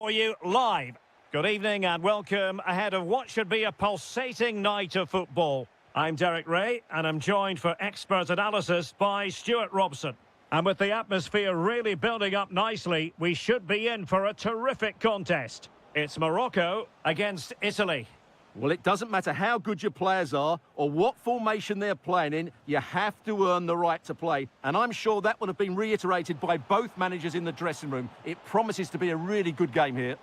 For you live. Good evening and welcome ahead of what should be a pulsating night of football. I'm Derek Ray and I'm joined for expert analysis by Stuart Robson. And with the atmosphere really building up nicely, we should be in for a terrific contest. It's Morocco against Italy. Well, it doesn't matter how good your players are or what formation they're playing in, you have to earn the right to play. And I'm sure that will have been reiterated by both managers in the dressing room. It promises to be a really good game here.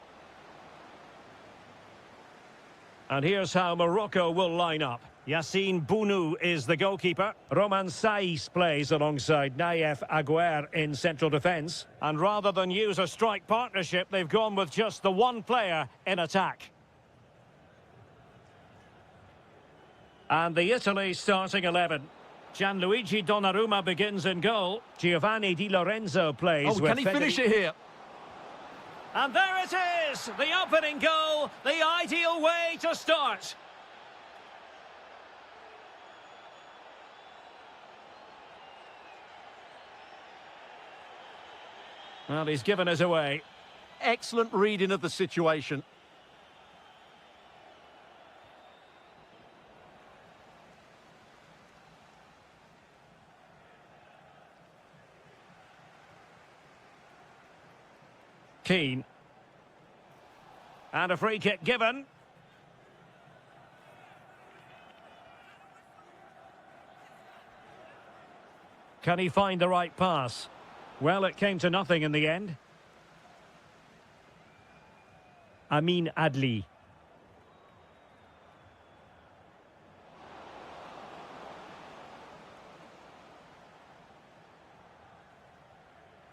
And here's how Morocco will line up. Yassine Bounou is the goalkeeper. Roman Saiz plays alongside Naïef Aguer in central defence. And rather than use a strike partnership, they've gone with just the one player in attack. And the Italy starting 11. Gianluigi Donnarumma begins in goal. Giovanni Di Lorenzo plays with can he finish it here? And there it is! The opening goal, the ideal way to start. Well, he's given us away. Excellent reading of the situation. Keane. And a free kick given. Can he find the right pass? Well, it came to nothing in the end. Amin Adli.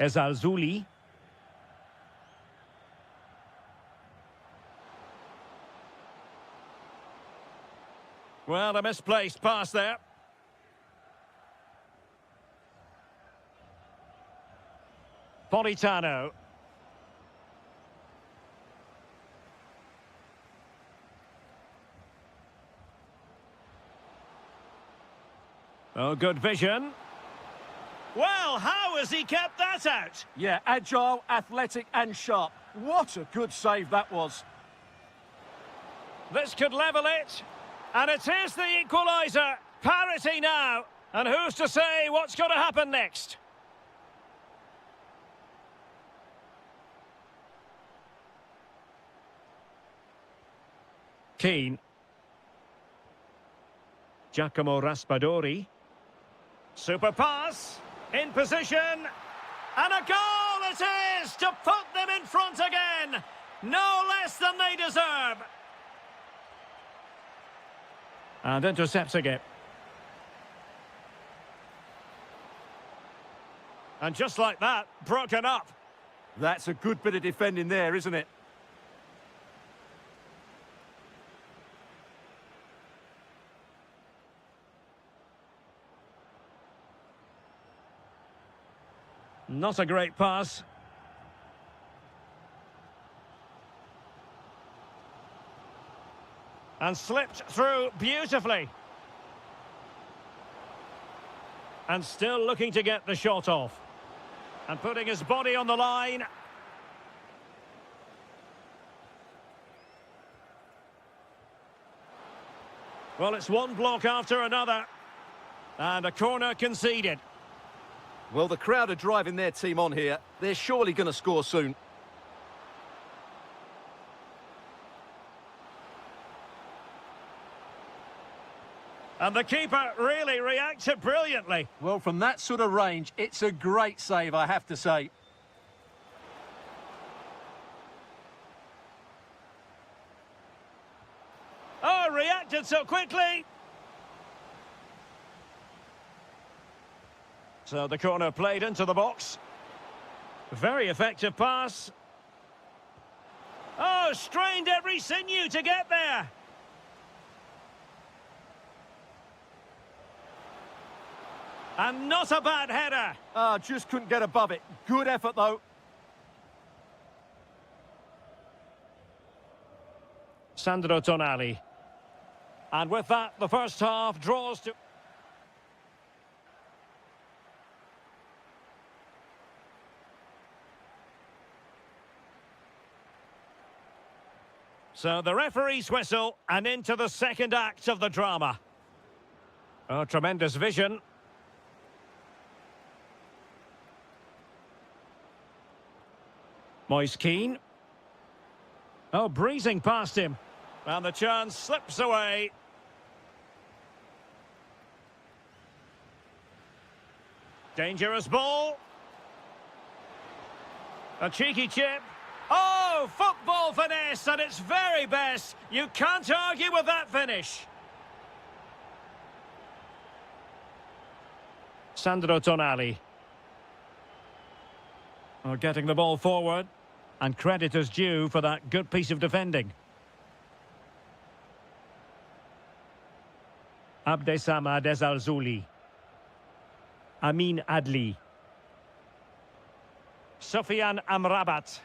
Ezalzouli. Well, a misplaced pass there. Politano. Oh, good vision. Well, how has he kept that out? Yeah, agile, athletic and sharp. What a good save that was. This could level it. And it is the equaliser. Parity now. And who's to say what's going to happen next? Keane. Giacomo Raspadori. Super pass. In position. And a goal it is to put them in front again. No less than they deserve. And intercepting it. And just like that, broken up. That's a good bit of defending there, isn't it? Not a great pass. And slipped through beautifully. And still looking to get the shot off. And putting his body on the line. Well, it's one block after another. And a corner conceded. Well, the crowd are driving their team on here. They're surely going to score soon. And the keeper really reacted brilliantly. Well, from that sort of range, it's a great save, I have to say. Oh, reacted so quickly. So the corner played into the box. Very effective pass. Oh, strained every sinew to get there. And not a bad header. Just couldn't get above it. Good effort, though. Sandro Tonali. And with that, the first half draws to... So the referee's whistle and into the second act of the drama. Oh, tremendous vision. Moise Keane. Oh, breezing past him. And the chance slips away. Dangerous ball. A cheeky chip. Oh, football finesse at its very best. You can't argue with that finish. Sandro Tonali. Oh, getting the ball forward. And credit is due for that good piece of defending. Abdesamad Ezalzouli. Amin Adli. Sofian Amrabat.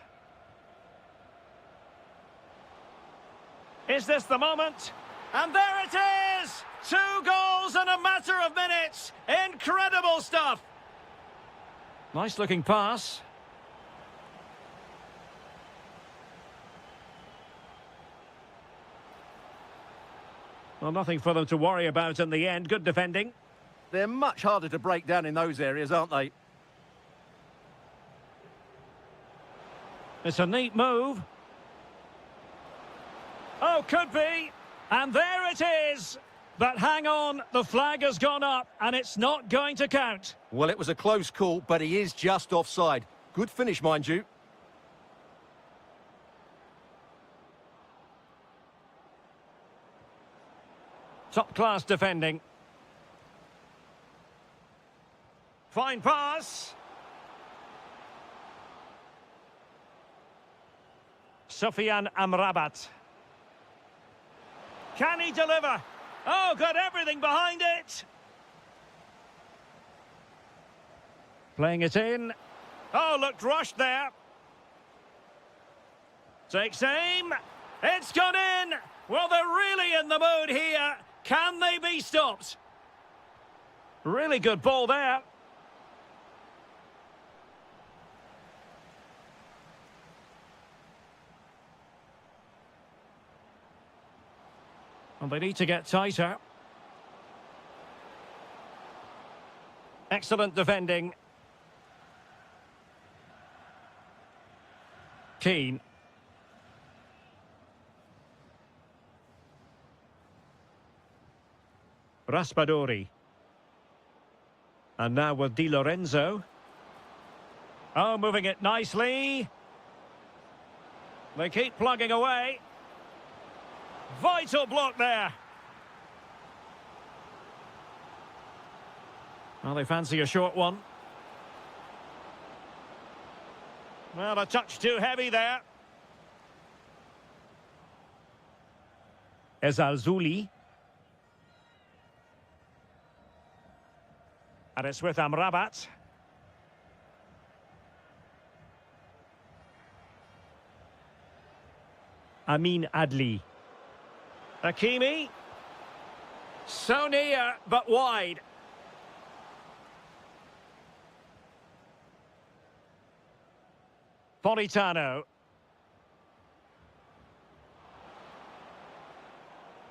Is this the moment? And there it is! 2 goals in a matter of minutes! Incredible stuff! Nice looking pass. Well, nothing for them to worry about in the end. Good defending. They're much harder to break down in those areas, aren't they? It's a neat move. Oh, could be. And there it is. But hang on, the flag has gone up and it's not going to count. Well, it was a close call, but he is just offside. Good finish, mind you. Top-class defending. Fine pass. Sofian Amrabat. Can he deliver? Oh, got everything behind it. Playing it in. Oh, looked rushed there. Takes aim. It's gone in. Well, they're really in the mood here. Can they be stopped? Really good ball there. Well, they need to get tighter. Excellent defending. Keane. Raspadori. And now with Di Lorenzo. Oh, moving it nicely. They keep plugging away. Vital block there. Well, they fancy a short one. Well, a touch too heavy there. Ezalzouli. And it's with Amrabat. Amin Adli. Hakimi. So near, but wide. Politano.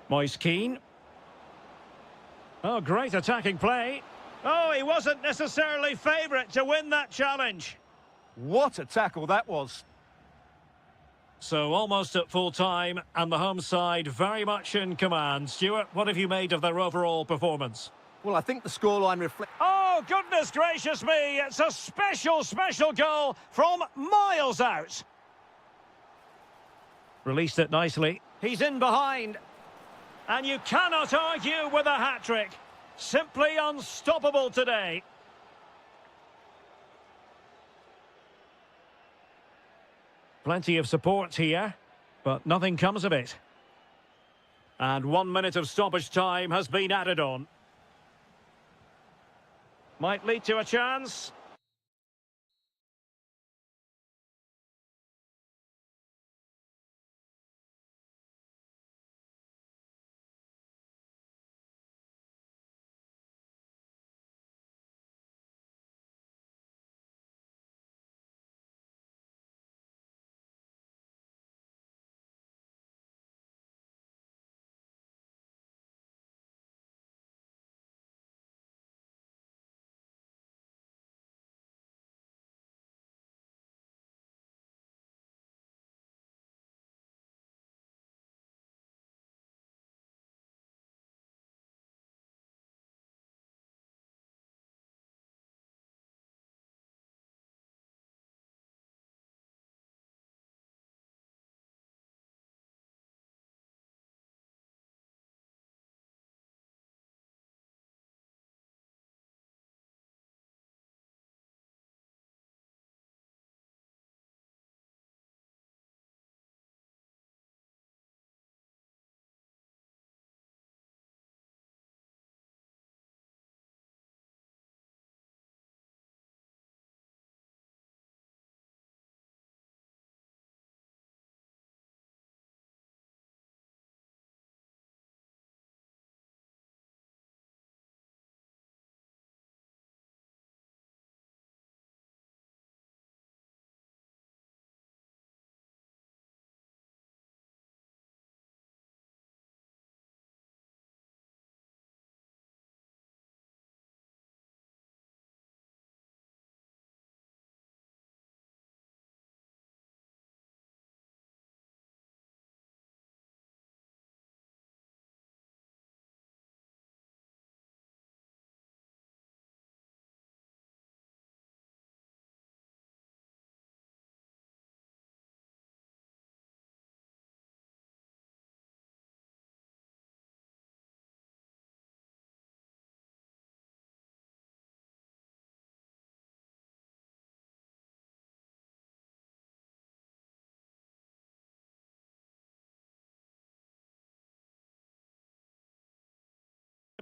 Moise Keane. Oh, great attacking play. Oh, he wasn't necessarily favourite to win that challenge. What a tackle that was. So almost at full time, and the home side very much in command. Stuart, what have you made of their overall performance? Well, I think the scoreline reflects... Oh, goodness gracious me! It's a special, special goal from miles out. Released it nicely. He's in behind. And you cannot argue with a hat-trick. Simply unstoppable today. Plenty of support here, but nothing comes of it. And 1 minute of stoppage time has been added on. Might lead to a chance.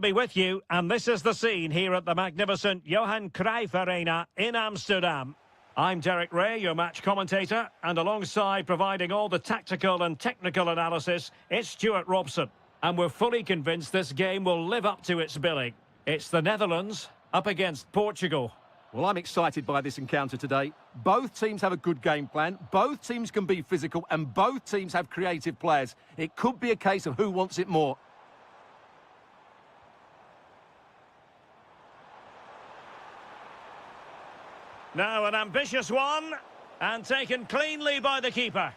be with you, and this is the scene here at the magnificent Johan Cruyff Arena in Amsterdam. I'm Derek Ray, your match commentator, and alongside providing all the tactical and technical analysis, it's Stuart Robson. And we're fully convinced this game will live up to its billing. It's the Netherlands up against Portugal. Well, I'm excited by this encounter today. Both teams have a good game plan, both teams can be physical, and both teams have creative players. It could be a case of who wants it more. Now an ambitious one, and taken cleanly by the keeper.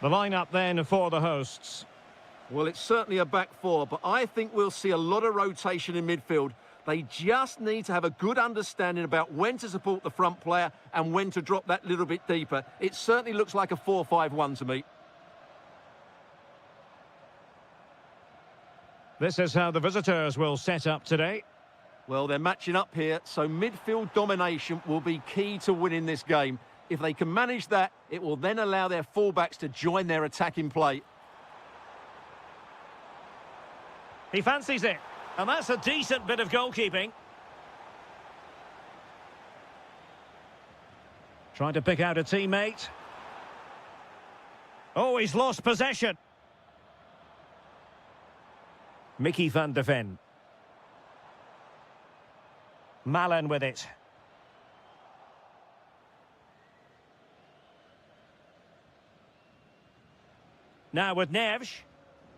The lineup then for the hosts. Well, it's certainly a back four, but I think we'll see a lot of rotation in midfield. They just need to have a good understanding about when to support the front player and when to drop that little bit deeper. It certainly looks like a 4-5-1 to me. This is how the visitors will set up today. Well, they're matching up here, so midfield domination will be key to winning this game. If they can manage that, it will then allow their fullbacks to join their attacking play. He fancies it, and that's a decent bit of goalkeeping. Trying to pick out a teammate. Oh, he's lost possession. Mickey van de Ven. Malen with it. Now with Neves.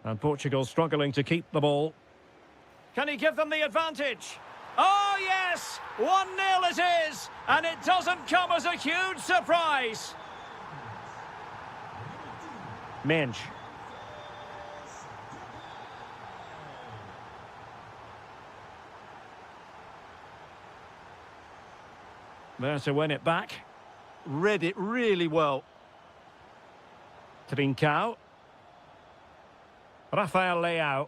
And Portugal struggling to keep the ball. Can he give them the advantage? Oh, yes! 1-0 it is! And it doesn't come as a huge surprise. Minch. There to win it back. Read it really well. Trincao. Rafael Leao.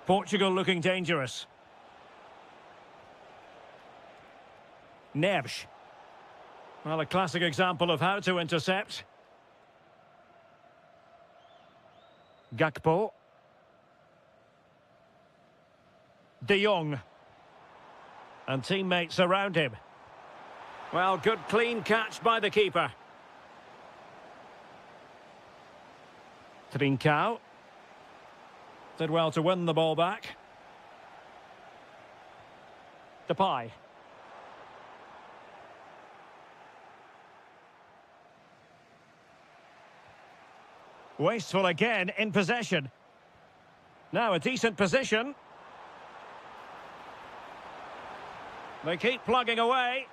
Portugal looking dangerous. Neves. Well, a classic example of how to intercept. Gakpo. De Jong. And teammates around him. Well, good clean catch by the keeper. Trincao. Did well to win the ball back. Depay. Wasteful again in possession. Now a decent position. They keep plugging away.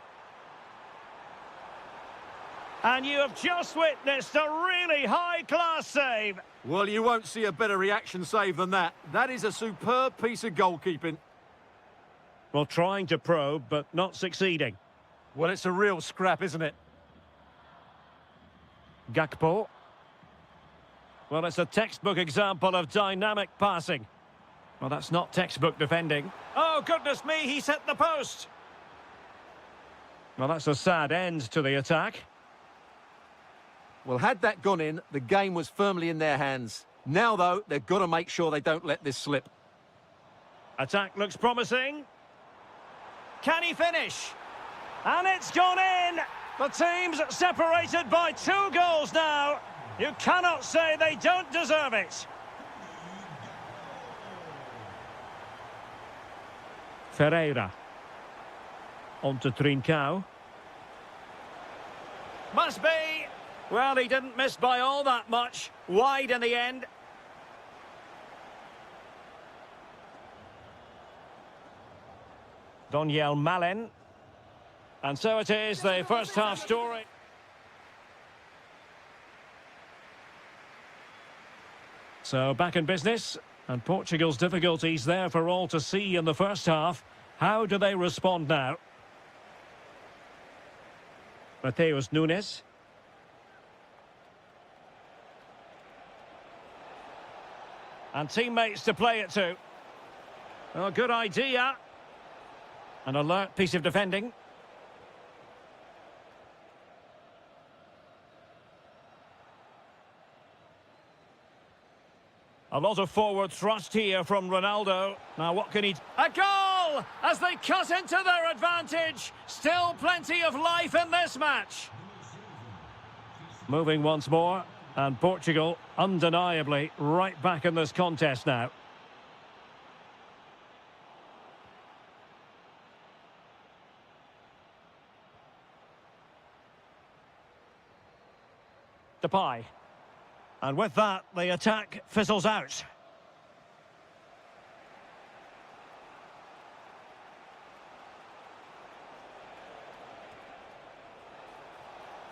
And you have just witnessed a really high-class save. Well, you won't see a better reaction save than that. That is a superb piece of goalkeeping. Well, trying to probe, but not succeeding. Well, it's a real scrap, isn't it? Gakpo. Well, it's a textbook example of dynamic passing. Well, that's not textbook defending. Oh, goodness me, he's hit the post. Well, that's a sad end to the attack. Well, had that gone in, the game was firmly in their hands. Now, though, they've got to make sure they don't let this slip. Attack looks promising. Can he finish? And it's gone in! The team's separated by 2 goals now. You cannot say they don't deserve it. Ferreira. On to Trincao. Must be. Well, he didn't miss by all that much. Wide in the end. Donyell Malen. And so it is, the first half story. So back in business, and Portugal's difficulties there for all to see in the first half. How do they respond now? Mateus Nunes. And teammates to play it to. Oh, good idea. An alert piece of defending. A lot of forward thrust here from Ronaldo. Now what can he... A goal! As they cut into their advantage. Still plenty of life in this match. Moving once more. And Portugal, undeniably, right back in this contest now. Depay. And with that, the attack fizzles out.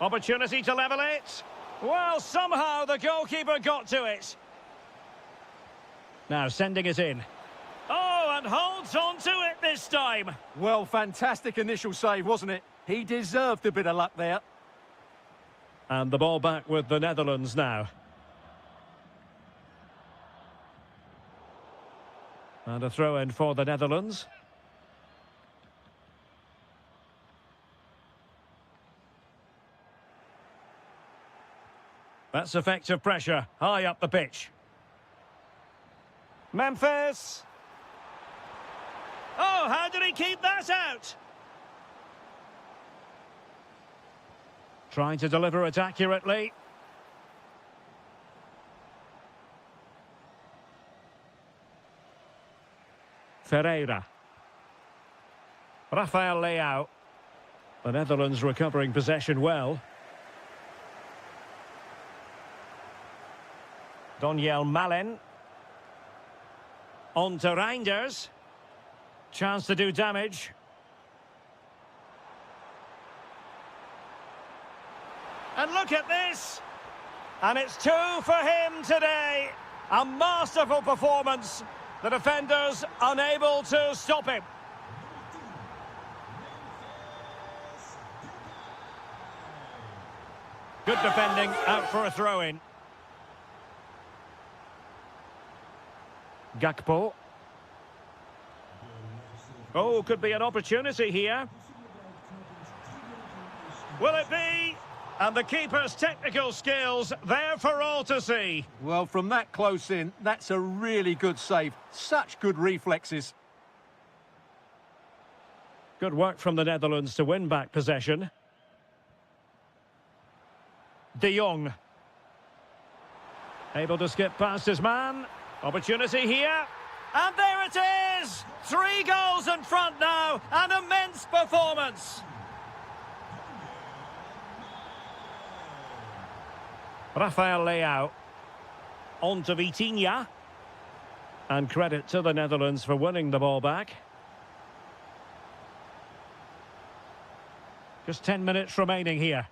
Opportunity to level it. Well, somehow the goalkeeper got to it. Now sending it in. Oh, and holds on to it this time. Well, fantastic initial save, wasn't it? He deserved a bit of luck there. And the ball back with the Netherlands now. And a throw-in for the Netherlands. That's effective pressure, high up the pitch. Memphis! Oh, how did he keep that out? Trying to deliver it accurately. Ferreira. Rafael Leao. The Netherlands recovering possession well. Daniel Malen. On to Reinders. Chance to do damage. And look at this! And it's 2 for him today. A masterful performance. The defenders unable to stop him. Good defending, out for a throw-in. Gakpo. Oh, could be an opportunity here. Will it be? And the keeper's technical skills there for all to see. Well, from that close in, that's a really good save. Such good reflexes. Good work from the Netherlands to win back possession. De Jong. Able to skip past his man. Opportunity here. And there it is! 3 goals in front now. An immense performance. Rafael Leao. On to Vitinha. And credit to the Netherlands for winning the ball back. Just 10 minutes remaining here.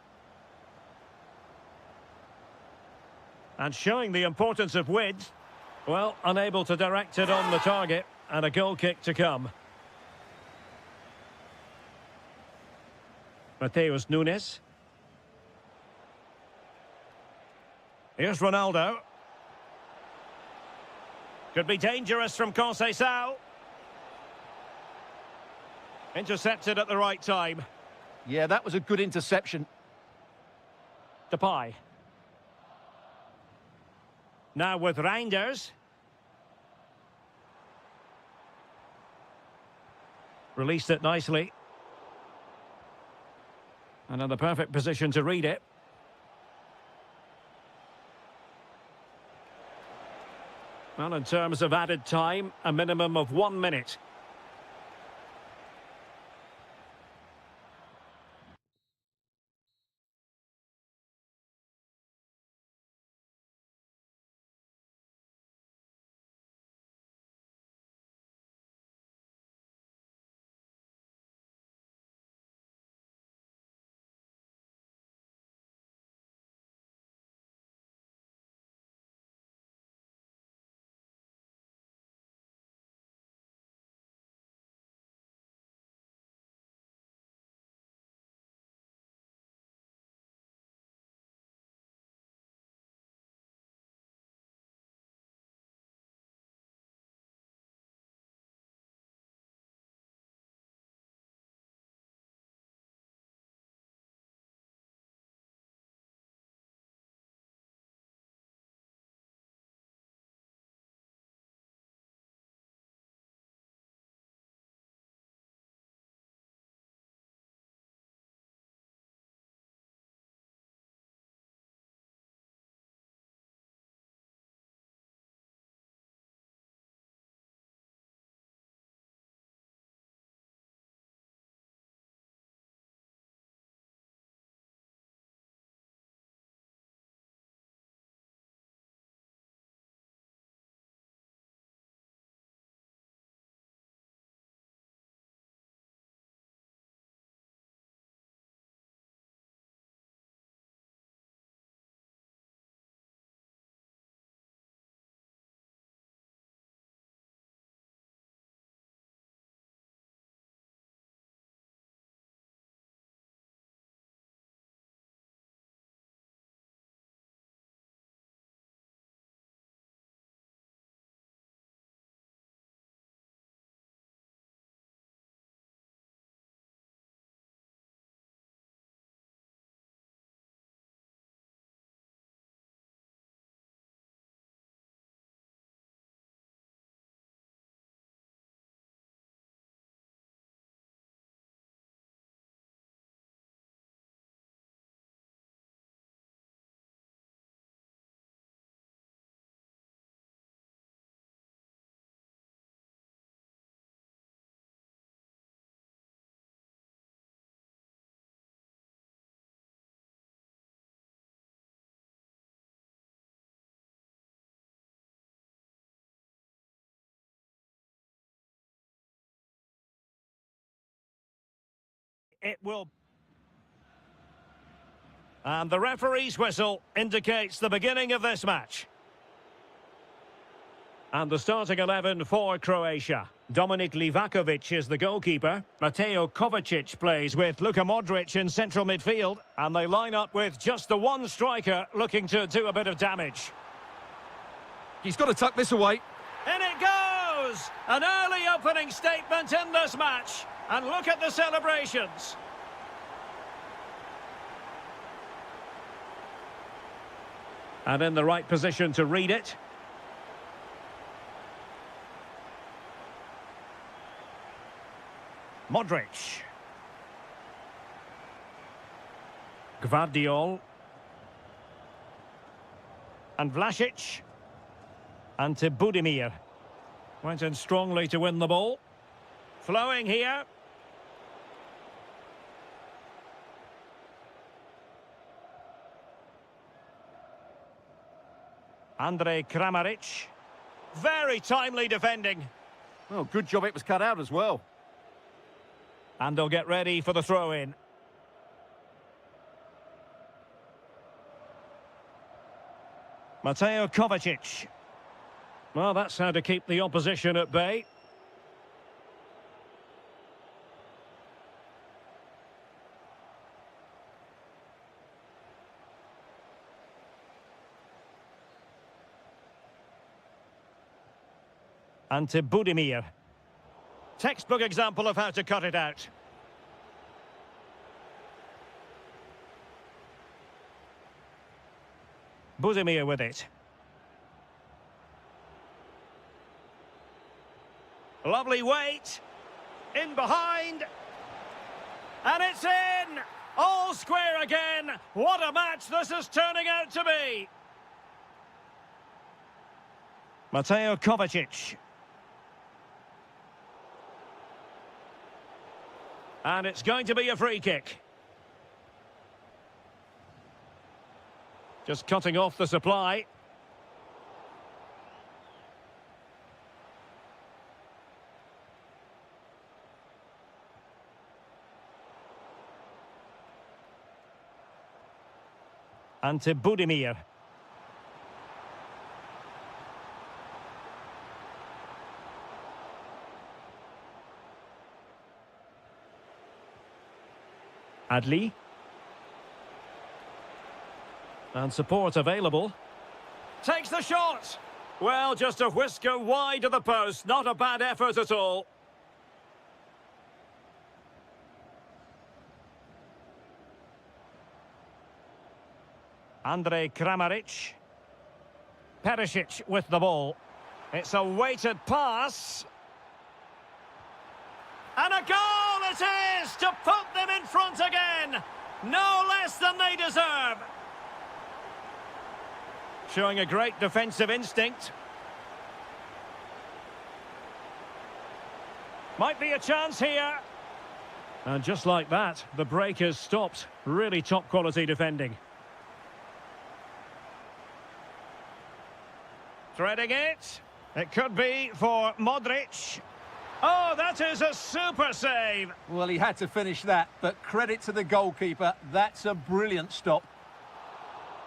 And showing the importance of width. Well, unable to direct it on the target. And a goal kick to come. Mateus Nunes. Here's Ronaldo. Could be dangerous from Conceição. Intercepted at the right time. Yeah, that was a good interception. Depay. Now with Reinders. Released it nicely. And in the perfect position to read it. Well, in terms of added time, a minimum of 1 minute. it will... And the referee's whistle indicates the beginning of this match. And the starting 11 for Croatia. Dominik Livakovic is the goalkeeper. Mateo Kovacic plays with Luka Modric in central midfield. And they line up with just the one striker looking to do a bit of damage. He's got to tuck this away. In it goes! An early opening statement in this match. And look at the celebrations. And in the right position to read it. Modric. Gvardiol. And Vlasic. And to Budimir. Went in strongly to win the ball. Flowing here. Andrej Kramaric. Very timely defending. Oh, good job it was cut out as well. And they'll get ready for the throw-in. Mateo Kovacic. Well, that's how to keep the opposition at bay. And to Budimir. Textbook example of how to cut it out. Budimir with it. Lovely weight. In behind. And it's in! All square again. What a match this is turning out to be. Mateo Kovacic. And it's going to be a free kick. Just cutting off the supply. And to Budimir. Adli. And support available. Takes the shot. Well, just a whisker wide of the post. Not a bad effort at all. Andrej Kramaric. Perisic with the ball. It's a weighted pass. And a goal it is to put them in front again. No less than they deserve. Showing a great defensive instinct. Might be a chance here. And just like that, the break is stopped. Really top quality defending. Threading it. It could be for Modric. Oh, that is a super save. Well, he had to finish that, but credit to the goalkeeper. That's a brilliant stop.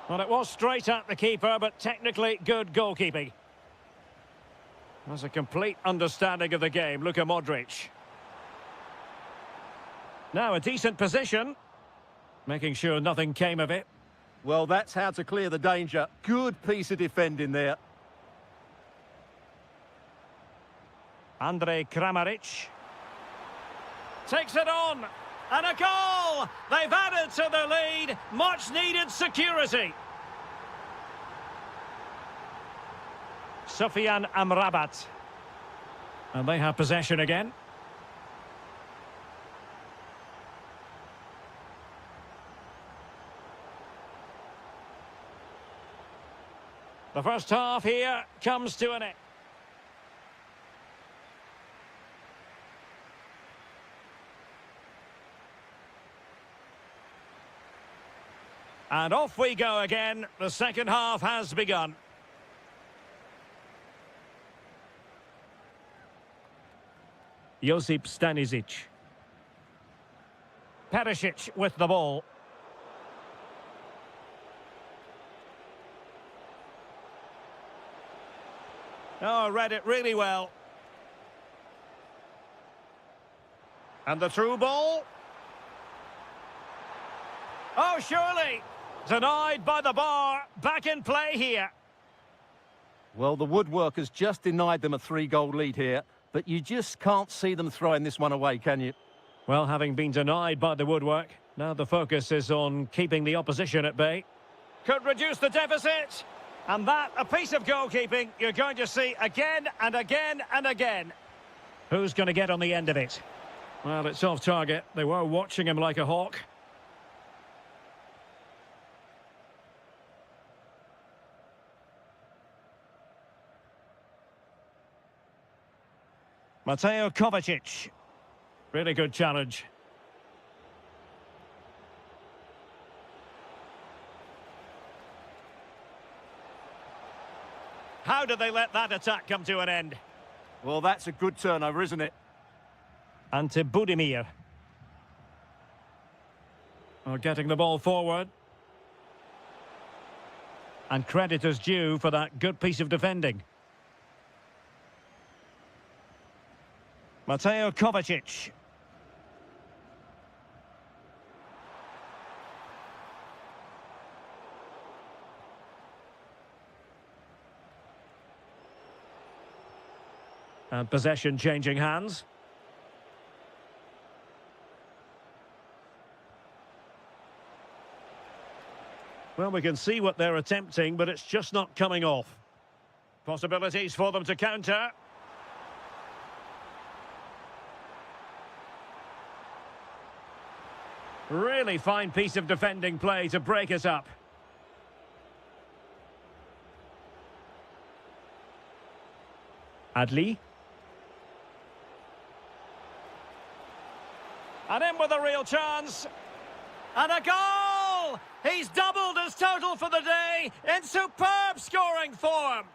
Well, it was straight at the keeper, but technically good goalkeeping. There's a complete understanding of the game. Luka Modric. Now a decent position. Making sure nothing came of it. Well, that's how to clear the danger. Good piece of defending there. Andrej Kramaric. Takes it on. And a goal! They've added to the lead. Much needed security. Sufyan Amrabat. And they have possession again. The first half here comes to an end. And off we go again. The second half has begun. Josip Stanisic. Perisic with the ball. Oh, read it really well. And the through ball. Oh, surely. Denied by the bar. Back in play here. Well, the woodwork has just denied them a 3-goal lead here, but you just can't see them throwing this one away, can you? Well, having been denied by the woodwork, now the focus is on keeping the opposition at bay. Could reduce the deficit. And that, a piece of goalkeeping you're going to see again and again and again. Who's going to get on the end of it? Well, it's off target. They were watching him like a hawk. Mateo Kovacic. Really good challenge. How did they let that attack come to an end? Well, that's a good turnover, isn't it? Ante Budimir. Oh, getting the ball forward. And credit is due for that good piece of defending. Mateo Kovacic. And possession changing hands. Well, we can see what they're attempting, but it's just not coming off. Possibilities for them to counter. Really fine piece of defending play to break us up. Adli. And in with a real chance. And a goal! He's doubled his total for the day in superb scoring form.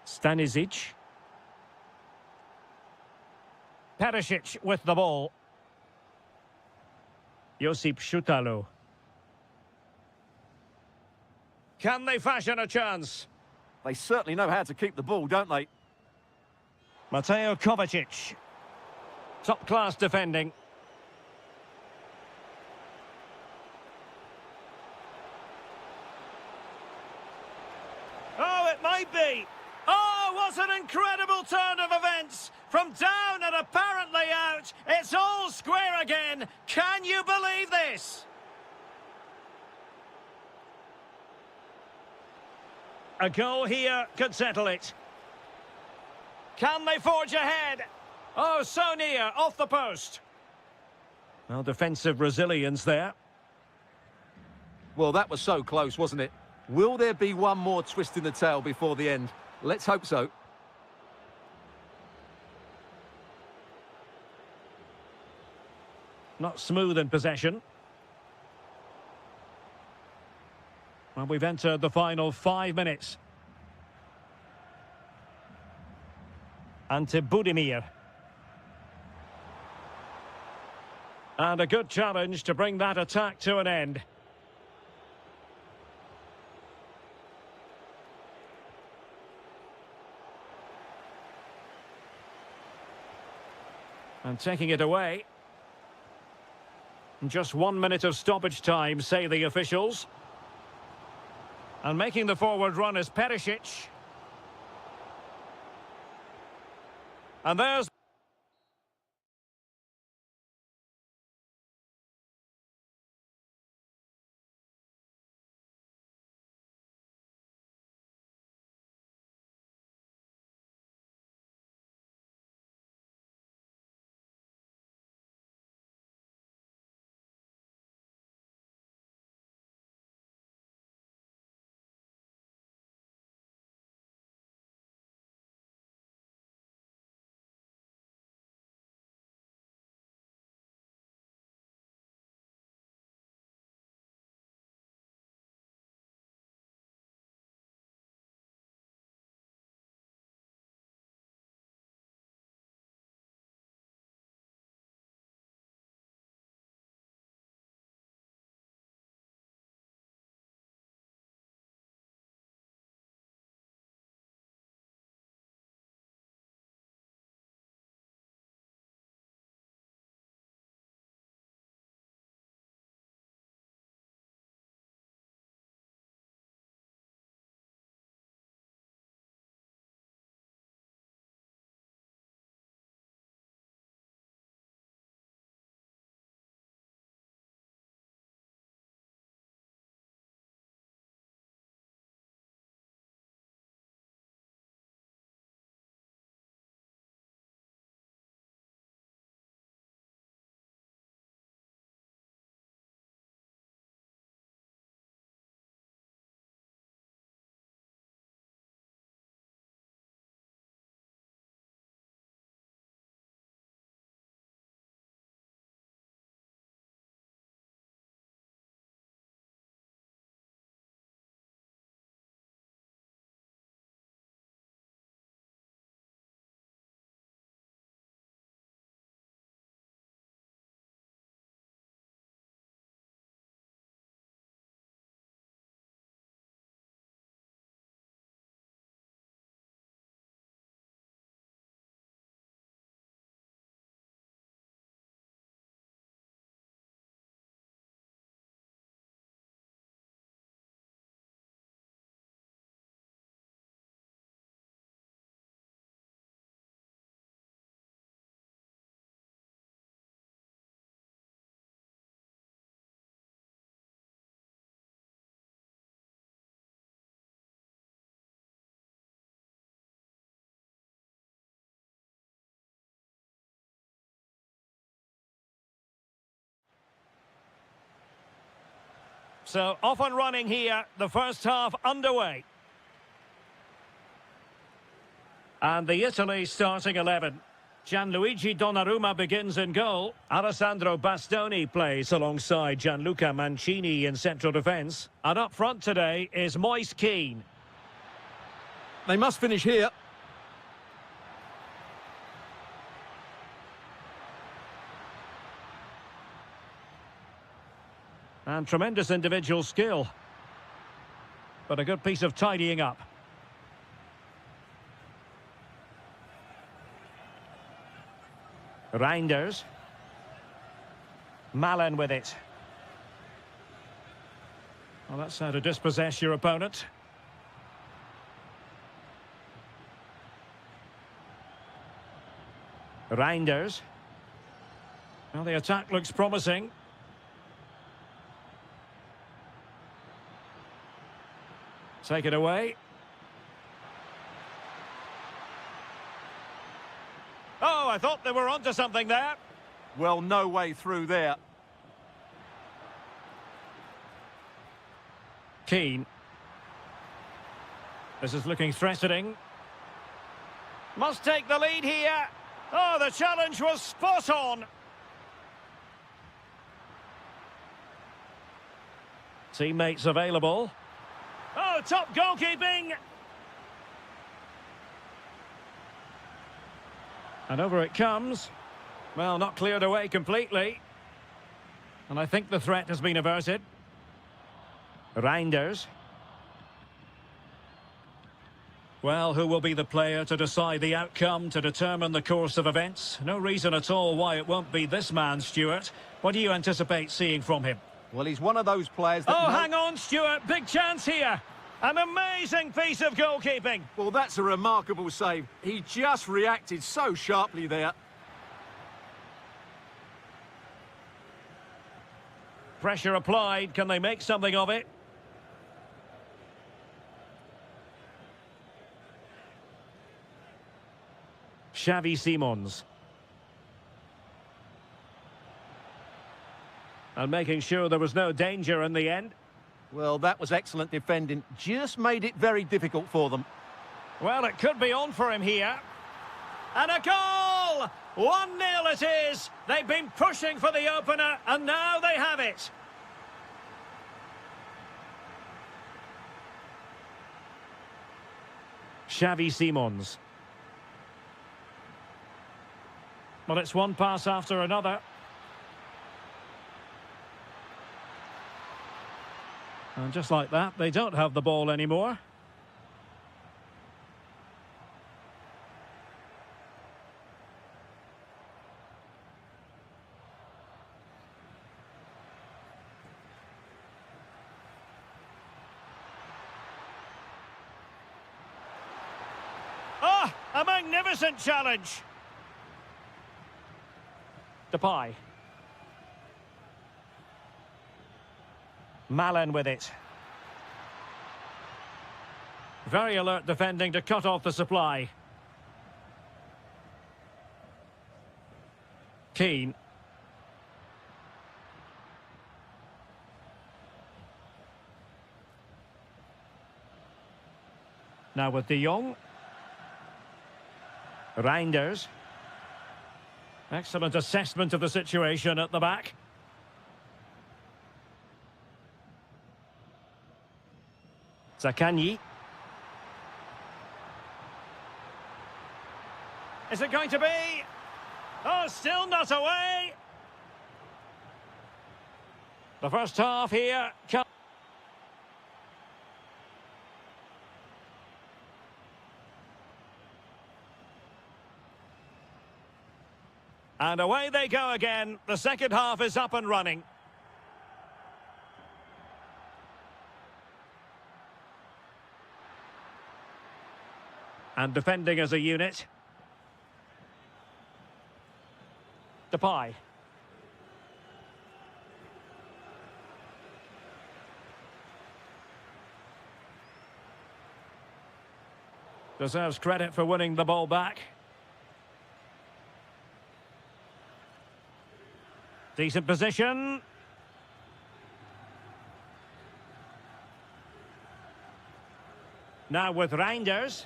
Stanisic. Perisic with the ball. Josip Šutalo. Can they fashion a chance? They certainly know how to keep the ball, don't they? Mateo Kovacic. Top-class defending. Oh, it might be. Oh, what an incredible turn of events. From down and apparently out, it's all square again. Can you believe this? A goal here could settle it. Can they forge ahead? Oh, so near, off the post. Well, defensive resilience there. Well, that was so close, wasn't it? Will there be one more twist in the tail before the end? Let's hope so. Not smooth in possession. Well, we've entered the final 5 minutes. Ante Budimir. And a good challenge to bring that attack to an end. And taking it away. Just 1 minute of stoppage time, say the officials. And making the forward run is Perisic. And there's So off and running here, the first half underway. And the Italy starting 11. Gianluigi Donnarumma begins in goal. Alessandro Bastoni plays alongside Gianluca Mancini in central defence. And up front today is Moise Kean. They must finish here. And tremendous individual skill. But a good piece of tidying up. Reinders. Malen with it. Well, that's how to dispossess your opponent. Reinders. Well, the attack looks promising. Take it away. Oh, I thought they were onto something there. Well, no way through there. Keane. This is looking threatening. Must take the lead here. Oh, the challenge was spot on. Teammates available. Oh, top goalkeeping. And over it comes. Well, not cleared away completely. And I think the threat has been averted. Reinders. Well, who will be the player to decide the outcome, to determine the course of events? No reason at all why it won't be this man, Stuart. What do you anticipate seeing from him? Well, he's one of those players that... Oh, hang on, Stuart. Big chance here. An amazing piece of goalkeeping. Well, that's a remarkable save. He just reacted so sharply there. Pressure applied. Can they make something of it? Xavi Simons. And making sure there was no danger in the end. Well, that was excellent defending. Just made it very difficult for them. Well, it could be on for him here. And a goal! 1-0 it is. They've been pushing for the opener, and now they have it. Xavi Simons. Well, it's one pass after another. And just like that, they don't have the ball anymore. Ah, a magnificent challenge. Depay. Malen with it. Very alert defending to cut off the supply. Keane. Now with De Jong. Reinders. Excellent assessment of the situation at the back. Zaccagni. Is it going to be? Oh, still not away. The first half here. And away they go again. The second half is up and running. And defending as a unit. Depay. Deserves credit for winning the ball back. Decent position. Now with Reinders.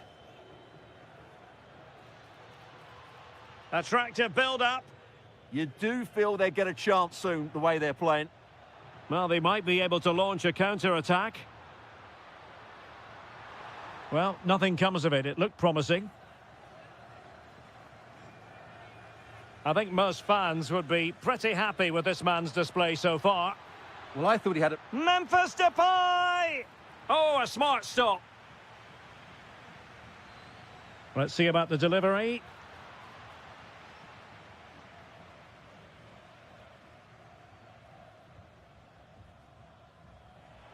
Attractive build-up. You do feel they get a chance soon, the way they're playing. Well, they might be able to launch a counter-attack. Well, nothing comes of it. It looked promising. I think most fans would be pretty happy with this man's display so far. Well, I thought he had a... Memphis Depay! Oh, a smart stop. Let's see about the delivery.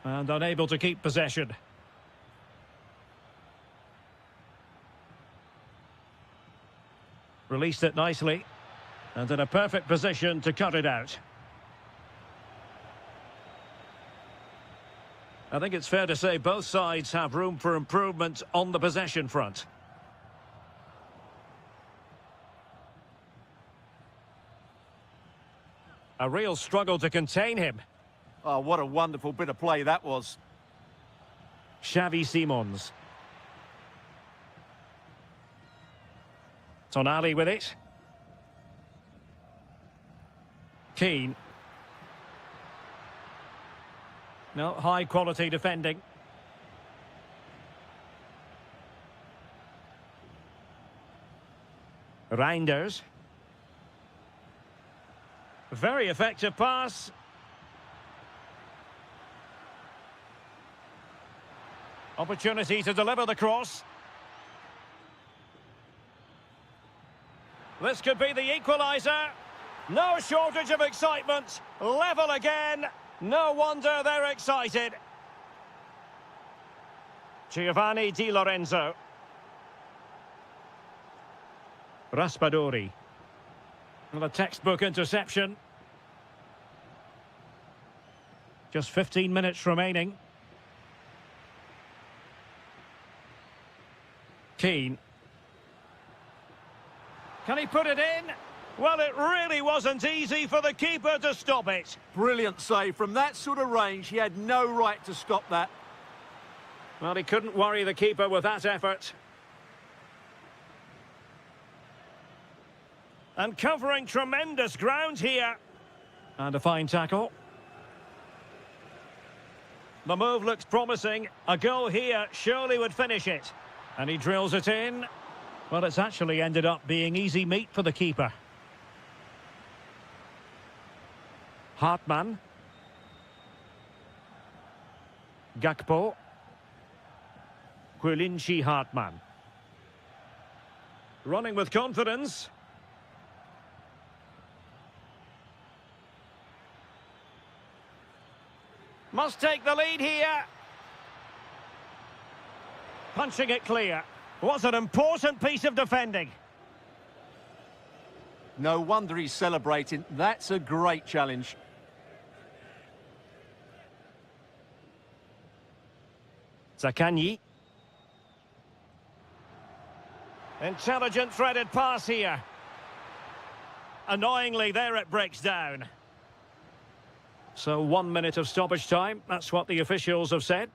And unable to keep possession. Released it nicely. And in a perfect position to cut it out. I think it's fair to say both sides have room for improvement on the possession front. A real struggle to contain him. Oh, what a wonderful bit of play that was. Xavi Simons. Tonali with it. Keane. No, high quality defending. Reinders. Very effective pass. Opportunity to deliver the cross. This could be the equaliser. No shortage of excitement. Level again. No wonder they're excited. Giovanni Di Lorenzo. Raspadori. Well, a textbook interception. Just 15 minutes remaining. Keane. Can he put it in? Well, it really wasn't easy for the keeper to stop it. Brilliant save. From that sort of range, he had no right to stop that. Well, he couldn't worry the keeper with that effort. And covering tremendous ground here. And a fine tackle. The move looks promising. A goal here surely would finish it. And he drills it in. Well, it's actually ended up being easy meat for the keeper. Hartmann. Gakpo. Quilinci Hartmann. Running with confidence. Must take the lead here. Punching it clear. What an important piece of defending. No wonder he's celebrating. That's a great challenge. Zaccagni. Intelligent threaded pass here. Annoyingly, there it breaks down. So 1 minute of stoppage time. That's what the officials have said.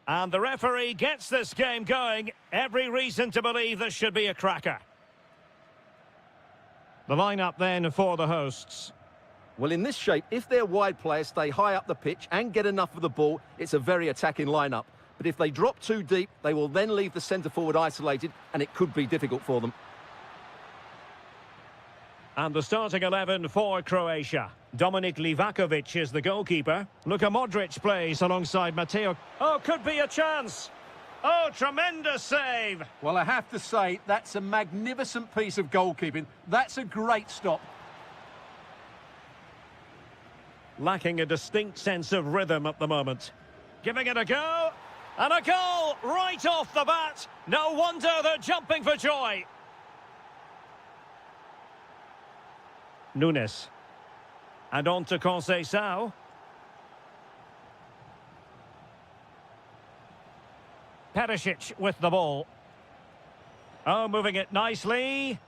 And the referee gets this game going. Every reason to believe this should be a cracker. The lineup then for the hosts. Well, in this shape, if their wide players stay high up the pitch and get enough of the ball, it's a very attacking lineup. But if they drop too deep, they will then leave the centre-forward isolated, and it could be difficult for them. And the starting 11 for Croatia. Dominik Livakovic is the goalkeeper. Luka Modric plays alongside Mateo. Oh, could be a chance. Oh, tremendous save. Well, I have to say, that's a magnificent piece of goalkeeping. That's a great stop. Lacking a distinct sense of rhythm at the moment. Giving it a go. And a goal right off the bat. No wonder they're jumping for joy. Nunes. And on to Conceição. Perisic with the ball. Oh, moving it nicely.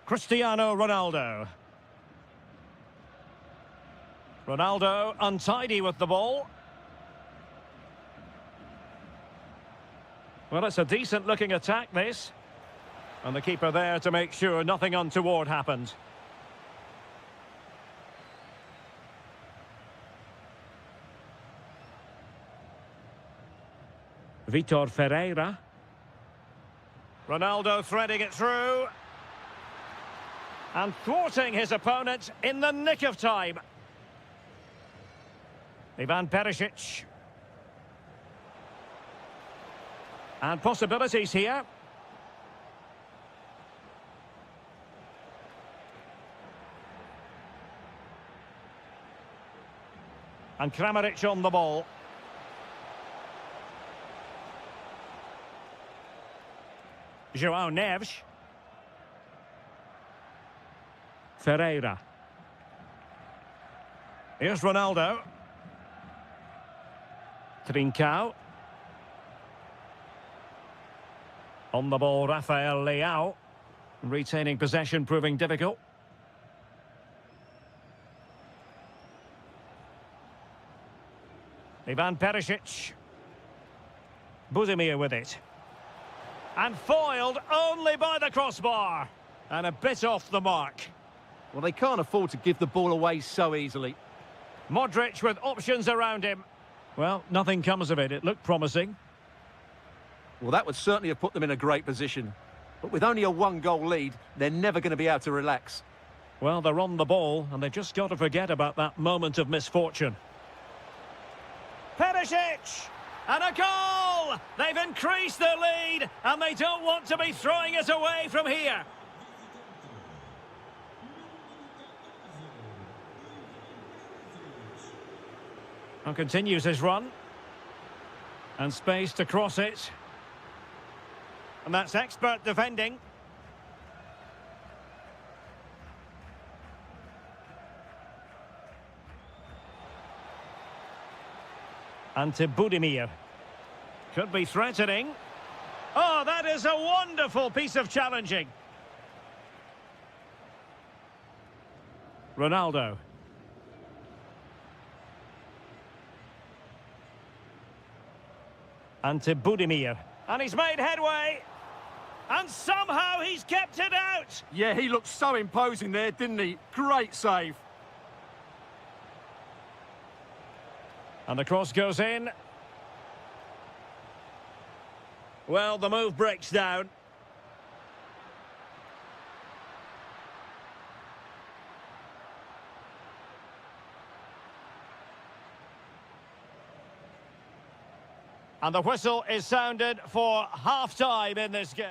Cristiano Ronaldo. Ronaldo untidy with the ball. Well, it's a decent-looking attack, this. And the keeper there to make sure nothing untoward happened. Vitor Ferreira. Ronaldo threading it through. And thwarting his opponent in the nick of time. Ivan Perisic. And possibilities here. And Kramaric on the ball. João Neves. Ferreira. Here's Ronaldo. Trincao. On the ball, Rafael Leao. Retaining possession proving difficult. Ivan Perisic. Budimir with it. And foiled only by the crossbar. And a bit off the mark. Well, they can't afford to give the ball away so easily. Modric with options around him. Well, nothing comes of it. It looked promising. Well, that would certainly have put them in a great position. But with only a one-goal lead, they're never going to be able to relax. Well, they're on the ball, and they've just got to forget about that moment of misfortune. Perisic! And a goal! They've increased their lead, and they don't want to be throwing it away from here. And continues his run. And space to cross it. And that's expert defending. And to Budimir. Could be threatening. Oh, that is a wonderful piece of challenging. Ronaldo. And to Budimir. And he's made headway. And somehow he's kept it out. Yeah, he looked so imposing there, didn't he? Great save. And the cross goes in. Well, the move breaks down. And the whistle is sounded for half-time in this game.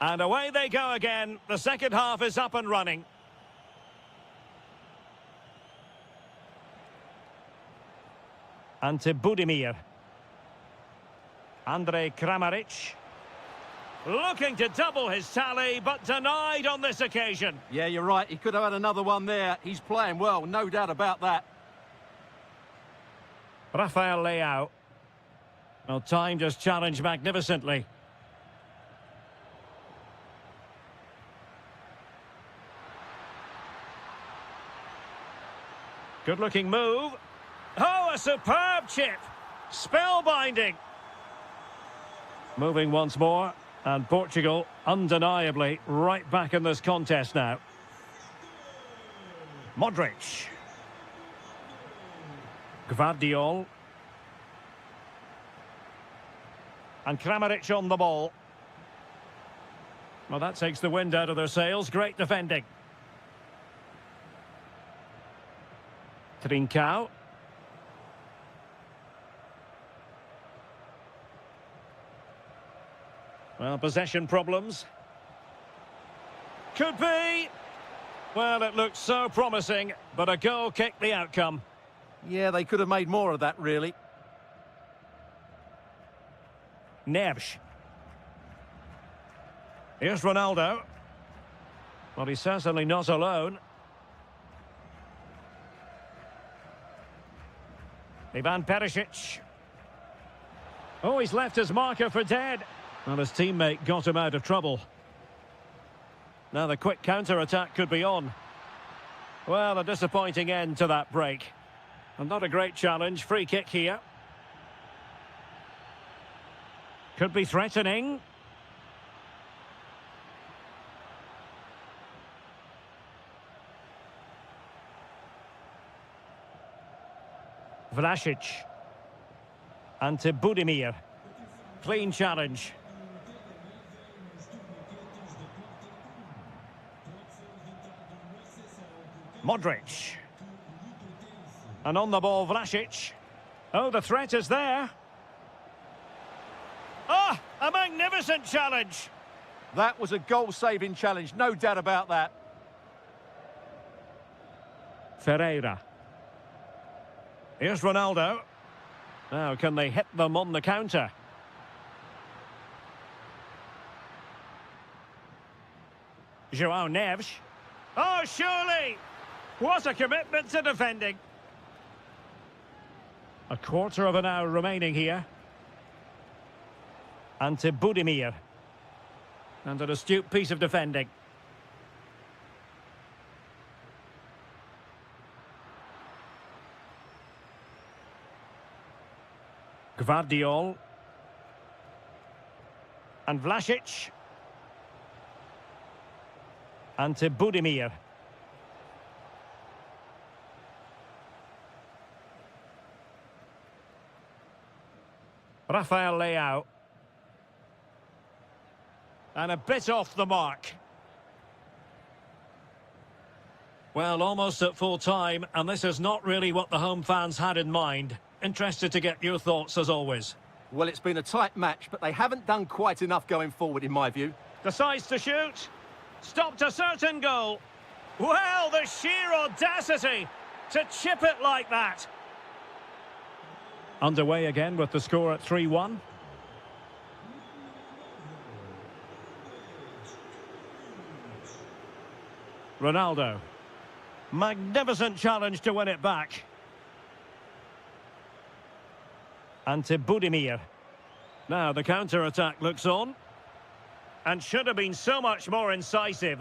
And away they go again. The second half is up and running. And to Budimir. Andrej Kramaric. Looking to double his tally, but denied on this occasion. Yeah, you're right. He could have had another one there. He's playing well, no doubt about that. Rafael Leao. Well, timed his challenge magnificently. Good-looking move. Oh, a superb chip. Spellbinding. Moving once more. And Portugal, undeniably, right back in this contest now. Modric. Gvardiol. And Kramaric on the ball. Well, that takes the wind out of their sails. Great defending. Trincao. Well, possession problems. Could be. Well, it looked so promising, but a goal kicked the outcome. Yeah, they could have made more of that, really. Neves. Here's Ronaldo. Well, he's certainly not alone. Ivan Perisic. Oh, he's left his marker for dead. Well, his teammate got him out of trouble. Now the quick counter-attack could be on. Well, a disappointing end to that break. And not a great challenge. Free kick here. Could be threatening. Vlasic. Ante Budimir. Clean challenge. Modric. And on the ball, Vlasic. Oh, the threat is there. Ah, a magnificent challenge. That was a goal-saving challenge, no doubt about that. Ferreira. Here's Ronaldo. Now, can they hit them on the counter? João Neves. Oh, surely! What a commitment to defending. A quarter of an hour remaining here. Ante Budimir. And an astute piece of defending. Gvardiol. And Vlasic. Ante Budimir. Rafael Leao. And a bit off the mark. Well, almost at full time, and this is not really what the home fans had in mind. Interested to get your thoughts as always. Well, it's been a tight match, but they haven't done quite enough going forward, in my view. Decides to shoot. Stopped a certain goal. Well, the sheer audacity to chip it like that. Underway again with the score at 3-1. Ronaldo. Magnificent challenge to win it back. Ante Budimir. Now the counter-attack looks on. And should have been so much more incisive.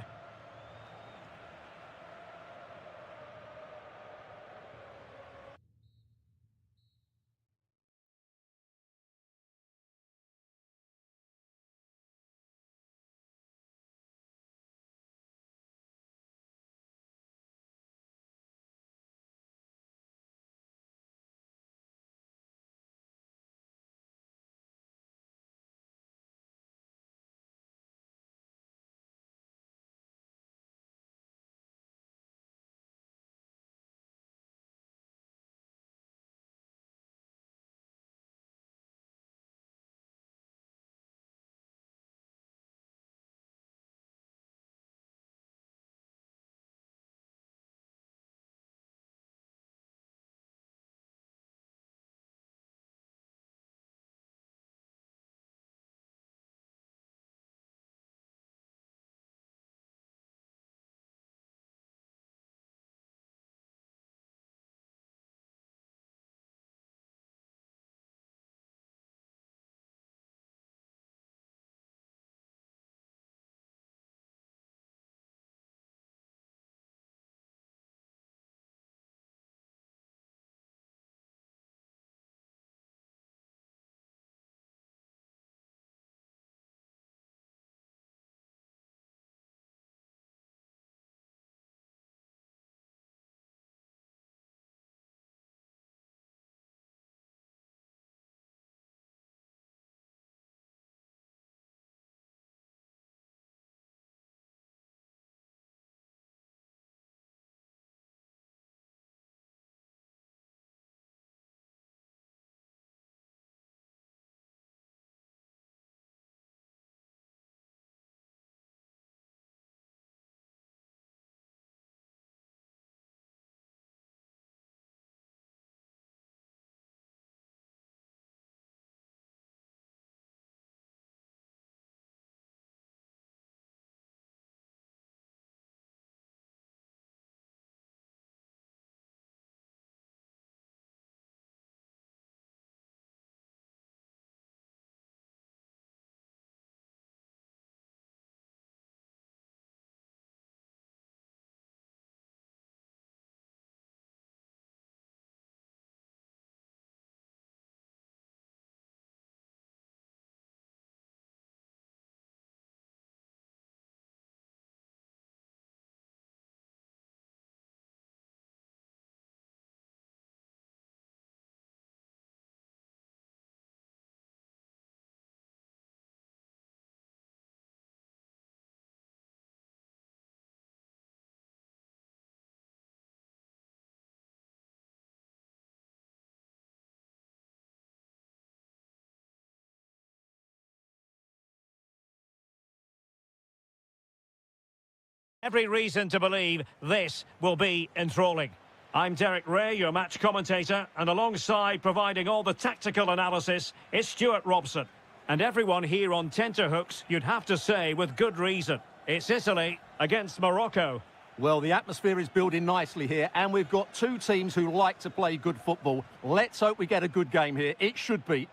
every reason to believe this will be enthralling. I'm Derek Ray, your match commentator, and alongside providing all the tactical analysis is Stuart Robson. And everyone here on tenterhooks, you'd have to say with good reason. It's Italy against Morocco. Well, the atmosphere is building nicely here, and we've got two teams who like to play good football. Let's hope we get a good game here. It should be.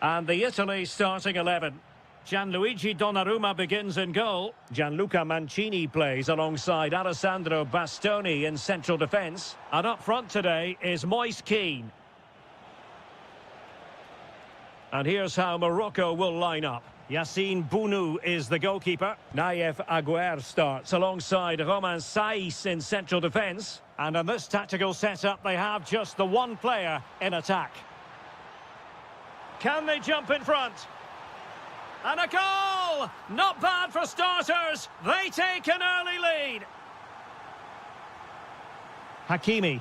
And the Italy starting 11. Gianluigi Donnarumma begins in goal. Gianluca Mancini plays alongside Alessandro Bastoni in central defence. And up front today is Moise Kean. And here's how Morocco will line up. Yassine Bounou is the goalkeeper. Naïef Aguer starts alongside Romain Saïs in central defence. And in this tactical setup, they have just the one player in attack. Can they jump in front? And a goal! Not bad for starters. They take an early lead. Hakimi.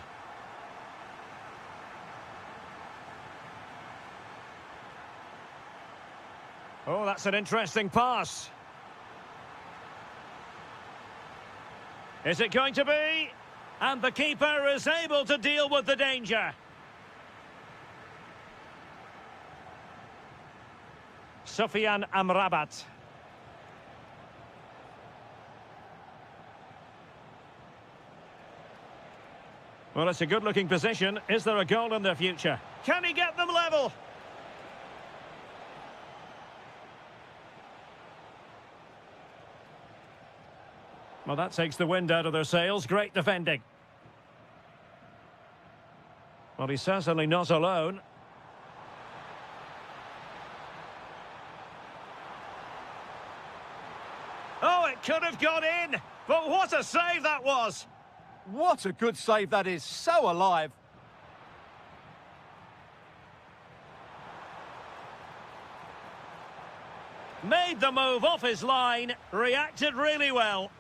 Oh, that's an interesting pass. Is it going to be? And the keeper is able to deal with the danger. Sofiane Amrabat. Well, it's a good-looking position. Is there a goal in the future? Can he get them level? Well, that takes the wind out of their sails. Great defending. Well, he's certainly not alone. Oh, it could have gone in. But what a save that was. What a good save that is. So alive. Made the move off his line. Reacted really well.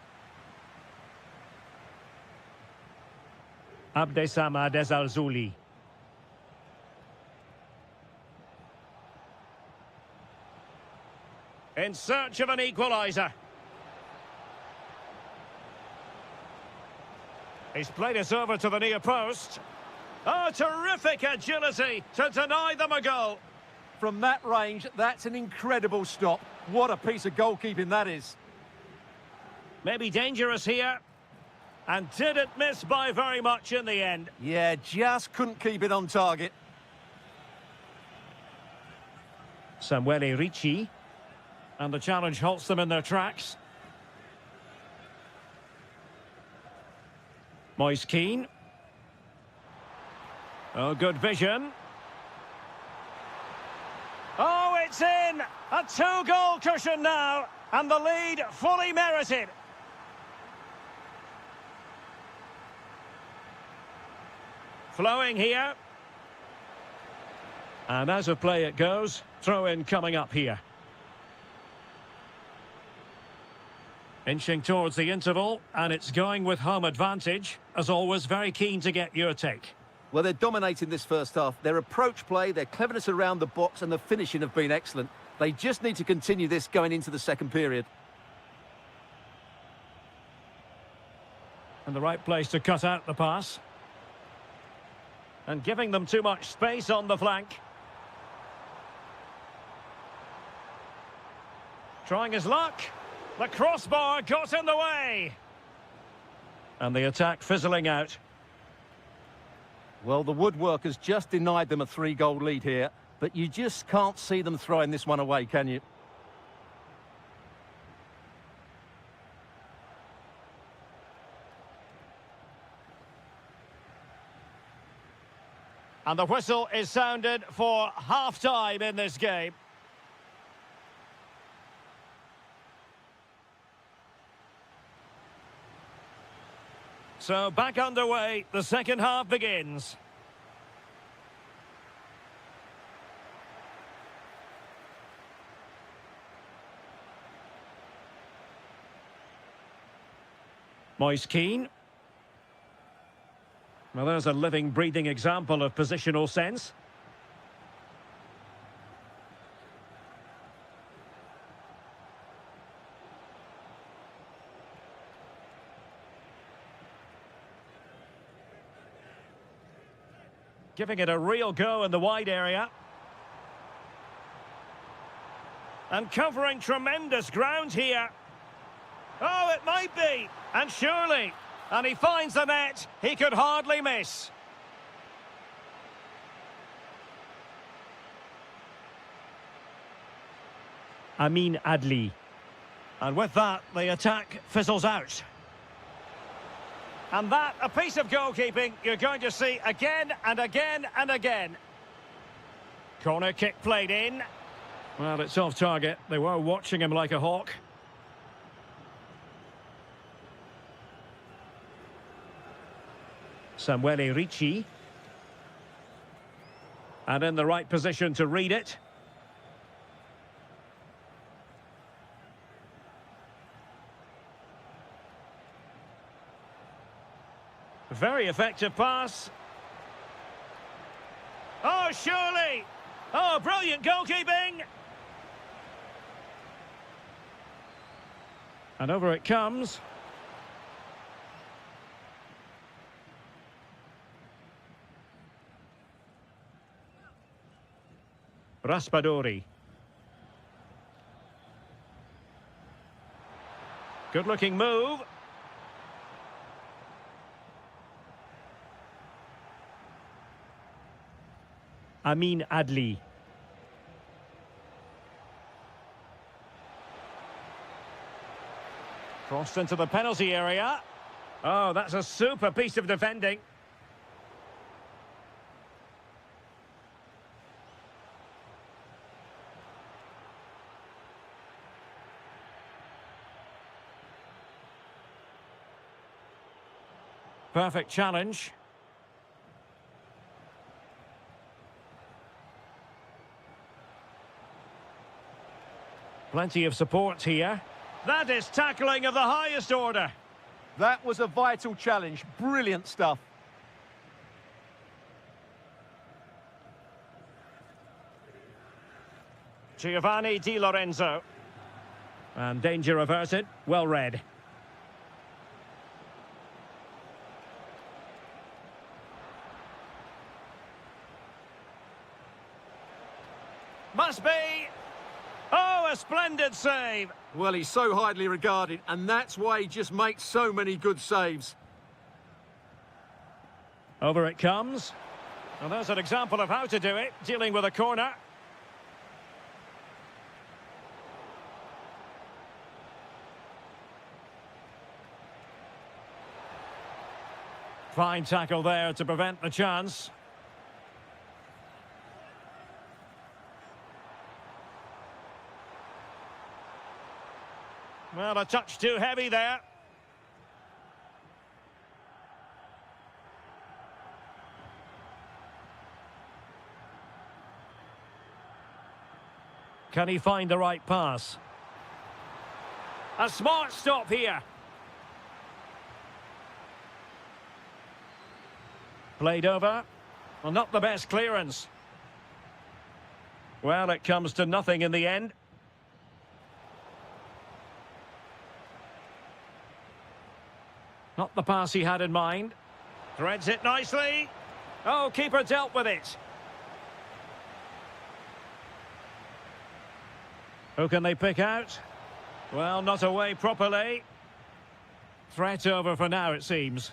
Abdessamad Ezalzouli. In search of an equaliser. He's played it over to the near post. Oh, terrific agility to deny them a goal. From that range, that's an incredible stop. What a piece of goalkeeping that is. Maybe dangerous here. And didn't miss by very much in the end. Yeah, just couldn't keep it on target. Samuele Ricci. And the challenge halts them in their tracks. Moise Kean. Oh, good vision. Oh, it's in! A two-goal cushion now. And the lead fully merited. Flowing here. And as of play it goes, throw-in coming up here. Inching towards the interval, and it's going with home advantage. As always, very keen to get your take. Well, they're dominating this first half. Their approach play, their cleverness around the box and the finishing have been excellent. They just need to continue this going into the second period. And the right place to cut out the pass. And giving them too much space on the flank. Trying his luck. The crossbar got in the way. And the attack fizzling out. Well, the woodworkers just denied them a 3-goal lead here, but you just can't see them throwing this one away, can you? And the whistle is sounded for half-time in this game. So back underway, the second half begins. Moise Kean. Well, there's a living, breathing example of positional sense. Giving it a real go in the wide area. And covering tremendous ground here. Oh, it might be. And surely. And he finds the net. He could hardly miss. Amin Adli. And with that, the attack fizzles out. And that, a piece of goalkeeping you're going to see again and again and again. Corner kick played in. Well, it's off target. They were watching him like a hawk. Samuele Ricci. And in the right position to read it. Very effective pass. Oh, surely! Oh, brilliant goalkeeping! And over it comes. Raspadori. Good-looking move. Amin Adli. Crossed into the penalty area. Oh, that's a super piece of defending. Perfect challenge. Plenty of support here. That is tackling of the highest order. That was a vital challenge. Brilliant stuff. Giovanni Di Lorenzo. And danger averted. Well read. Must be. Oh, a splendid save. Well, he's so highly regarded, and that's why he just makes so many good saves. Over it comes. And there's an example of how to do it, dealing with a corner. Fine tackle there to prevent the chance. Well, a touch too heavy there. Can he find the right pass? A smart stop here. Played over. Well, not the best clearance. Well, it comes to nothing in the end. Not the pass he had in mind. Threads it nicely. Oh, keeper dealt with it. Who can they pick out? Well, not away properly. Threat over for now, it seems.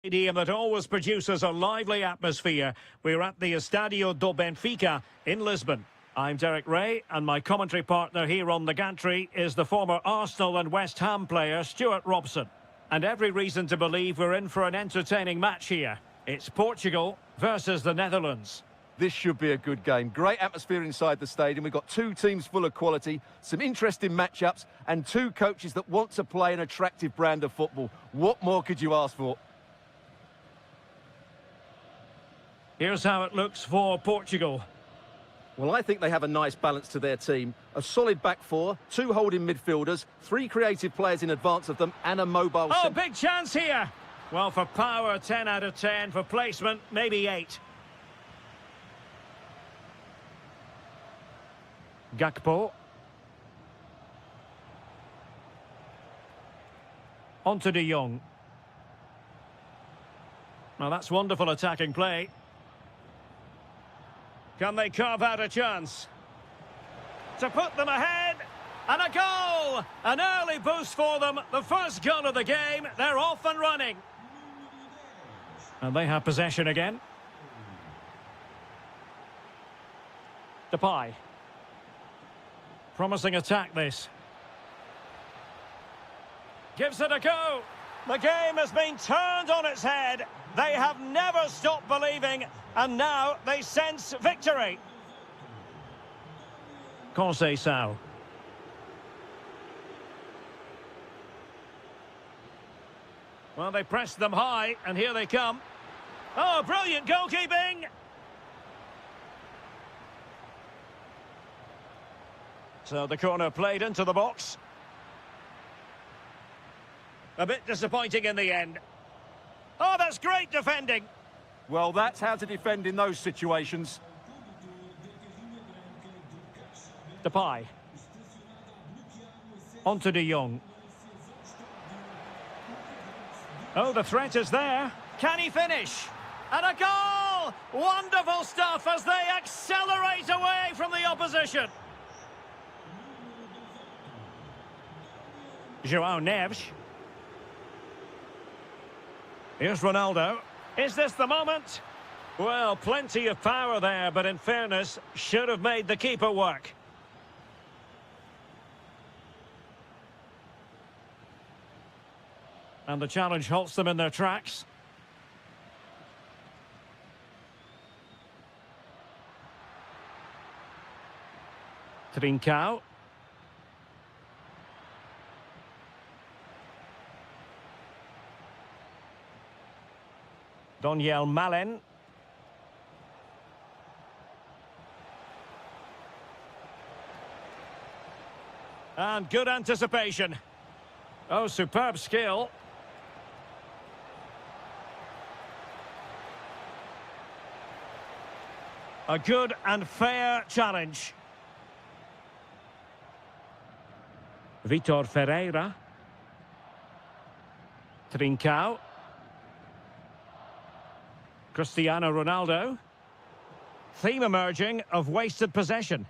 Stadium that always produces a lively atmosphere. We're at the Estadio do Benfica in Lisbon. I'm Derek Ray, and my commentary partner here on the gantry is the former Arsenal and West Ham player Stuart Robson. And every reason to believe we're in for an entertaining match here. It's Portugal versus the Netherlands. This should be a good game. Great atmosphere inside the stadium. We've got two teams full of quality, some interesting matchups, and two coaches that want to play an attractive brand of football. What more could you ask for? Here's how it looks for Portugal. Well, I think they have a nice balance to their team. A solid back four, two holding midfielders, three creative players in advance of them, and a mobile... Oh, big chance here! Well, for power, 10 out of 10. For placement, maybe 8. Gakpo. On to De Jong. Now, that's wonderful attacking play. Can they carve out a chance? To put them ahead, and a goal! An early boost for them, the first goal of the game, they're off and running. And they have possession again. Depay. Promising attack this. Gives it a go. The game has been turned on its head. They have never stopped believing, and now they sense victory. Conceição. Well, they pressed them high, and here they come. Oh, brilliant goalkeeping! So the corner played into the box. A bit disappointing in the end. Oh, that's great defending. Well, that's how to defend in those situations. Depay. On to De Jong. Oh, the threat is there. Can he finish? And a goal! Wonderful stuff as they accelerate away from the opposition. João Neves. Here's Ronaldo. Is this the moment? Well, plenty of power there, but in fairness, should have made the keeper work. And the challenge halts them in their tracks. Trincao. Daniel Malen. And good anticipation. Oh, superb skill. A good and fair challenge. Vitor Ferreira. Trincao. Cristiano Ronaldo. Theme emerging of wasted possession.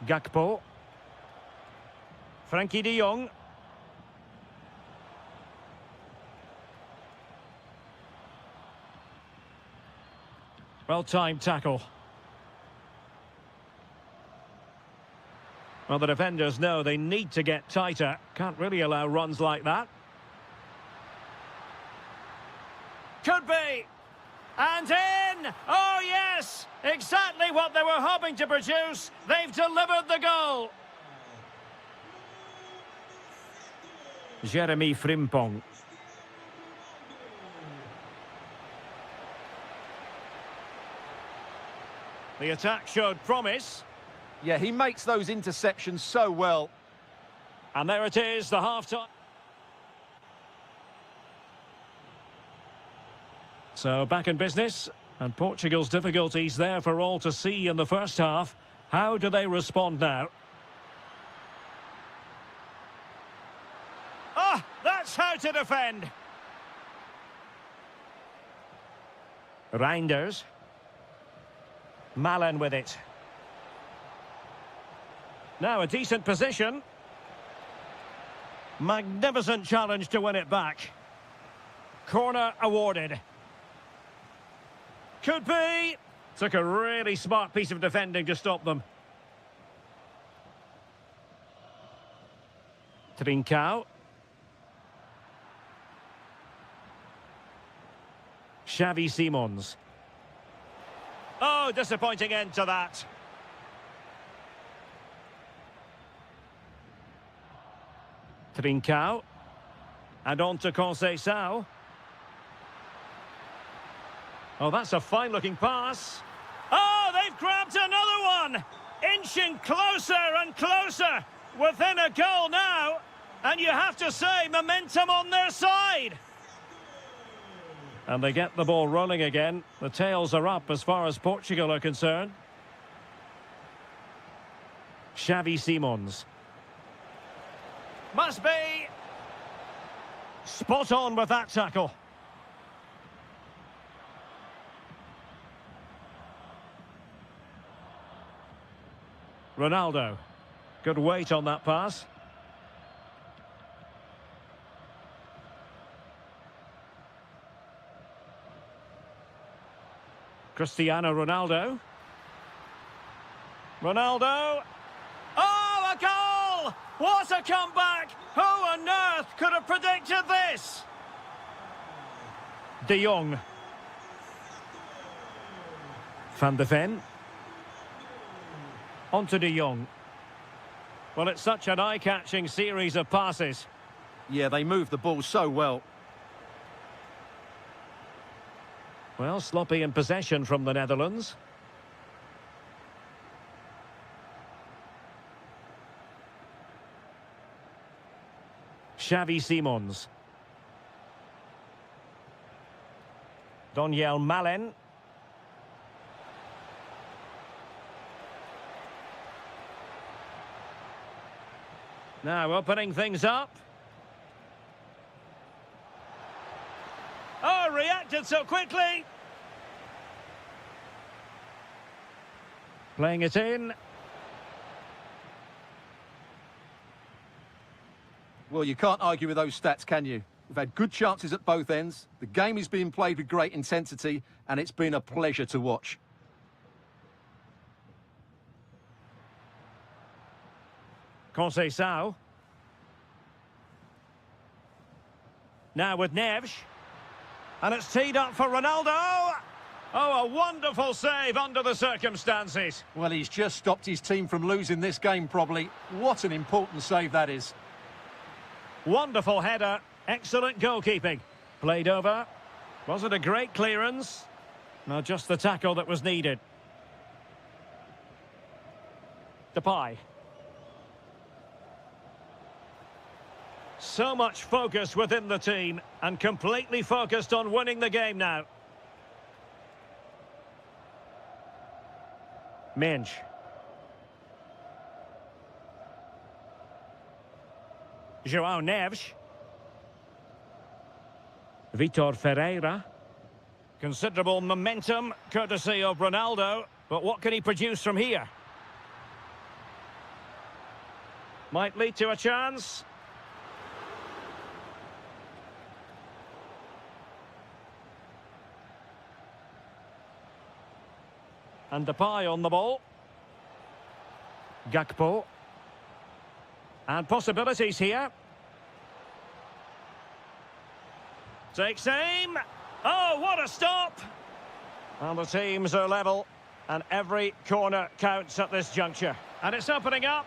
Gakpo. Frankie de Jong. Well-timed tackle. Well, the defenders know they need to get tighter. Can't really allow runs like that. Could be. And in! Oh, yes! Exactly what they were hoping to produce. They've delivered the goal. Jeremy Frimpong. The attack showed promise. Yeah, he makes those interceptions so well. And there it is, the half-time. So back in business, and Portugal's difficulties there for all to see in the first half. How do they respond now? Ah, that's how to defend. Reinders. Malen with it. Now a decent position. Magnificent challenge to win it back. Corner awarded. Could be. Took a really smart piece of defending to stop them. Trincao. Xavi Simons. Oh, disappointing end to that. Trincao. And on to Conceição. Oh, that's a fine-looking pass. Oh, they've grabbed another one! Inching closer and closer. Within a goal now. And you have to say, momentum on their side. And they get the ball running again. The tails are up as far as Portugal are concerned. Xavi Simons. Must be. Spot on with that tackle. Ronaldo. Good weight on that pass. Cristiano Ronaldo. Ronaldo. Oh, a goal! What a comeback! Who on earth could have predicted this? De Jong. Van de Ven. On to De Jong. Well, it's such an eye-catching series of passes. Yeah, they move the ball so well. Well, sloppy in possession from the Netherlands. Xavi Simons. Doniel Malen. Now opening things up. Oh, reacted so quickly. Playing it in. Well, you can't argue with those stats, can you? We've had good chances at both ends. The game is being played with great intensity, and it's been a pleasure to watch. Conceição. Now with Neves. And it's teed up for Ronaldo. Oh, a wonderful save under the circumstances. Well, he's just stopped his team from losing this game, probably. What an important save that is. Wonderful header. Excellent goalkeeping. Played over. Was it a great clearance? No, just the tackle that was needed. Depay. So much focus within the team and completely focused on winning the game now. Mensch. João Neves. Vitor Ferreira. Considerable momentum, courtesy of Ronaldo. But what can he produce from here? Might lead to a chance. And Depay on the ball. Gakpo. And possibilities here. Takes aim. Oh, what a stop! And the teams are level. And every corner counts at this juncture. And it's opening up.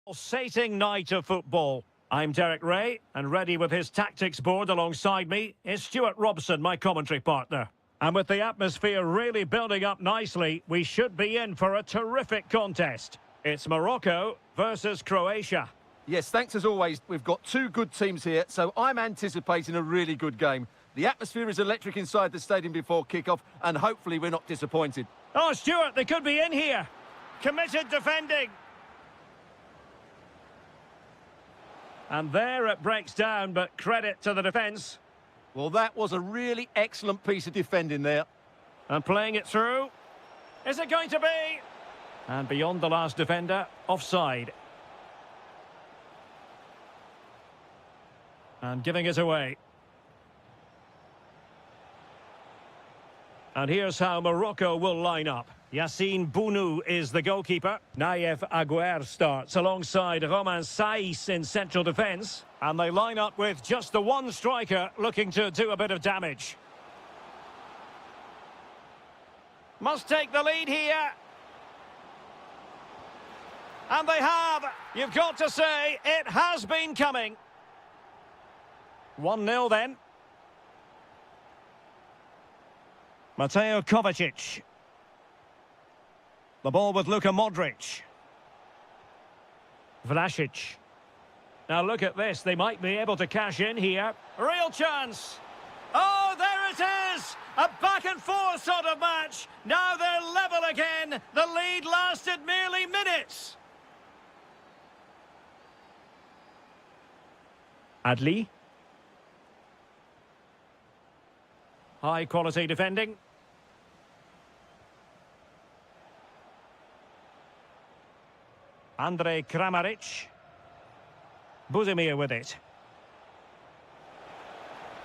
Pulsating night of football. I'm Derek Ray, and ready with his tactics board alongside me is Stuart Robson, my commentary partner. And with the atmosphere really building up nicely, we should be in for a terrific contest. It's Morocco versus Croatia. Yes, thanks as always. We've got two good teams here, so I'm anticipating a really good game. The atmosphere is electric inside the stadium before kick-off, and hopefully we're not disappointed. Oh, Stuart, they could be in here. Committed defending. And there it breaks down, but credit to the defence. Well, that was a really excellent piece of defending there. And playing it through. Is it going to be? And beyond the last defender, offside. And giving it away. And here's how Morocco will line up. Yassine Bounou is the goalkeeper. Naïef Aguer starts alongside Romain Saïs in central defence. And they line up with just the one striker looking to do a bit of damage. Must take the lead here. And they have. You've got to say, it has been coming. 1-0 then. Mateo Kovacic. The ball with Luka Modric. Vlasic. Now look at this, they might be able to cash in here. Real chance. Oh, there it is! A back and forth sort of match. Now they're level again. The lead lasted merely minutes. Adli. High quality defending. Andrej Kramaric. Buzimir with it.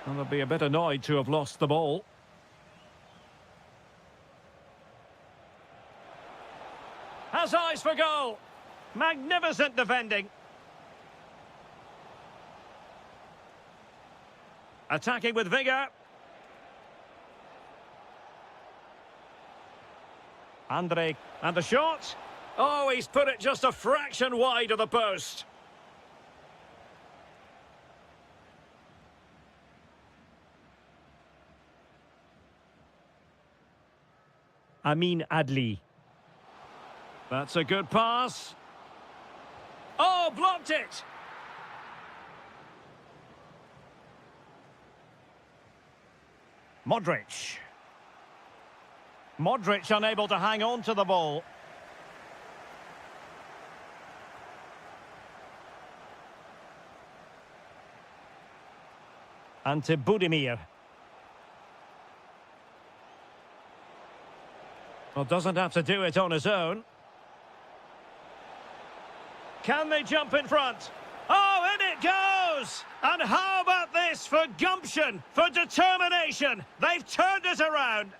And they'll be a bit annoyed to have lost the ball. Has eyes for goal. Magnificent defending. Attacking with vigour. Andrej, and the shot. Oh, he's put it just a fraction wide of the post. Amin Adli. That's a good pass. Oh, blocked it. Modric. Modric unable to hang on to the ball. Ante Budimir. Well, doesn't have to do it on his own. Can they jump in front? Oh, in it goes! And how about this for gumption, for determination? They've turned it around.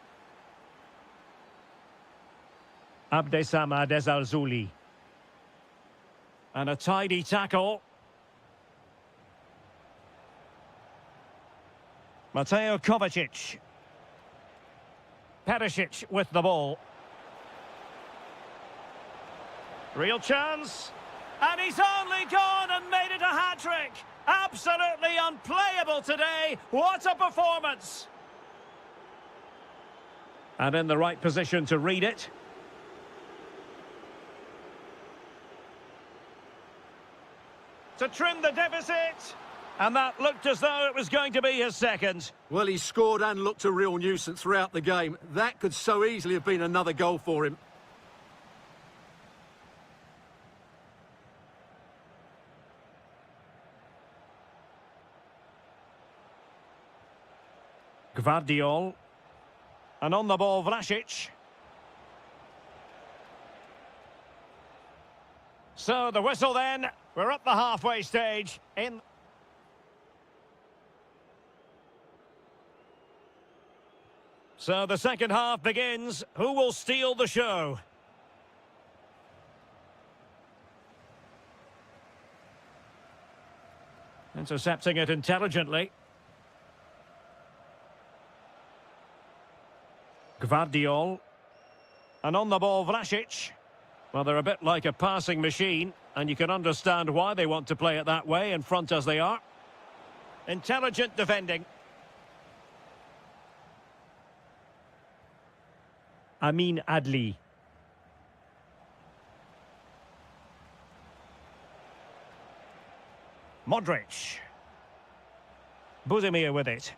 Abdessamad Ezalzouli. And a tidy tackle. Mateo Kovacic. Perisic with the ball. Real chance. And he's only gone and made it a hat-trick. Absolutely unplayable today. What a performance. And in the right position to read it. To trim the deficit. And that looked as though it was going to be his second. Well, he scored and looked a real nuisance throughout the game. That could so easily have been another goal for him. Gvardiol. And on the ball, Vlasic. So the whistle then. We're at the halfway stage. So the second half begins. Who will steal the show? Intercepting it intelligently. Gvardiol. And on the ball, Vlasic. Well, they're a bit like a passing machine, and you can understand why they want to play it that way, in front as they are. Intelligent defending. Amin Adli. Modric. Buzimir with it.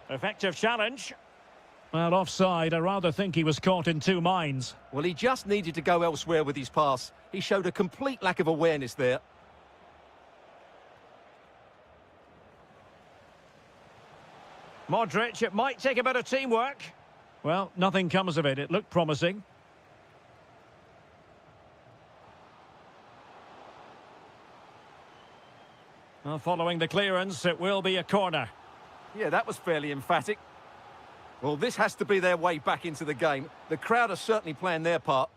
Effective challenge. Well, offside. I rather think he was caught in two minds. Well, he just needed to go elsewhere with his pass. He showed a complete lack of awareness there. Modric, it might take a bit of teamwork. Well, nothing comes of it. It looked promising. Well, following the clearance, it will be a corner. Yeah, that was fairly emphatic. Well, this has to be their way back into the game. The crowd are certainly playing their part.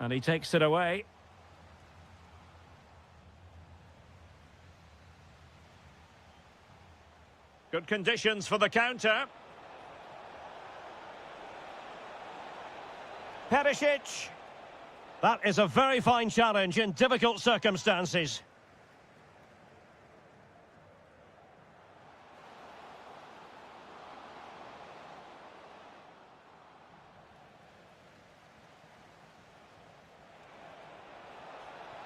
And he takes it away. Good conditions for the counter. Perisic. That is a very fine challenge in difficult circumstances.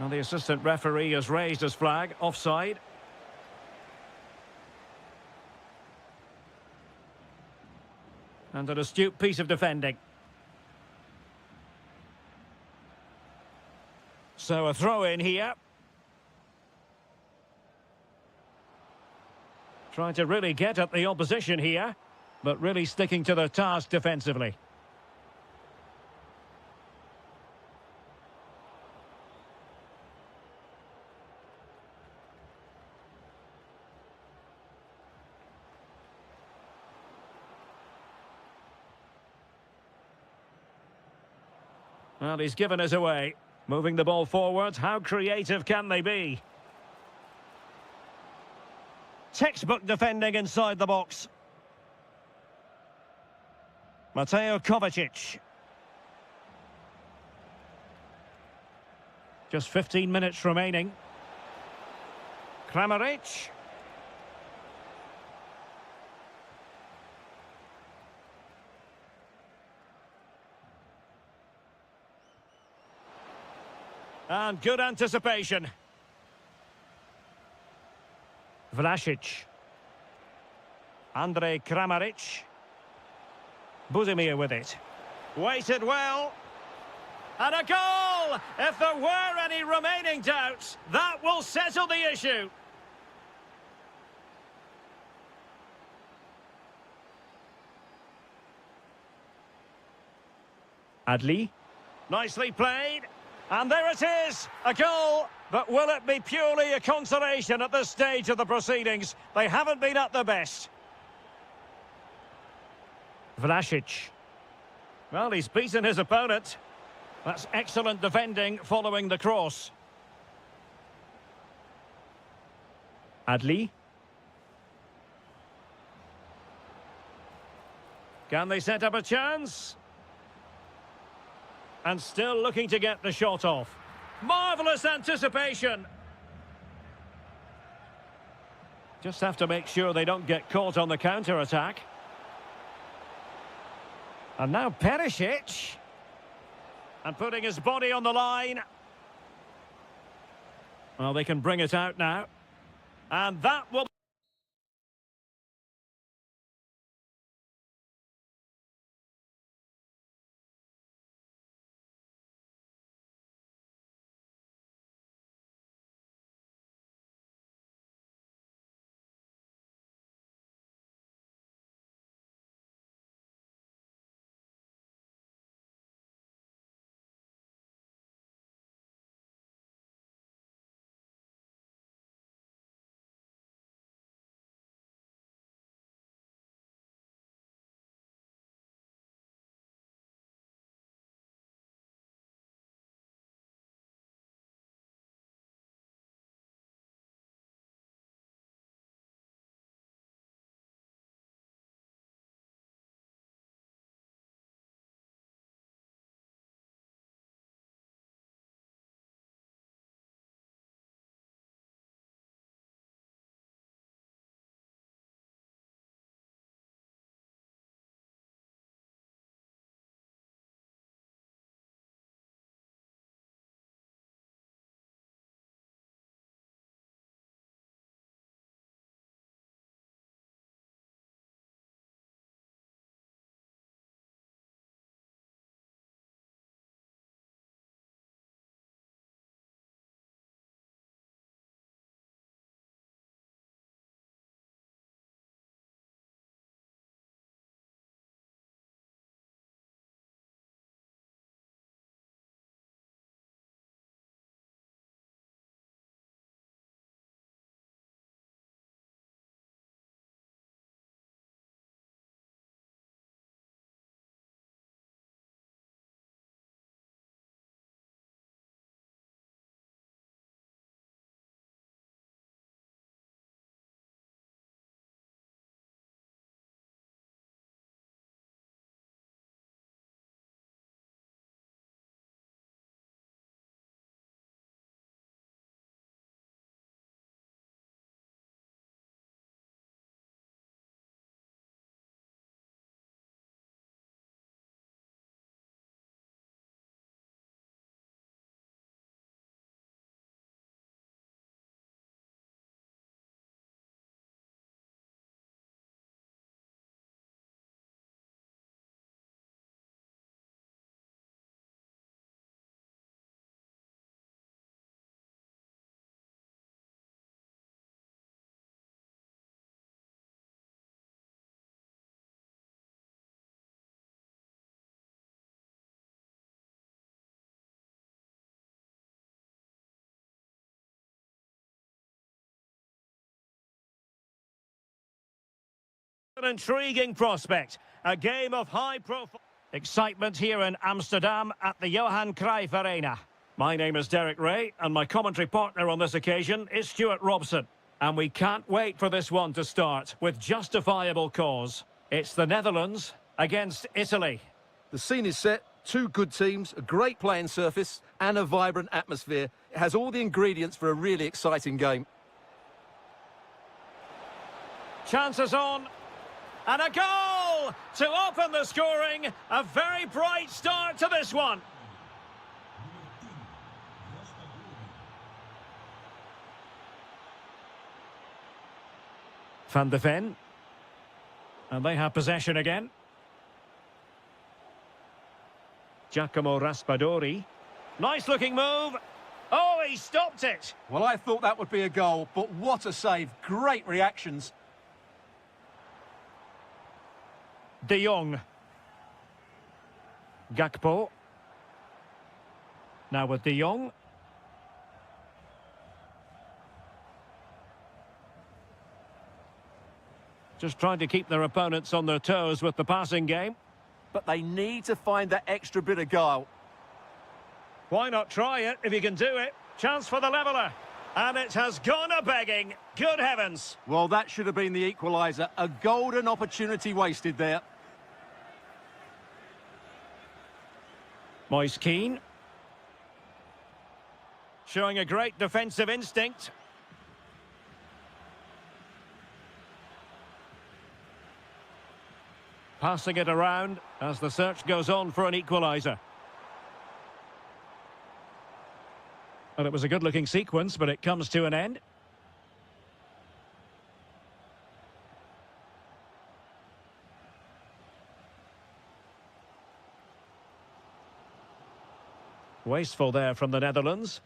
Well, the assistant referee has raised his flag, offside. And an astute piece of defending. So a throw in here. Trying to really get at the opposition here, but really sticking to their task defensively. Well, he's given us away. Moving the ball forward, how creative can they be? Textbook defending inside the box. Mateo Kovacic. Just 15 minutes remaining. Kramaric. And good anticipation. Vlasic. Andrej Kramaric. Buzimir with it. Waited well. And a goal! If there were any remaining doubts, that will settle the issue. Adli. Nicely played. And there it is, a goal. But will it be purely a consolation at this stage of the proceedings? They haven't been at their best. Vlasic. Well, he's beaten his opponent. That's excellent defending following the cross. Adli. Can they set up a chance? And still looking to get the shot off. Marvellous anticipation. Just have to make sure they don't get caught on the counter-attack. And now Perisic. And putting his body on the line. Well, they can bring it out now. And that will... An intriguing prospect. A game of high profile. Excitement here in Amsterdam at the Johan Cruyff Arena. My name is Derek Ray, and my commentary partner on this occasion is Stuart Robson. And we can't wait for this one to start with justifiable cause. It's the Netherlands against Italy. The scene is set. Two good teams, a great playing surface, and a vibrant atmosphere. It has all the ingredients for a really exciting game. Chances on. And a goal to open the scoring. A very bright start to this one. Van de Ven. And they have possession again. Giacomo Raspadori. Nice looking move. Oh, he stopped it. Well, I thought that would be a goal, but what a save. Great reactions. De Jong. Gakpo. Now with De Jong. Just trying to keep their opponents on their toes with the passing game. But they need to find that extra bit of guile. Why not try it if you can do it? Chance for the leveller. And it has gone a-begging. Good heavens. Well, that should have been the equaliser. A golden opportunity wasted there. Moise Keane. Showing a great defensive instinct. Passing it around as the search goes on for an equaliser. Well, it was a good-looking sequence, but it comes to an end. Wasteful there from the Netherlands.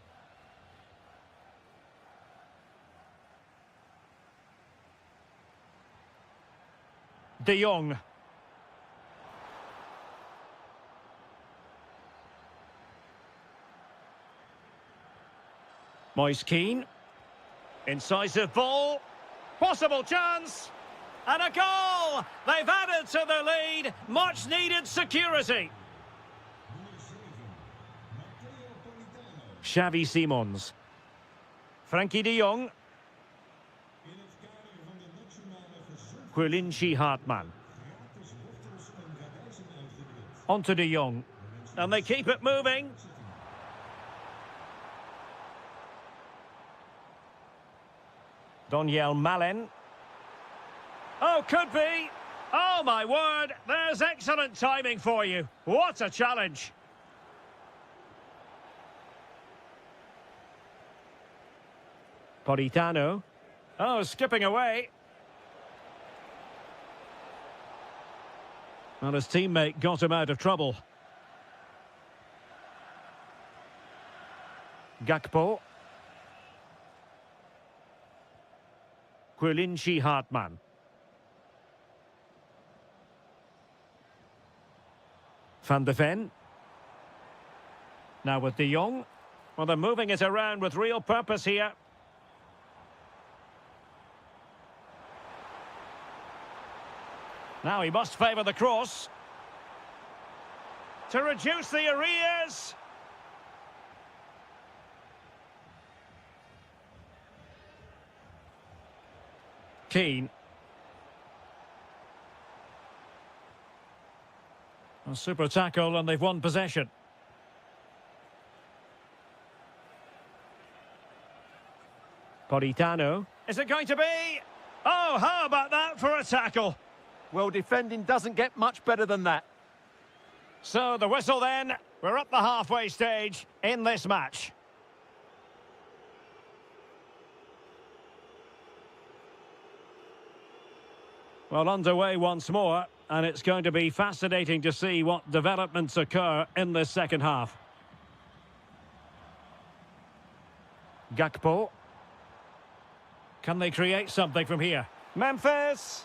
De Jong. Moise Keane. Incisive ball. Possible chance. And a goal! They've added to the lead. Much needed security. Xavi Simons. Frankie de Jong. Quilinci Hartman. On to de Jong. And they keep it moving. Doniel Malen. Oh, could be. Oh, my word. There's excellent timing for you. What a challenge. Politano. Oh, skipping away. Well, his teammate got him out of trouble. Gakpo. Quilinci Hartman. Van de Ven. Now with de Jong. Well, they're moving it around with real purpose here. Now he must favour the cross. To reduce the arrears. Keane. A super tackle and they've won possession. Politano. Is it going to be? Oh, how about that for a tackle? Well, defending doesn't get much better than that. So the whistle then. We're at the halfway stage in this match. Well, underway once more, and it's going to be fascinating to see what developments occur in this second half. Gakpo. Can they create something from here? Memphis.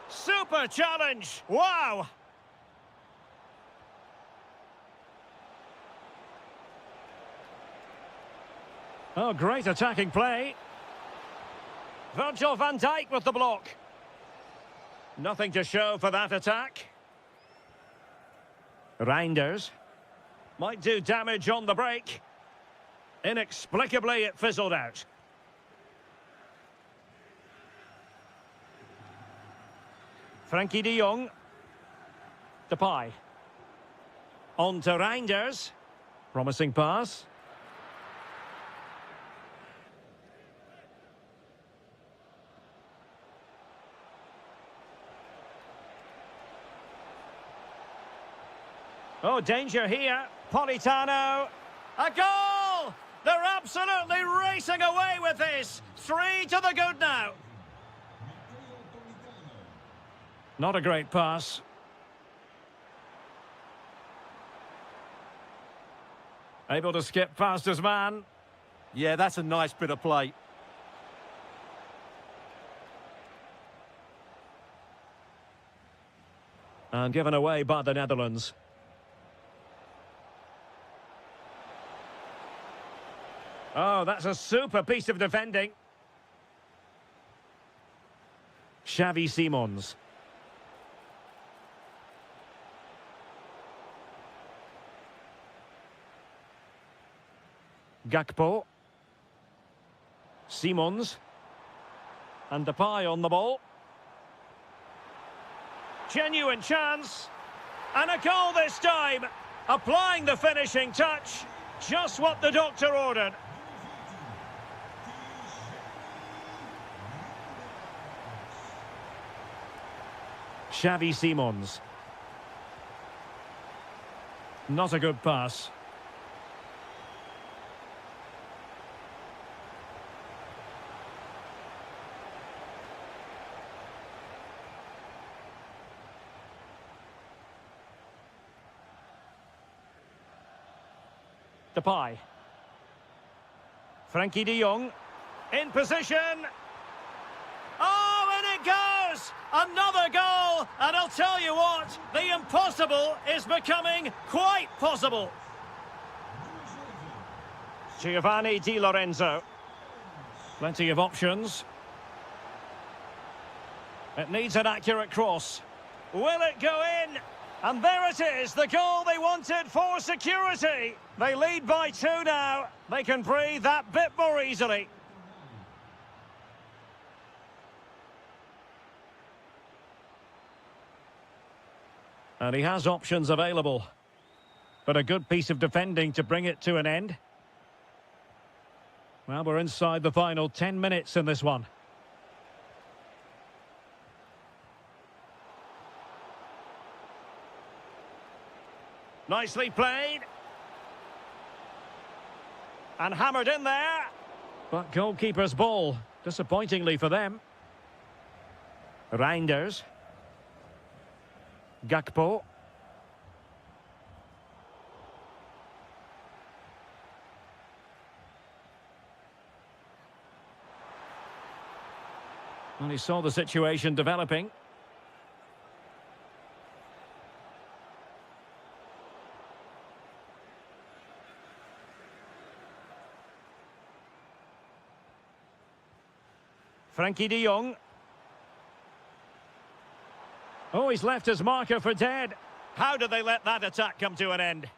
Super challenge. Wow. Oh, great attacking play. Virgil van Dijk with the block. Nothing to show for that attack. Reinders. Might do damage on the break. Inexplicably, it fizzled out. Frankie de Jong. Depay. On to Reinders. Promising pass. Oh, danger here. Politano. A goal! They're absolutely racing away with this. 3 to the good now. Not a great pass. Able to skip past his man. Yeah, that's a nice bit of play. And given away by the Netherlands. Oh, that's a super piece of defending. Xavi Simons. Gakpo. Simons. And Depay on the ball. Genuine chance. And a goal this time. Applying the finishing touch. Just what the doctor ordered. Xavi Simons. Not a good pass. Depay. Frankie de Jong. In position. Oh, and it goes! Another goal! And I'll tell you what, the impossible is becoming quite possible. Giovanni Di Lorenzo. Plenty of options. It needs an accurate cross. Will it go in? And there it is, the goal they wanted for security. They lead by 2 now. They can breathe that bit more easily. And he has options available. But a good piece of defending to bring it to an end. Well, we're inside the final 10 minutes in this one. Nicely played. And hammered in there. But goalkeeper's ball, disappointingly for them. Reinders. Gakpo. Well, he saw the situation developing. Frankie de Jong. Oh, he's left his marker for dead. How did they let that attack come to an end?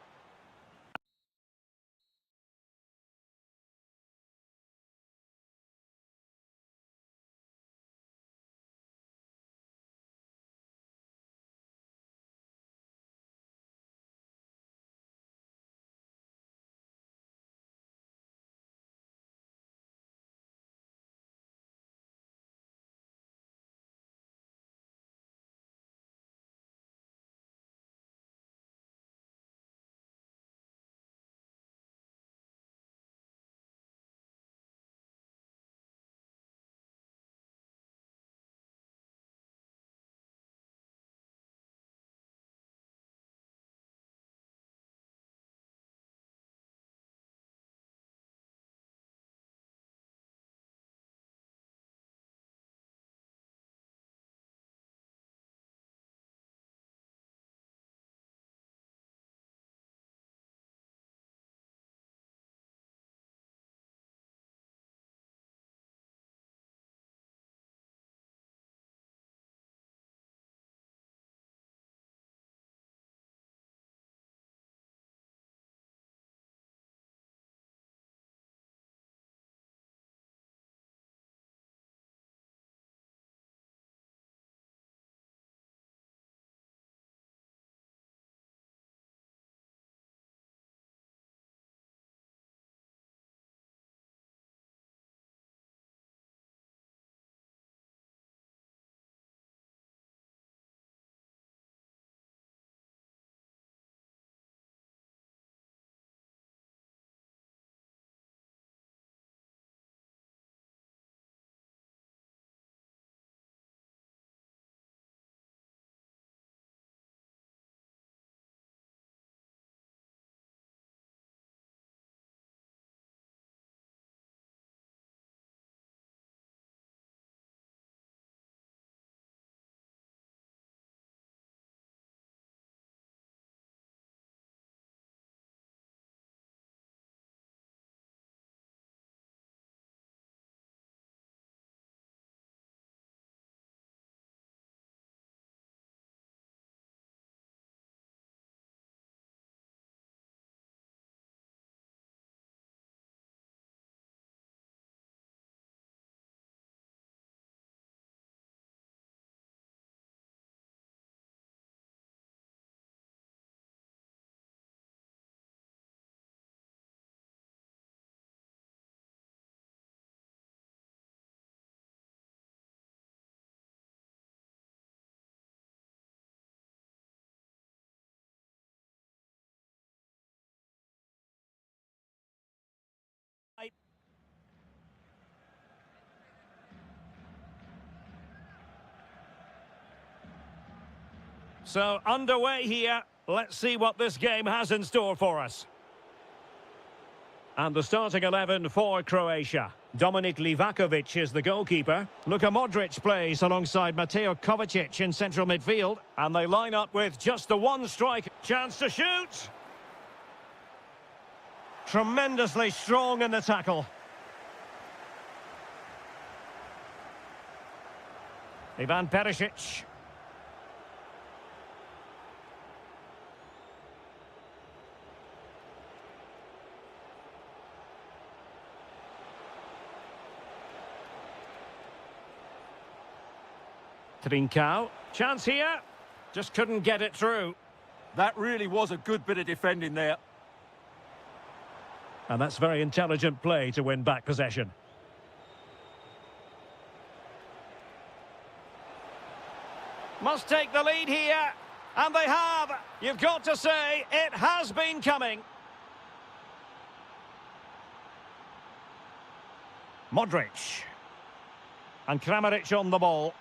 So, underway here. Let's see what this game has in store for us. And the starting 11 for Croatia. Dominik Livakovic is the goalkeeper. Luka Modric plays alongside Mateo Kovacic in central midfield. And they line up with just the one strike. Chance to shoot! Tremendously strong in the tackle. Ivan Perisic. Trincao. Chance here. Just couldn't get it through. That really was a good bit of defending there. And that's very intelligent play to win back possession. Must take the lead here. And they have. You've got to say, it has been coming. Modric. And Kramaric on the ball.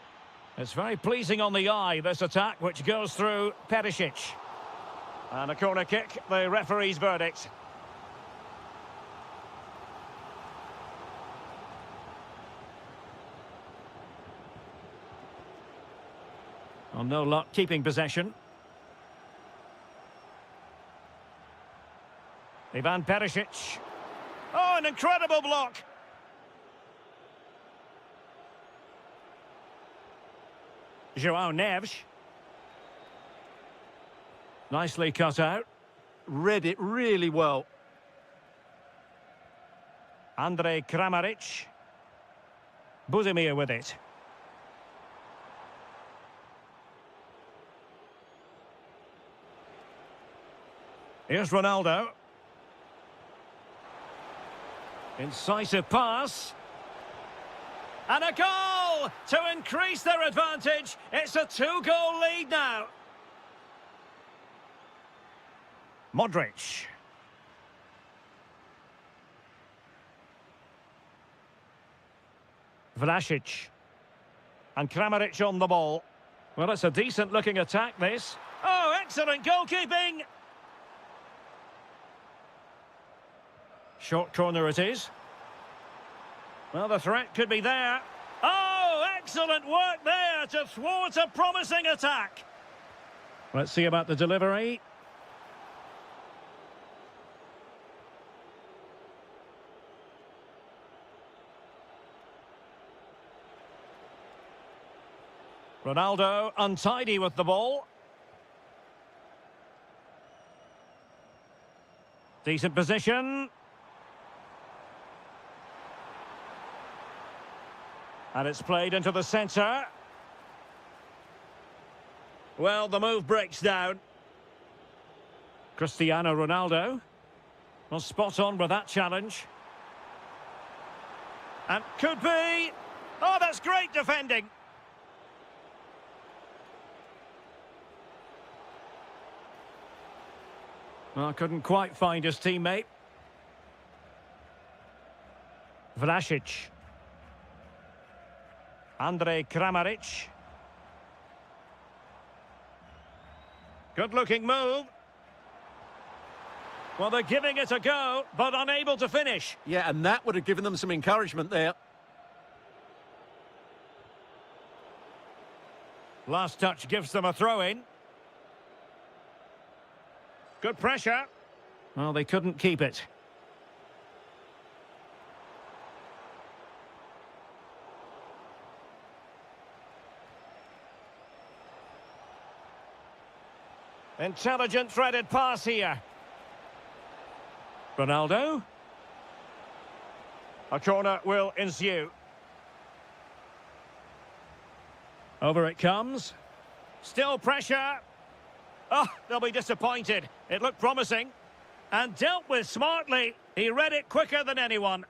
It's very pleasing on the eye, this attack, which goes through Perisic. And a corner kick, the referee's verdict. Oh, no luck keeping possession. Ivan Perisic. Oh, an incredible block. João Neves. Nicely cut out. Read it really well. Andrej Kramaric. Buzimir with it. Here's Ronaldo. Incisive pass. And a goal to increase their advantage. It's a 2-goal lead now. Modric. Vlasic. And Kramaric on the ball. Well, it's a decent-looking attack, this. Oh, excellent goalkeeping! Short corner it is. Well, the threat could be there. Oh, excellent work there to thwart a promising attack. Let's see about the delivery. Ronaldo untidy with the ball. Decent position. And it's played into the centre. Well, the move breaks down. Cristiano Ronaldo. Well, spot on with that challenge. And could be... Oh, that's great defending. Well, couldn't quite find his teammate. Vlasic. Andrej Kramaric. Good-looking move. Well, they're giving it a go, but unable to finish. Yeah, and that would have given them some encouragement there. Last touch gives them a throw-in. Good pressure. Well, they couldn't keep it. Intelligent threaded pass here. Ronaldo. A corner will ensue. Over it comes. Still pressure. Oh, they'll be disappointed. It looked promising. And dealt with smartly. He read it quicker than anyone.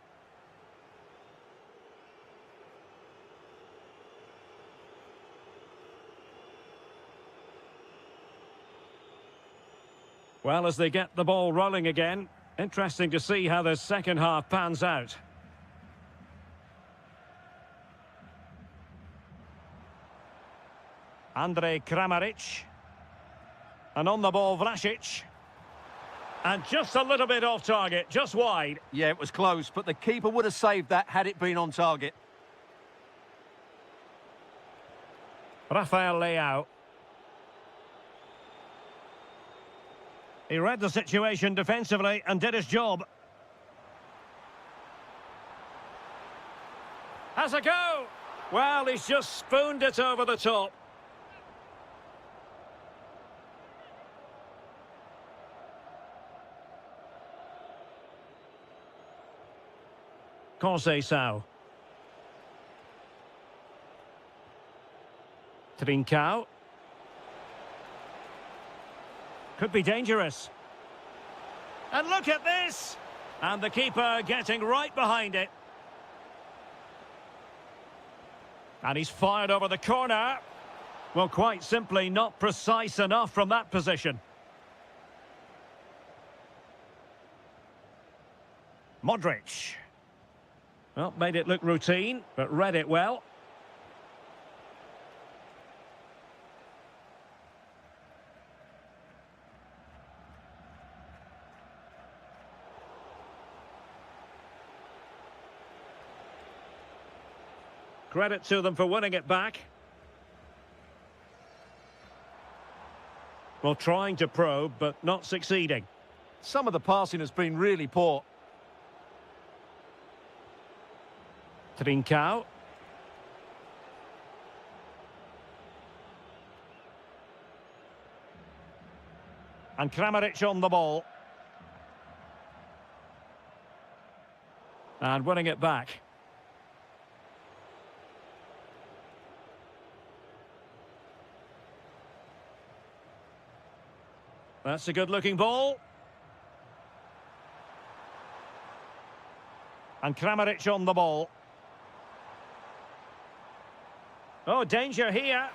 Well, as they get the ball rolling again, interesting to see how the second half pans out. Andrej Kramaric. And on the ball, Vlasic. And just a little bit off target, just wide. Yeah, it was close, but the keeper would have saved that had it been on target. Rafael Leao. He read the situation defensively and did his job. Has a go. Well, he's just spooned it over the top. Conceição. Trincao. Could be dangerous. And look at this! And the keeper getting right behind it. And he's fired over the corner. Well, quite simply not precise enough from that position. Modric. Well, made it look routine, but read it well. Credit to them for winning it back. Well, trying to probe, but not succeeding. Some of the passing has been really poor. Trincao. And Kramaric on the ball. And winning it back. That's a good-looking ball. And Kramaric on the ball. Oh, danger here.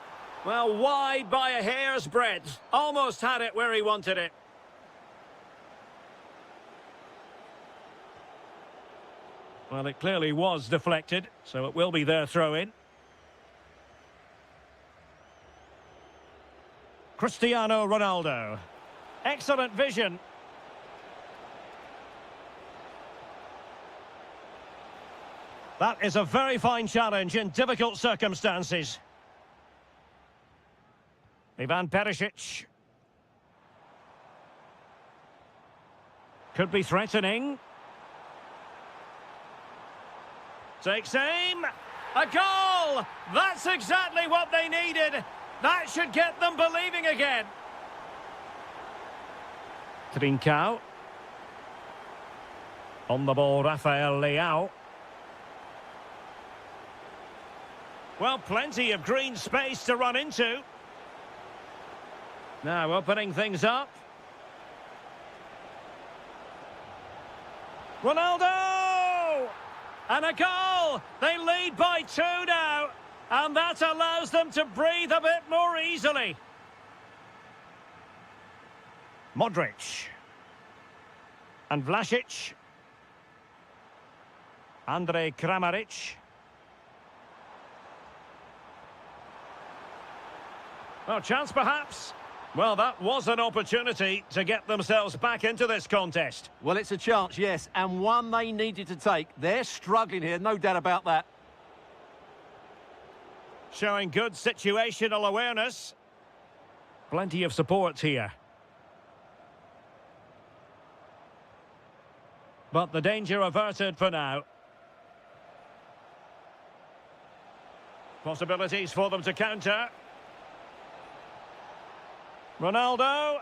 Well, wide by a hair's breadth. Almost had it where he wanted it. Well, it clearly was deflected, so it will be their throw-in. Cristiano Ronaldo. Excellent vision. That is a very fine challenge in difficult circumstances. Ivan Perisic. Could be threatening. Takes aim. A goal! That's exactly what they needed. That should get them believing again. Trincao. On the ball, Rafael Leao. Well, plenty of green space to run into. Now opening things up. Ronaldo! And a goal! They lead by 2 now. And that allows them to breathe a bit more easily. Modric. And Vlasic. Andrej Kramaric. Well, chance perhaps. Well, that was an opportunity to get themselves back into this contest. Well, it's a chance, yes, and one they needed to take. They're struggling here, no doubt about that. Showing good situational awareness. Plenty of support here. But the danger averted for now. Possibilities for them to counter. Ronaldo.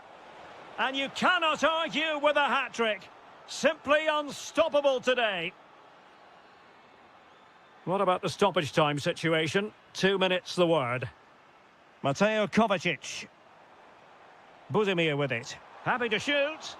And you cannot argue with a hat-trick. Simply unstoppable today. What about the stoppage time situation? 2 minutes the word. Mateo Kovacic. Budimir with it. Happy to shoot.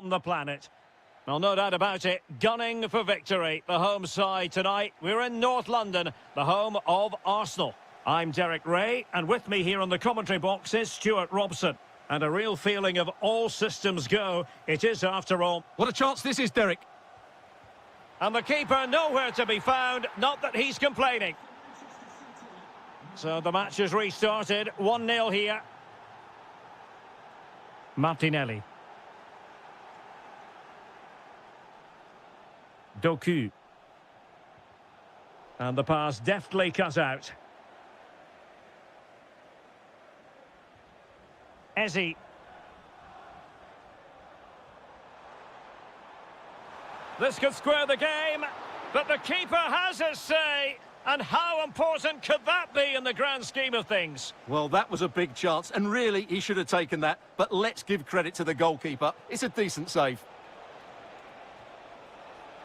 on the planet. Well, no doubt about it, gunning for victory. The home side tonight. We're in North London, the home of Arsenal. I'm Derek Ray, and with me here on the commentary box is Stuart Robson. And a real feeling of all systems go. It is, after all. What a chance this is, Derek. And the keeper nowhere to be found, not that he's complaining. So the match has restarted, 1-0 here. Martinelli. Doku. And the pass deftly cut out. Eze. This could square the game, but the keeper has his say. And how important could that be in the grand scheme of things? Well, that was a big chance, and really, he should have taken that. But let's give credit to the goalkeeper. It's a decent save.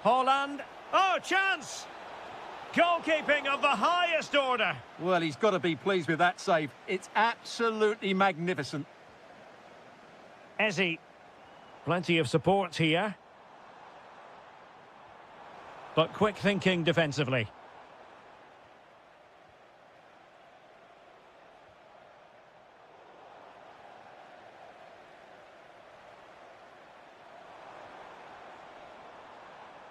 Haaland. Oh, chance! Goalkeeping of the highest order. Well, he's got to be pleased with that save. It's absolutely magnificent. Eze. Plenty of support here. But quick thinking defensively.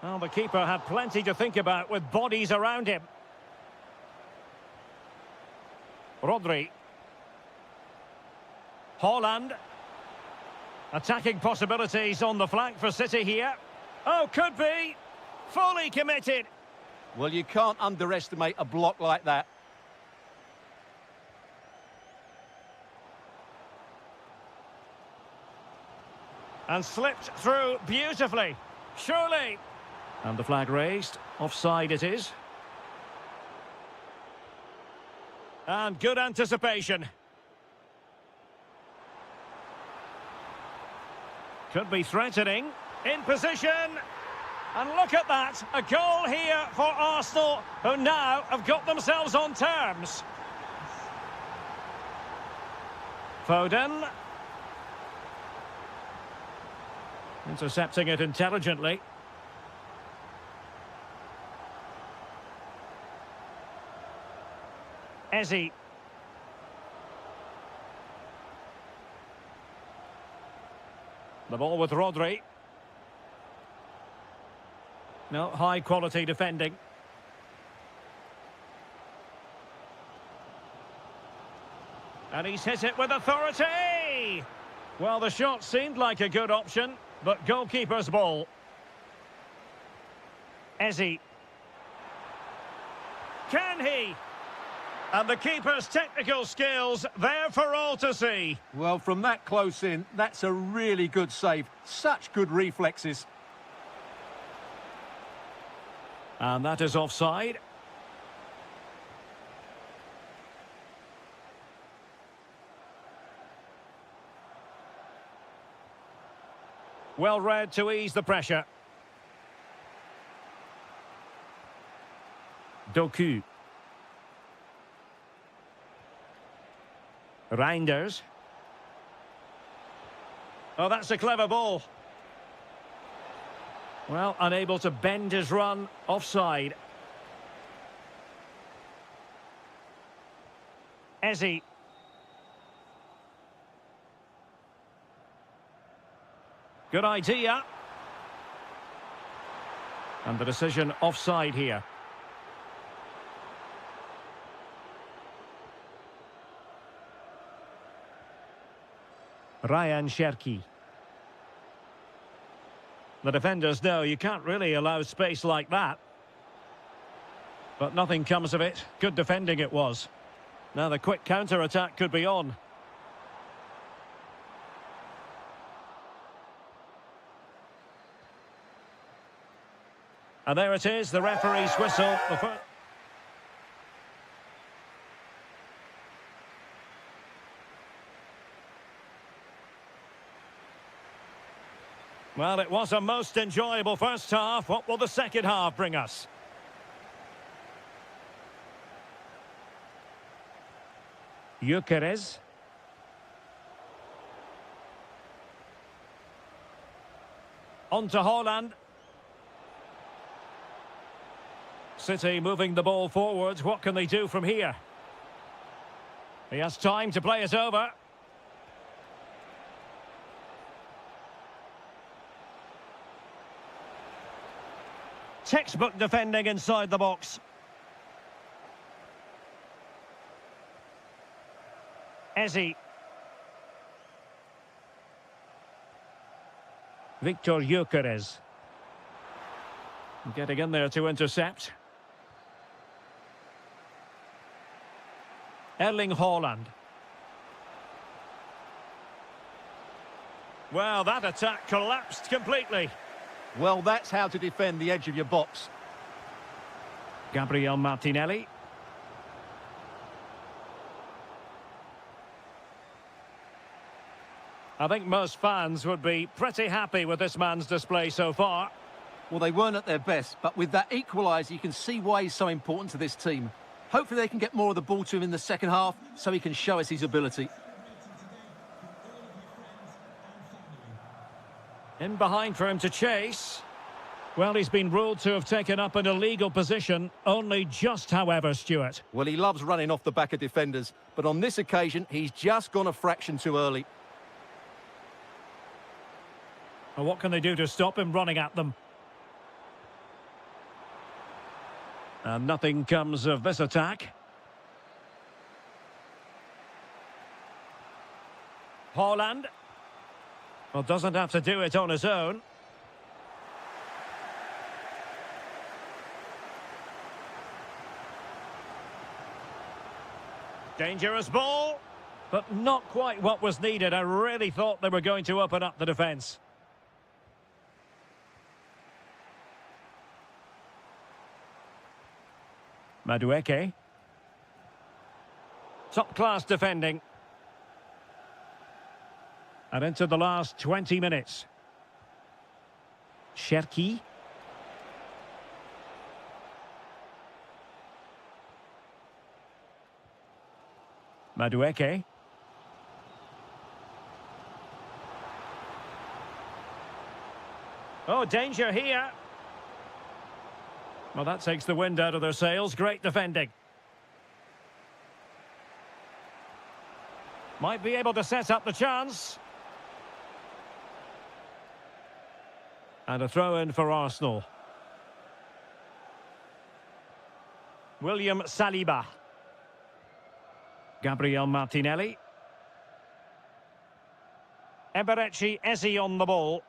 Well, the keeper had plenty to think about with bodies around him. Rodri. Haaland. Attacking possibilities on the flank for City here. Oh, could be. Fully committed. Well, you can't underestimate a block like that. And slipped through beautifully. Surely. And the flag raised. Offside it is. And good anticipation. Could be threatening. In position. And look at that. A goal here for Arsenal, who now have got themselves on terms. Foden. Intercepting it intelligently. Eze. The ball with Rodri. No, high quality defending. And he's hit it with authority. Well, the shot seemed like a good option, but goalkeeper's ball. Eze. Can he? And the keeper's technical skills there for all to see. Well, from that close in, that's a really good save. Such good reflexes. And that is offside. Well read to ease the pressure. Doku. Reinders. Oh, that's a clever ball. Well, unable to bend his run. Offside. Eze. Good idea. And the decision offside here. Ryan Cherki. The defenders know you can't really allow space like that. But nothing comes of it. Good defending it was. Now the quick counter-attack could be on. And there it is, the referee's whistle. Well, it was a most enjoyable first half. What will the second half bring us? Gyökeres. On to Haaland. City moving the ball forwards. What can they do from here? He has time to play it over. Textbook defending inside the box. Ezi. Victor Gyökeres. Getting in there to intercept. Erling Haaland. Well, that attack collapsed completely. Well, that's how to defend the edge of your box. Gabriel Martinelli. I think most fans would be pretty happy with this man's display so far. Well, they weren't at their best, but with that equaliser, you can see why he's so important to this team. Hopefully they can get more of the ball to him in the second half so he can show us his ability. In behind for him to chase. Well, he's been ruled to have taken up an illegal position, only just, however, Stuart. Well, he loves running off the back of defenders, but on this occasion, he's just gone a fraction too early. And what can they do to stop him running at them? And nothing comes of this attack. Haaland. Well, doesn't have to do it on his own. Dangerous ball, but not quite what was needed. I really thought they were going to open up the defence. Madueke. Top-class defending. And into the last 20 minutes. Cherki. Madueke. Oh, danger here. Well, that takes the wind out of their sails. Great defending. Might be able to set up the chance. And a throw-in for Arsenal. William Saliba. Gabriel Martinelli. Eberechi Ezi on the ball.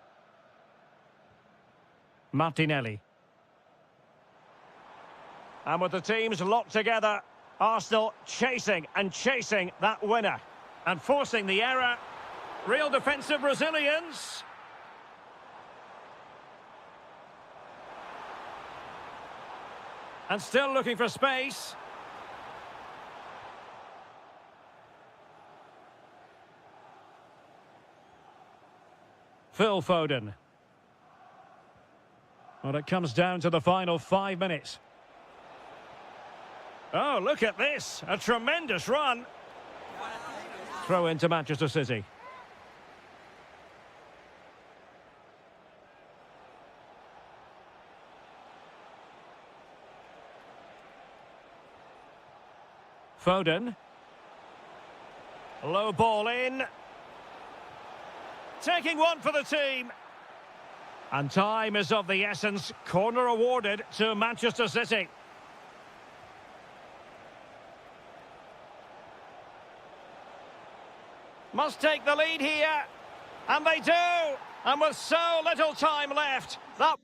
Martinelli. And with the teams locked together, Arsenal chasing and chasing that winner. And forcing the error. Real defensive resilience. And still looking for space. Phil Foden. Well, it comes down to the final 5 minutes. Oh, look at this. A tremendous run. Throw into Manchester City. Foden. Low ball in. Taking one for the team. And time is of the essence. Corner awarded to Manchester City. Must take the lead here. And they do. And with so little time left, that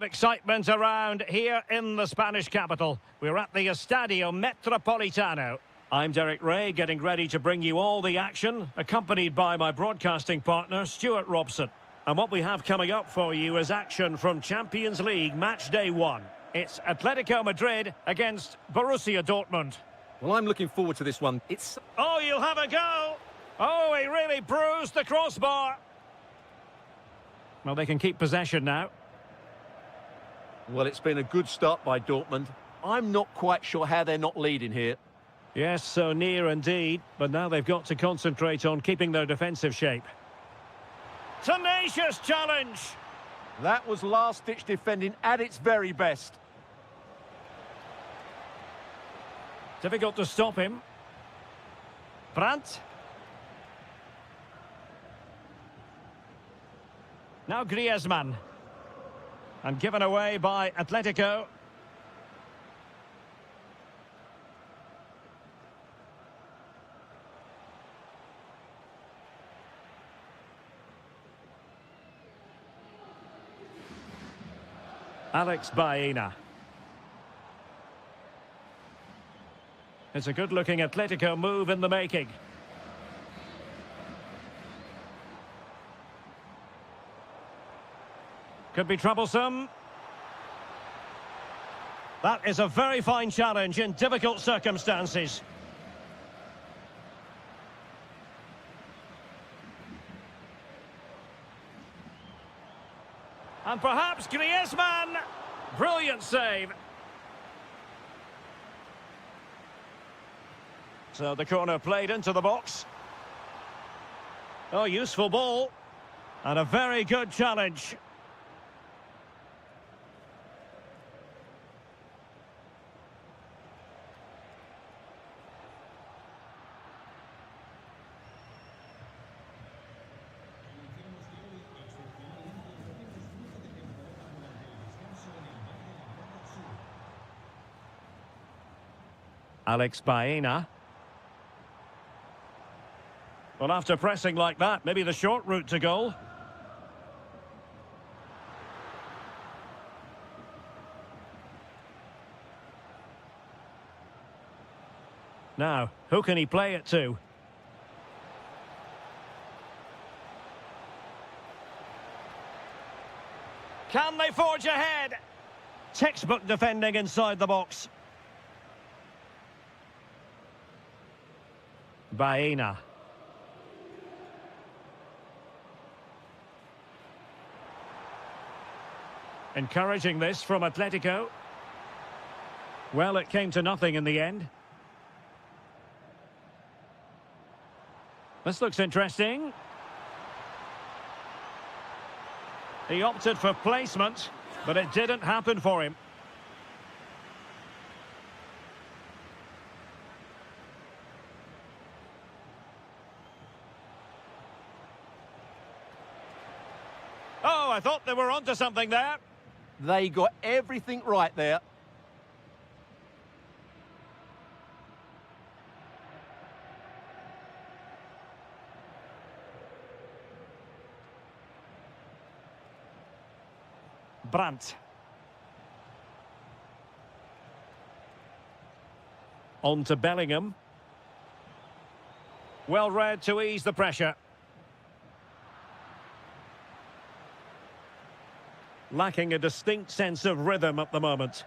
Excitement around here in the Spanish capital. We're at the Estadio Metropolitano. I'm Derek Ray, getting ready to bring you all the action, accompanied by my broadcasting partner, Stuart Robson. And what we have coming up for you is action from Champions League Match Day 1. It's Atletico Madrid against Borussia Dortmund. Well, I'm looking forward to this one. It's... Oh, you'll have a go! Oh, he really bruised the crossbar. Well, they can keep possession now. Well, it's been a good start by Dortmund. I'm not quite sure how they're not leading here. Yes, so near indeed, but now they've got to concentrate on keeping their defensive shape. Tenacious challenge! That was last-ditch defending at its very best. Difficult to stop him. Brandt. Now Griezmann. And given away by Atletico. Alex Baena. It's a good-looking Atletico move in the making. Could be troublesome. That is a very fine challenge in difficult circumstances. And perhaps Griezmann. Brilliant save. So the corner played into the box. Oh, useful ball. And a very good challenge. Alex Baena. Well, after pressing like that, maybe the short route to goal. Now, who can he play it to? Can they forge ahead? Textbook defending inside the box. Baena. Encouraging this from Atletico. Well, it came to nothing in the end. This looks interesting. He opted for placement, but it didn't happen for him. Oh, I thought they were onto something there. They got everything right there. Brandt. On to Bellingham. Well read to ease the pressure. Lacking a distinct sense of rhythm at the moment.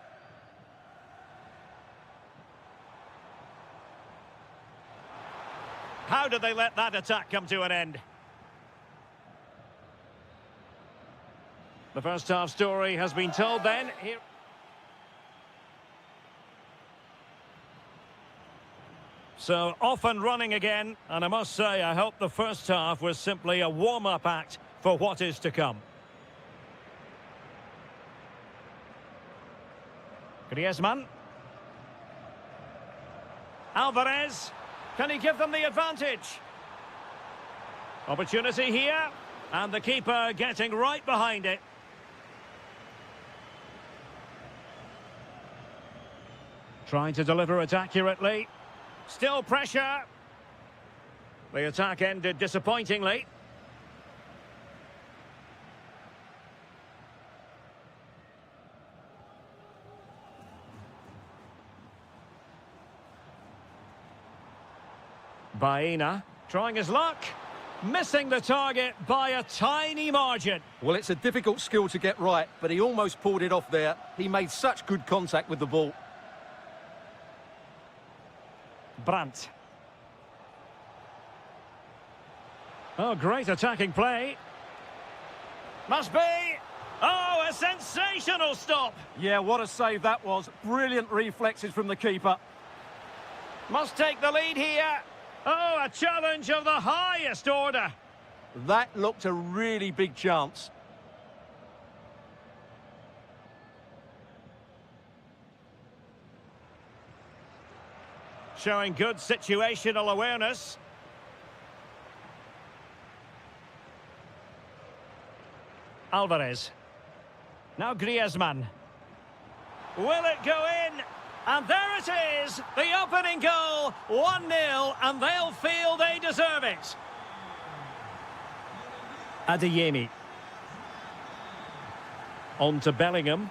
How did they let that attack come to an end? The first half story has been told then. Here... So off and running again, and I must say I hope the first half was simply a warm-up act for what is to come. Griezmann. Alvarez. Can he give them the advantage? Opportunity here. And the keeper getting right behind it. Trying to deliver it accurately. Still pressure. The attack ended disappointingly. Baena, trying his luck. Missing the target by a tiny margin. Well, it's a difficult skill to get right, but he almost pulled it off there. He made such good contact with the ball. Brandt. Oh, great attacking play. Must be. Oh, a sensational stop. Yeah, what a save that was. Brilliant reflexes from the keeper. Must take the lead here. Oh, a challenge of the highest order. That looked a really big chance. Showing good situational awareness. Alvarez. Now Griezmann. Will it go in? And there it is, the opening goal, 1-0, and they'll feel they deserve it. Adeyemi. On to Bellingham.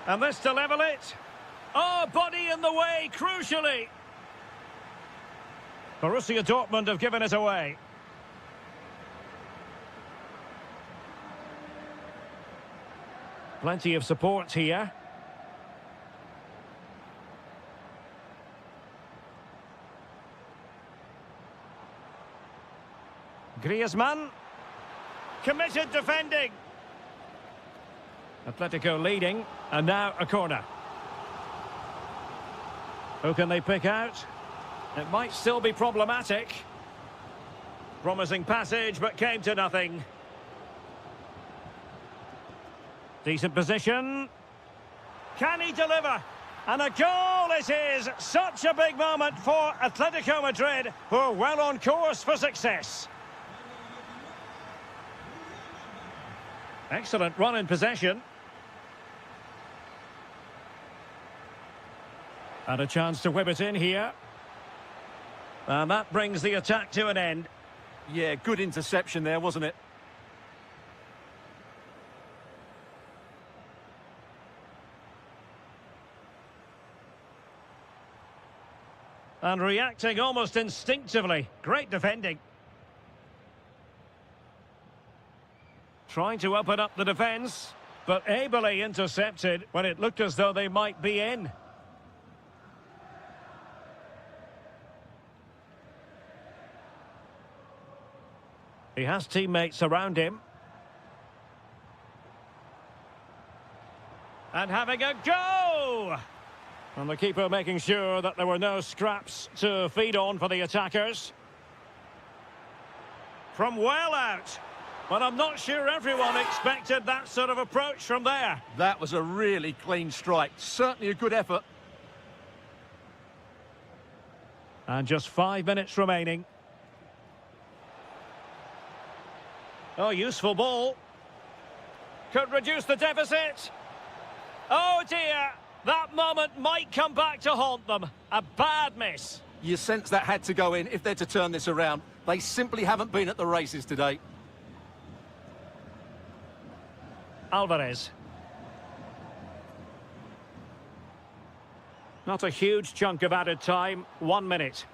And this to level it. Oh, body in the way, crucially. Borussia Dortmund have given it away. Plenty of support here. Griezmann. Committed defending. Atletico leading, and now a corner. Who can they pick out? It might still be problematic. Promising passage, but came to nothing. Decent position. Can he deliver? And a goal it is! Such a big moment for Atletico Madrid, who are well on course for success. Excellent run in possession. And a chance to whip it in here. And that brings the attack to an end. Yeah, good interception there, wasn't it? And reacting almost instinctively. Great defending. Trying to open up the defence, but ably intercepted when it looked as though they might be in. He has teammates around him. And having a go! And the keeper making sure that there were no scraps to feed on for the attackers. From well out. But I'm not sure everyone expected that sort of approach from there. That was a really clean strike. Certainly a good effort. And just 5 minutes remaining. Oh, useful ball. Could reduce the deficit. Oh dear. That moment might come back to haunt them. A bad miss. You sense that had to go in if they're to turn this around. They simply haven't been at the races today. Alvarez. Not a huge chunk of added time. 1 minute.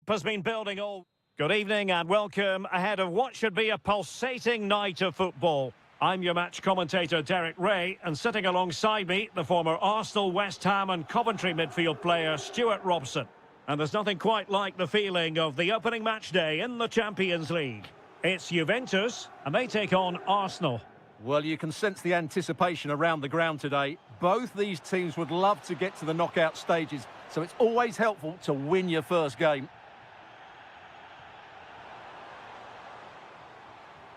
has been building all... Good evening and welcome ahead of what should be a pulsating night of football. I'm your match commentator, Derek Ray, and sitting alongside me, the former Arsenal, West Ham and Coventry midfield player, Stuart Robson. And there's nothing quite like the feeling of the opening match day in the Champions League. It's Juventus, and they take on Arsenal. Well, you can sense the anticipation around the ground today. Both these teams would love to get to the knockout stages, so it's always helpful to win your first game.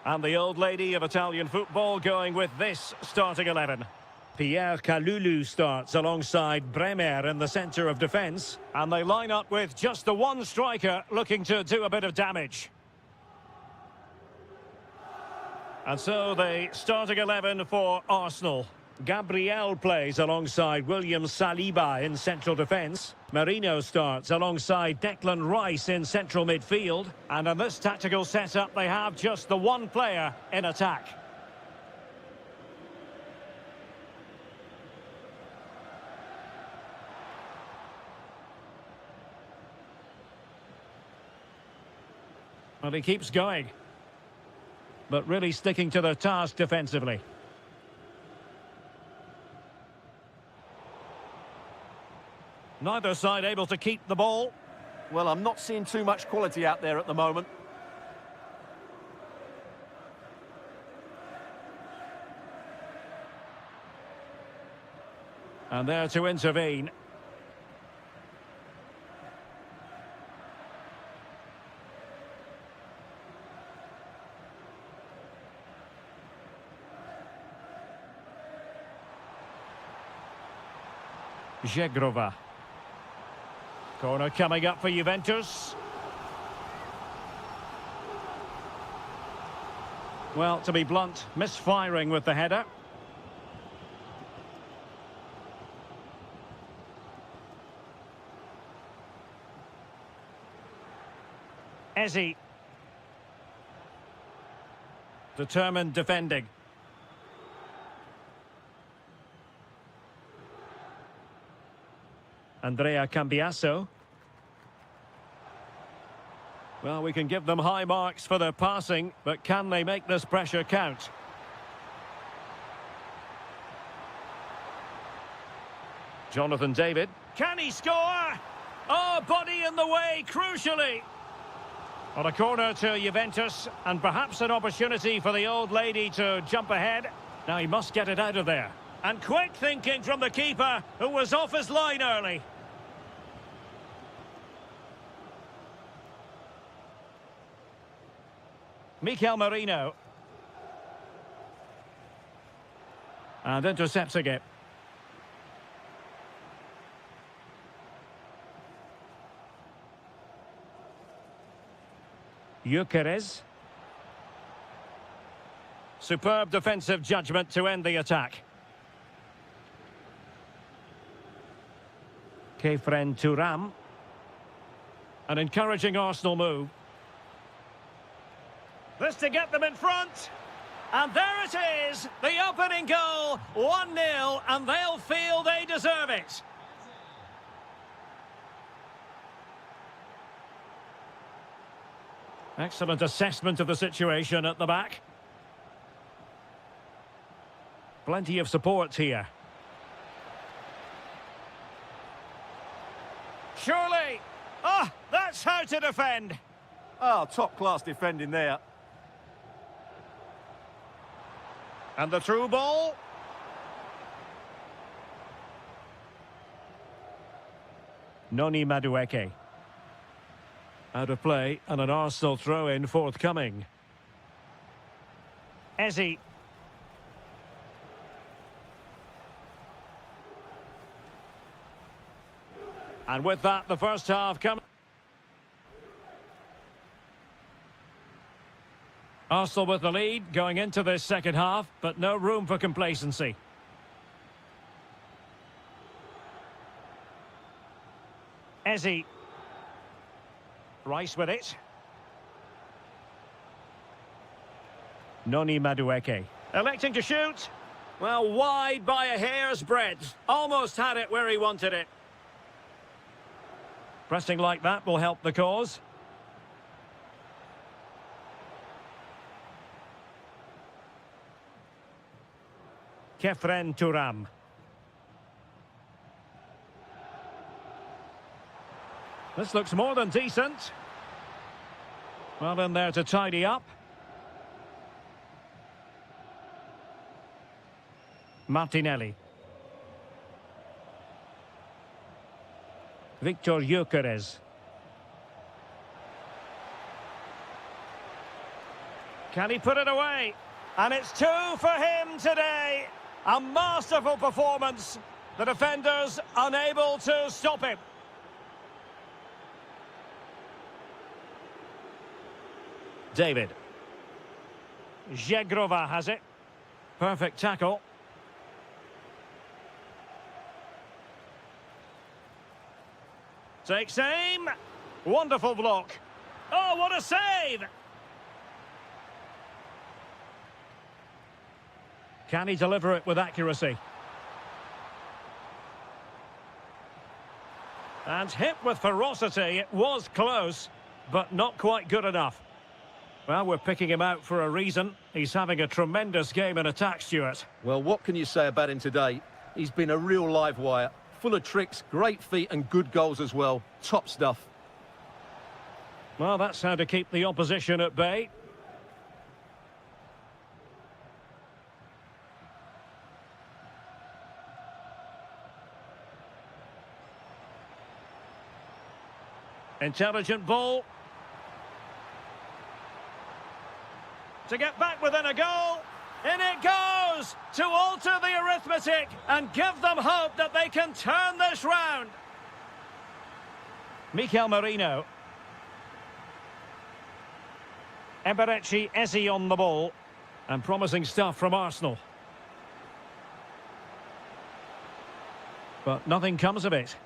And the old lady of Italian football going with this starting 11. Pierre Kalulu starts alongside Bremer in the centre of defence. And they line up with just the one striker looking to do a bit of damage. And so the starting 11 for Arsenal. Gabriel plays alongside William Saliba in central defence. Marino starts alongside Declan Rice in central midfield. And in this tactical setup, they have just the one player in attack. Well, he keeps going, but really sticking to their task defensively. Neither side able to keep the ball. Well, I'm not seeing too much quality out there at the moment. And there to intervene. Żegrova. Corner coming up for Juventus. Well, to be blunt, misfiring with the header. Eze. Determined defending. Andrea Cambiaso. Well, we can give them high marks for their passing, but can they make this pressure count? Jonathan David. Can he score? Oh, body in the way, crucially. On a corner to Juventus, and perhaps an opportunity for the old lady to jump ahead. Now he must get it out of there. And quick thinking from the keeper, who was off his line early. Mikel Merino. And intercepting it. Gyökeres. Superb defensive judgment to end the attack. Kefren Turam. An encouraging Arsenal move. This to get them in front. And there it is, the opening goal, 1-0, and they'll feel they deserve it. Excellent assessment of the situation at the back. Plenty of support here. Surely! Ah, that's how to defend. Oh, top-class defending there. And the through ball. Noni Madueke. Out of play, and an Arsenal throw-in forthcoming. Eze. And with that, the first half comes. Arsenal with the lead going into this second half, but no room for complacency. Eze. Rice with it. Noni Madueke. Electing to shoot. Well, wide by a hair's breadth. Almost had it where he wanted it. Pressing like that will help the cause. Kefren Turam. This looks more than decent. Well in there to tidy up. Martinelli. Victor Gyökeres. Can he put it away? And it's 2 for him today. A masterful performance. The defenders unable to stop him. David. Zegrova has it. Perfect tackle. Takes aim. Wonderful block. Oh, what a save! Can he deliver it with accuracy? And hit with ferocity. It was close, but not quite good enough. Well, we're picking him out for a reason. He's having a tremendous game in attack, Stuart. Well, what can you say about him today? He's been a real live wire. Full of tricks, great feet and good goals as well. Top stuff. Well, that's how to keep the opposition at bay. Intelligent ball. To get back within a goal. In it goes to alter the arithmetic and give them hope that they can turn this round. Mikel Merino. Eberechi Eze on the ball. And promising stuff from Arsenal. But nothing comes of it.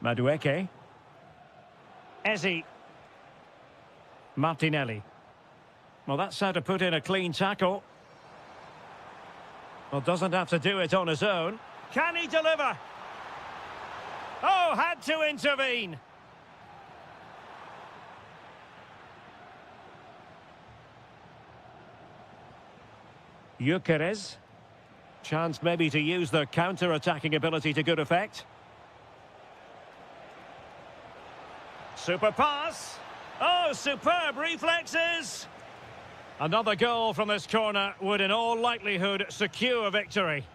Madueke. Eze. Martinelli. Well, that's how to put in a clean tackle. Well, doesn't have to do it on his own. Can he deliver? Oh, had to intervene. Gyökeres. Chance maybe to use their counter-attacking ability to good effect. Super pass. Oh, superb reflexes. Another goal from this corner would in all likelihood secure victory.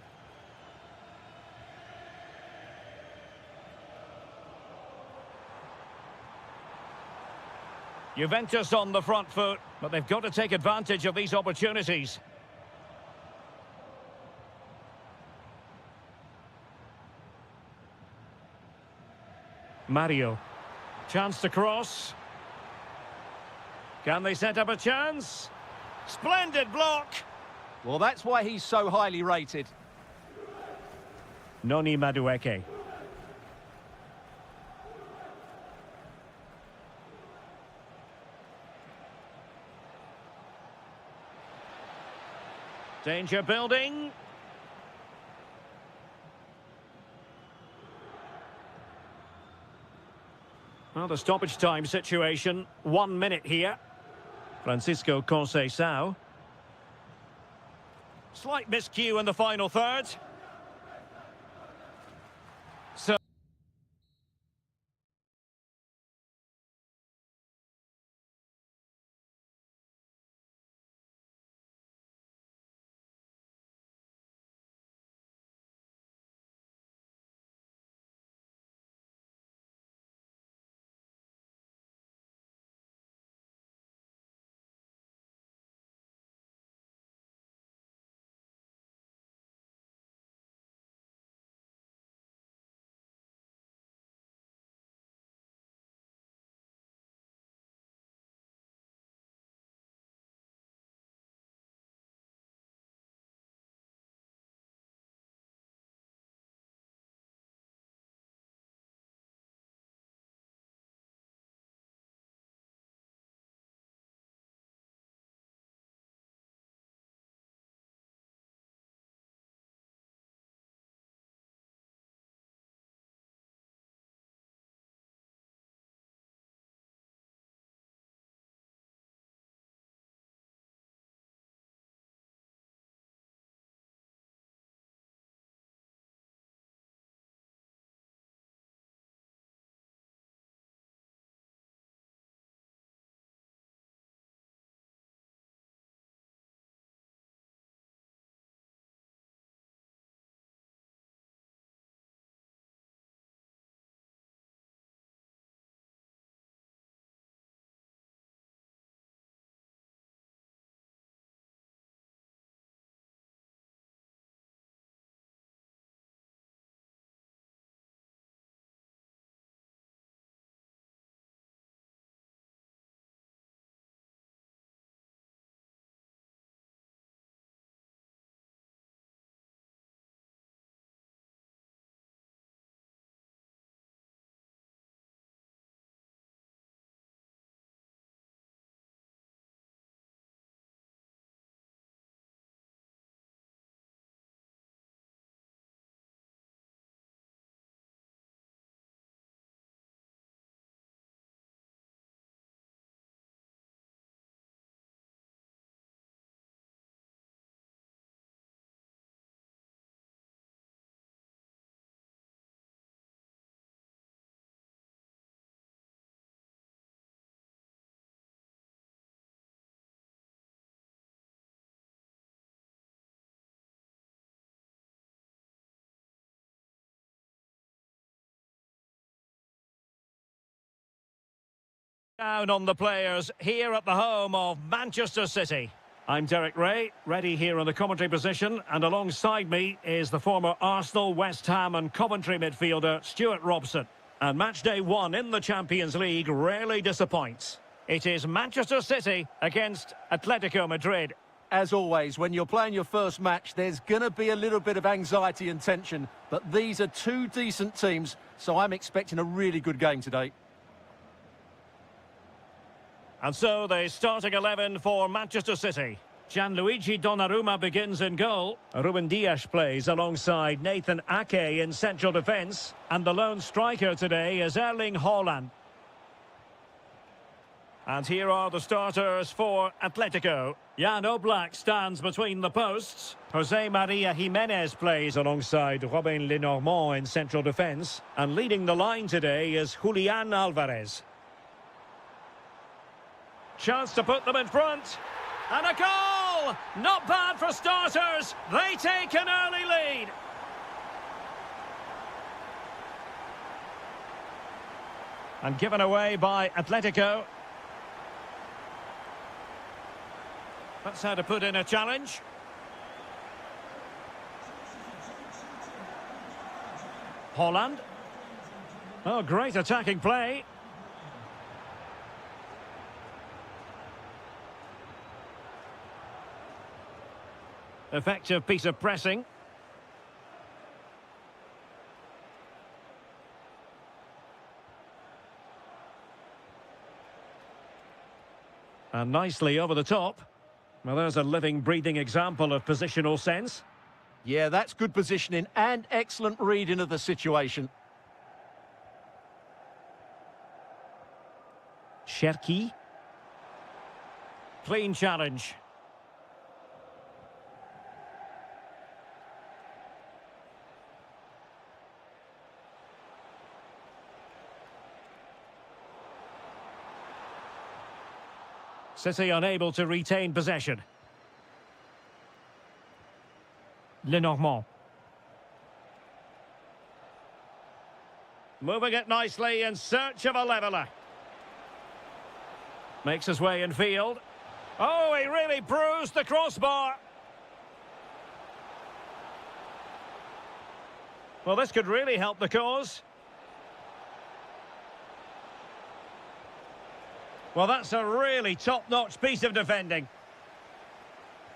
Juventus on the front foot, but they've got to take advantage of these opportunities. Mario. Chance to cross. Can they set up a chance? Splendid block. Well, that's why he's so highly rated. Noni Madueke. Danger building. Well, the stoppage time situation, 1 minute here. Francisco Conceição. Slight miscue in the final third. Down on the players here at the home of Manchester City. I'm Derek Ray, ready here in the commentary position, and alongside me is the former Arsenal, West Ham and Coventry midfielder Stuart Robson. And match day one in the Champions League rarely disappoints. It is Manchester City against Atletico Madrid. As always, when you're playing your first match, there's going to be a little bit of anxiety and tension, but these are two decent teams, so I'm expecting a really good game today. And so the starting 11 for Manchester City. Gianluigi Donnarumma begins in goal. Ruben Dias plays alongside Nathan Ake in central defence. And the lone striker today is Erling Haaland. And here are the starters for Atletico. Jan Oblak stands between the posts. Jose Maria Jimenez plays alongside Robin Lenormand in central defence. And leading the line today is Julian Alvarez. Chance to put them in front. And a goal! Not bad for starters. They take an early lead. And given away by Atletico. That's how to put in a challenge. Haaland. Oh, great attacking play. Effective piece of pressing. And nicely over the top. Well, there's a living, breathing example of positional sense. Yeah, that's good positioning and excellent reading of the situation. Cherki. Clean challenge. City unable to retain possession. Lenormand. Moving it nicely in search of a leveller. Makes his way in field. Oh, he really bruised the crossbar. Well, this could really help the cause. Well, that's a really top-notch piece of defending.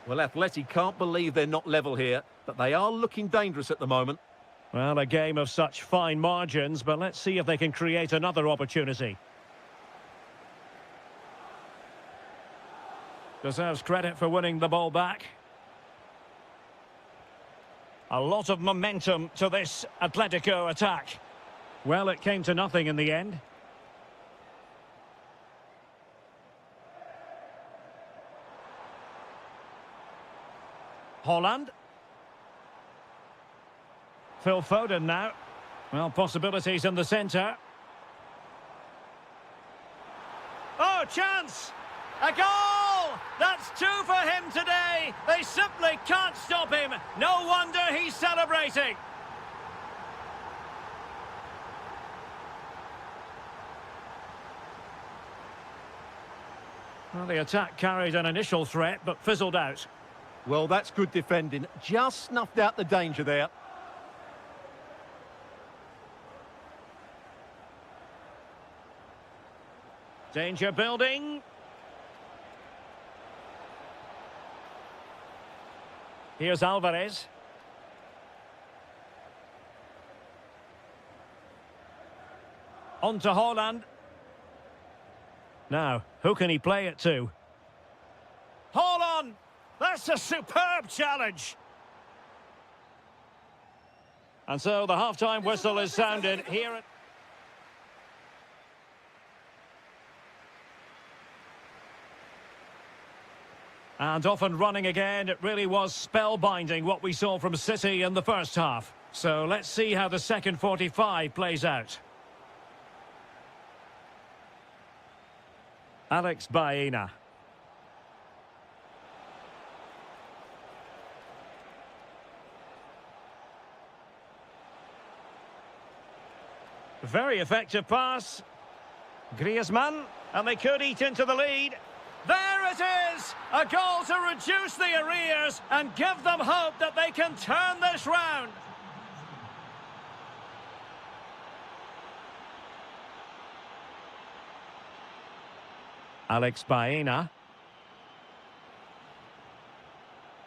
Well, Atleti can't believe they're not level here, but they are looking dangerous at the moment. Well, a game of such fine margins, but let's see if they can create another opportunity. Deserves credit for winning the ball back. A lot of momentum to this Atletico attack. Well, it came to nothing in the end. Haaland. Phil Foden now. Well, possibilities in the centre. Oh, chance! A goal! That's two for him today. They simply can't stop him. No wonder he's celebrating. Well, the attack carried an initial threat, but fizzled out. Well, that's good defending. Just snuffed out the danger there. Danger building. Here's Alvarez. On to Haaland. Now, who can he play it to? Haaland! That's a superb challenge. And so the half-time whistle is sounded here at... And off and running again. It really was spellbinding what we saw from City in the first half. So let's see how the second 45 plays out. Alex Baena. Very effective pass. Griezmann, and they could eat into the lead. There it is! A goal to reduce the arrears and give them hope that they can turn this round. Alex Baena.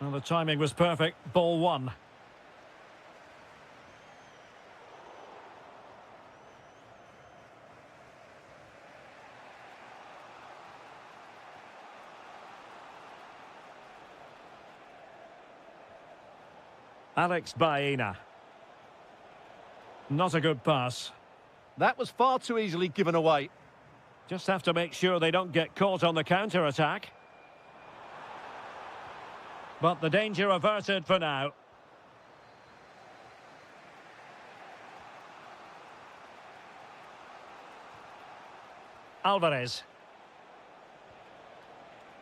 Well, the timing was perfect. Ball one. Alex Baena. Not a good pass. That was far too easily given away. Just have to make sure they don't get caught on the counter-attack. But the danger averted for now. Alvarez.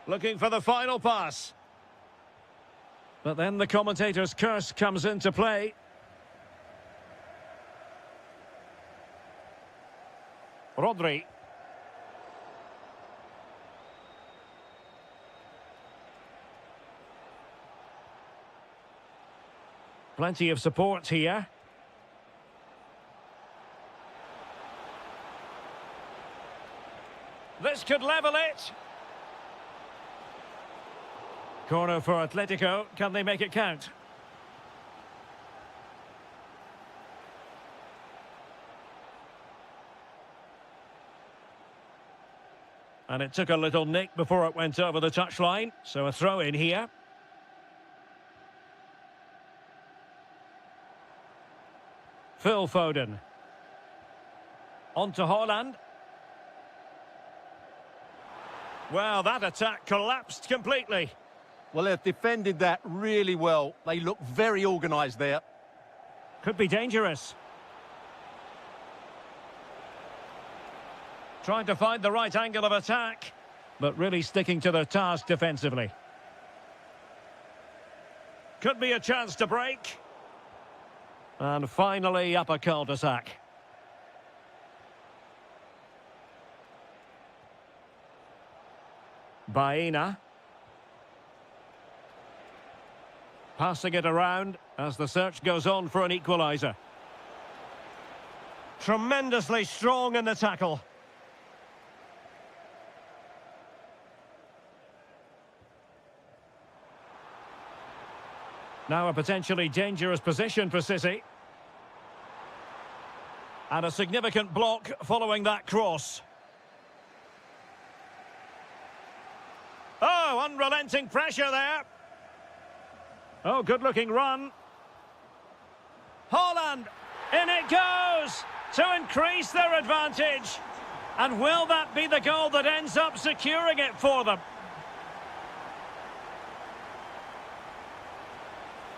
Looking for the final pass. But then the commentator's curse comes into play. Rodri. Plenty of support here. This could level it. Corner for Atletico. Can they make it count? And it took a little nick before it went over the touchline. So a throw in here. Phil Foden. On to Haaland. Well, that attack collapsed completely. Well, they've defended that really well. They look very organised there. Could be dangerous. Trying to find the right angle of attack, but really sticking to their task defensively. Could be a chance to break. And finally up a cul-de-sac. Baena. Passing it around as the search goes on for an equaliser. Tremendously strong in the tackle. Now a potentially dangerous position for City. And a significant block following that cross. Oh, unrelenting pressure there. Oh, good-looking run. Haaland, in it goes to increase their advantage. And will that be the goal that ends up securing it for them?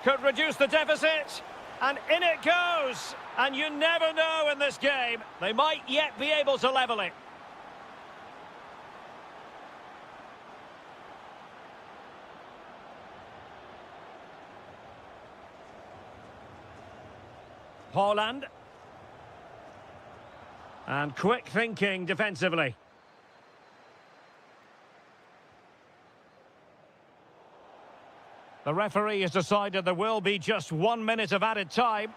Could reduce the deficit, and in it goes. And you never know in this game. They might yet be able to level it. Haaland. And quick thinking defensively. The referee has decided there will be just 1 minute of added time.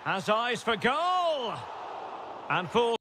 Has eyes for goal! And full...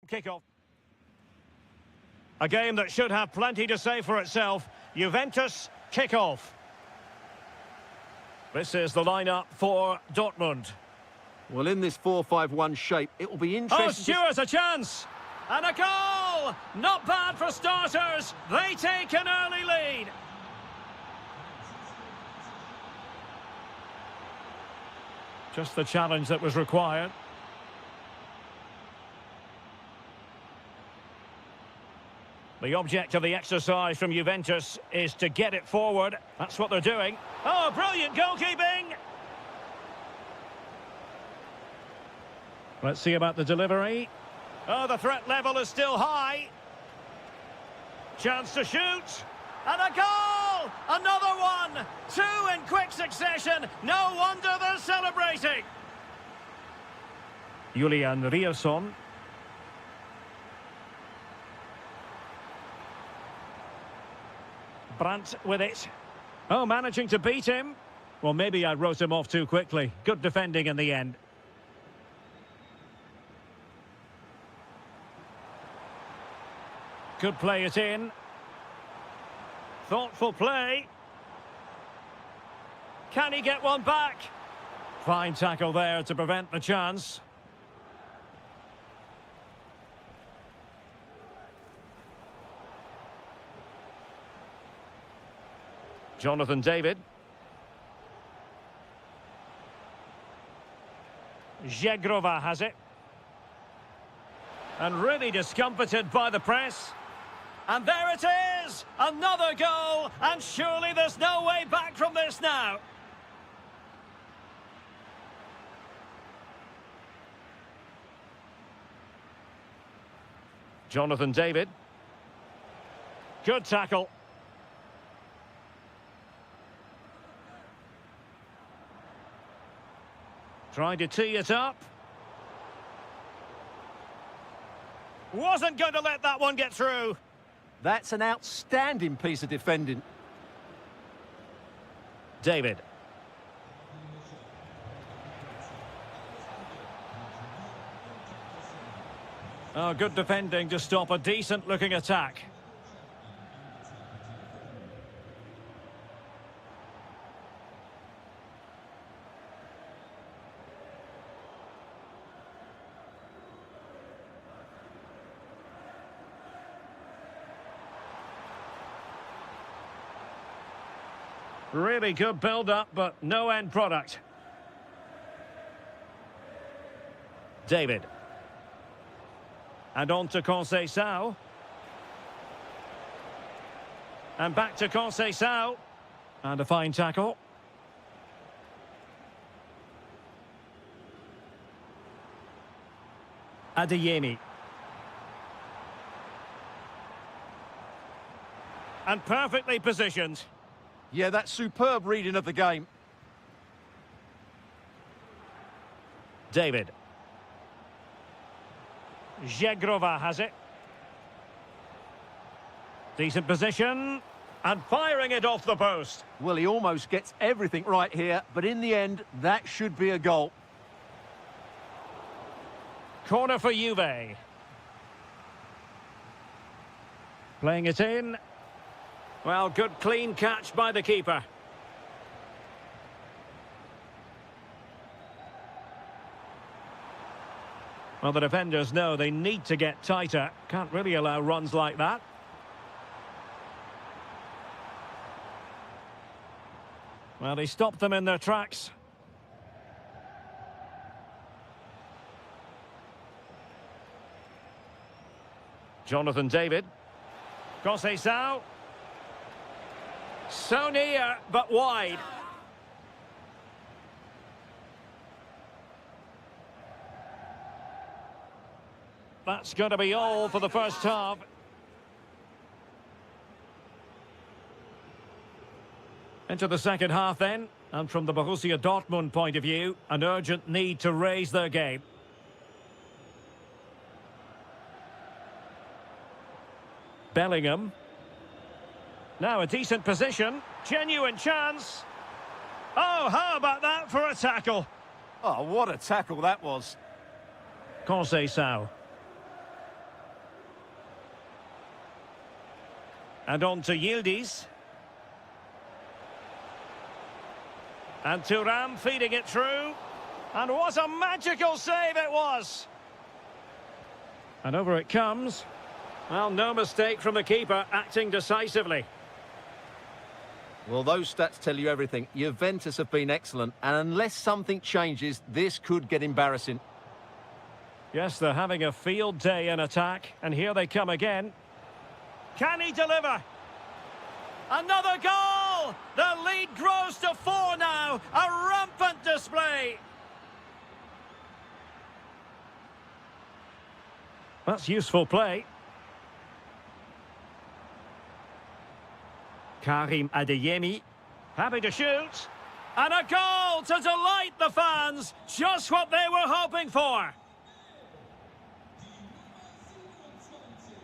Kick-off. A game that should have plenty to say for itself. Juventus kick-off. This is the lineup for Dortmund. Well, in this 4-5-1 shape, it will be interesting... Oh, Stewart's a chance! And a goal! Not bad for starters. They take an early lead. Just the challenge that was required. The object of the exercise from Juventus is to get it forward. That's what they're doing. Oh, brilliant goalkeeping! Let's see about the delivery. Oh, the threat level is still high. Chance to shoot. And a goal! Another one! Two in quick succession. No wonder they're celebrating. Julian Rierson. Brandt with it. Oh, managing to beat him. Well, maybe I wrote him off too quickly. Good defending in the end. Could play it in. Thoughtful play. Can he get one back? Fine tackle there to prevent the chance. Jonathan David. Zegrova has it. And really discomfited by the press. And there it is! Another goal! And surely there's no way back from this now. Jonathan David. Good tackle. Trying to tee it up. Wasn't going to let that one get through. That's an outstanding piece of defending. David. Oh, good defending to stop a decent-looking attack. Really good build-up, but no end product. David. And on to Conceição. And back to Conceição. And a fine tackle. Adeyemi. And perfectly positioned. Yeah, that's superb reading of the game. David. Zegrova has it. Decent position. And firing it off the post. Well, he almost gets everything right here, but in the end, that should be a goal. Corner for Juve. Playing it in. Well, good clean catch by the keeper. Well, the defenders know they need to get tighter. Can't really allow runs like that. Well, he stopped them in their tracks. Jonathan David. Conceição. So near, but wide. That's going to be all for the first half. Into the second half then, and from the Borussia Dortmund point of view, an urgent need to raise their game. Bellingham. Now a decent position, genuine chance. Oh, how about that for a tackle? Oh, what a tackle that was. Conceição. And on to Yildiz. And Thuram feeding it through. And what a magical save it was! And over it comes. Well, no mistake from the keeper, acting decisively. Well, those stats tell you everything. Juventus have been excellent, and unless something changes, this could get embarrassing. Yes, they're having a field day in attack, and here they come again. Can he deliver? Another goal! The lead grows to 4 now. A rampant display. That's useful play. Karim Adeyemi, happy to shoot. And a goal to delight the fans. Just what they were hoping for.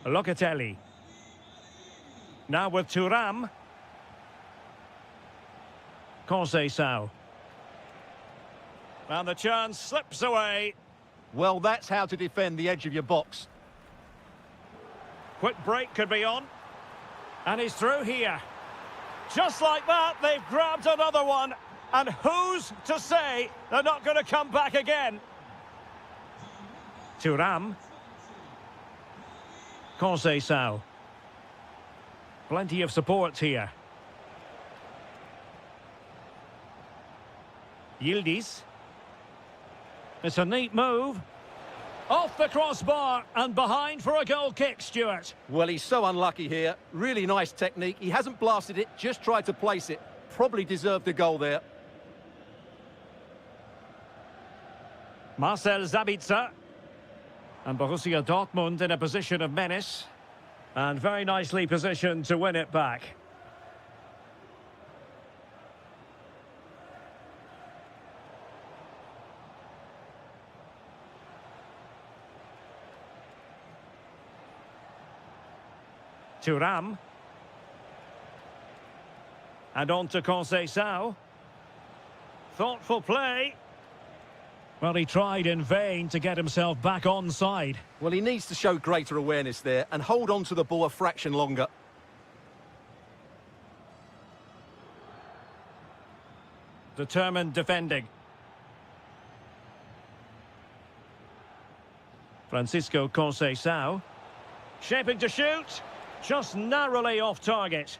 Locatelli. Now with Thuram. Conceição. And the chance slips away. Well, that's how to defend the edge of your box. Quick break could be on. And he's through here. Just like that, they've grabbed another one. And who's to say they're not going to come back again? Thuram. Conceição. Plenty of support here. Yildiz. It's a neat move. Off the crossbar and behind for a goal kick, Stuart. Well, he's so unlucky here. Really nice technique. He hasn't blasted it, just tried to place it. Probably deserved a goal there. Marcel Sabitzer. And Borussia Dortmund in a position of menace. And very nicely positioned to win it back. Thuram. And on to Conceição. Thoughtful play. Well, he tried in vain to get himself back onside. Well, he needs to show greater awareness there and hold on to the ball a fraction longer. Determined defending. Francisco Conceição. Shaping to shoot. Just narrowly off target.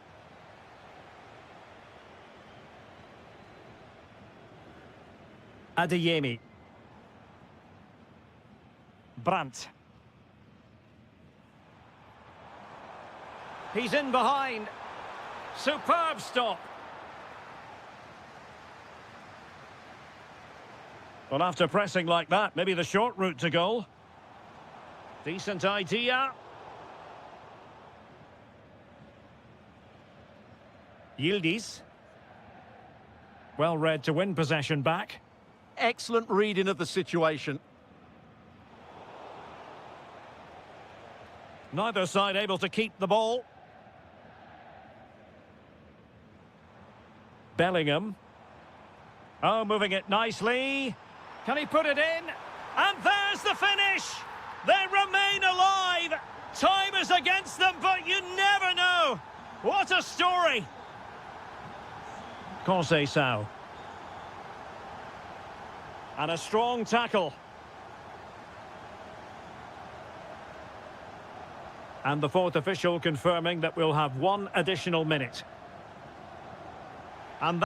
Adeyemi. Brandt. He's in behind. Superb stop. Well, after pressing like that, maybe the short route to goal. Decent idea. Yildiz. Well read to win possession back. Excellent reading of the situation. Neither side able to keep the ball. Bellingham. Oh, moving it nicely. Can he put it in? And there's the finish! They remain alive! Time is against them, but you never know! What a story! Conceição. And a strong tackle. And the fourth official confirming that we'll have 1 additional minute. And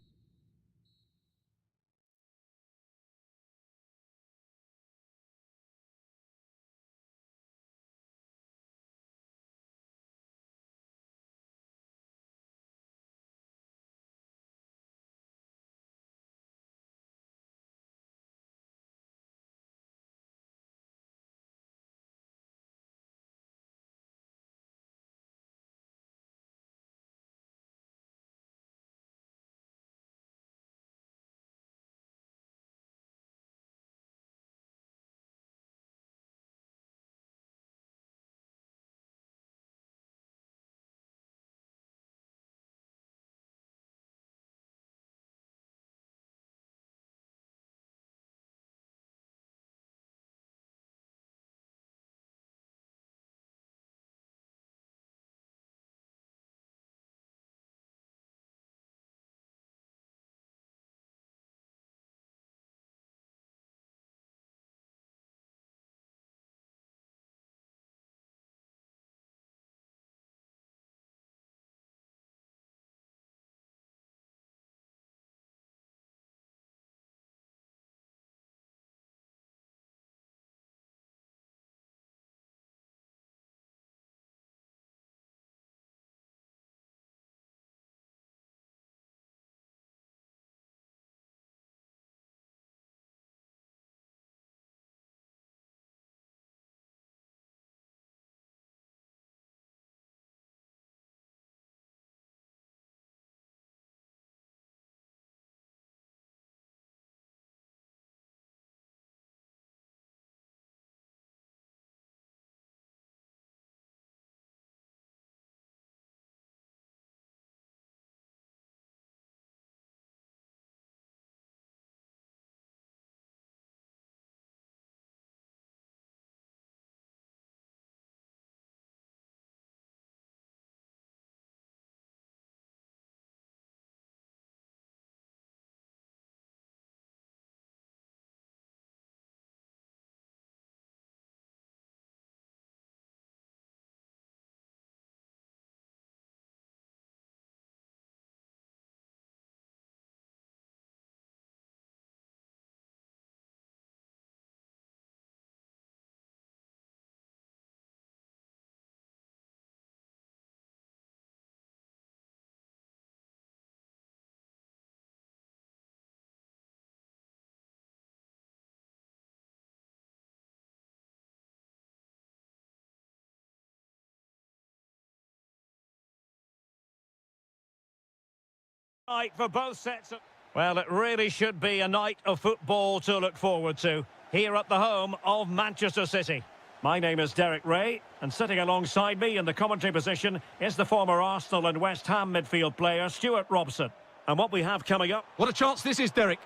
Night for both sets. Well, it really should be a night of football to look forward to here at the home of Manchester City. My name is Derek Ray, and sitting alongside me in the commentary position is the former Arsenal and West Ham midfield player Stuart Robson. And what we have coming up... What a chance this is, Derek.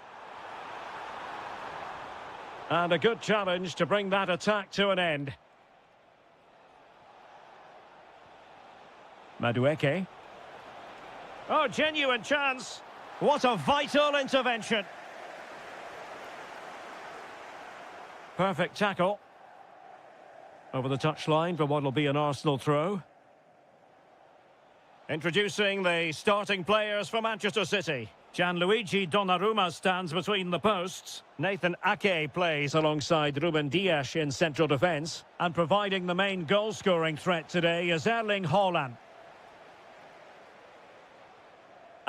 And a good challenge to bring that attack to an end. Madueke. Oh, genuine chance. What a vital intervention. Perfect tackle. Over the touchline for what will be an Arsenal throw. Introducing the starting players for Manchester City. Gianluigi Donnarumma stands between the posts. Nathan Ake plays alongside Ruben Dias in central defence. And providing the main goal-scoring threat today is Erling Haaland.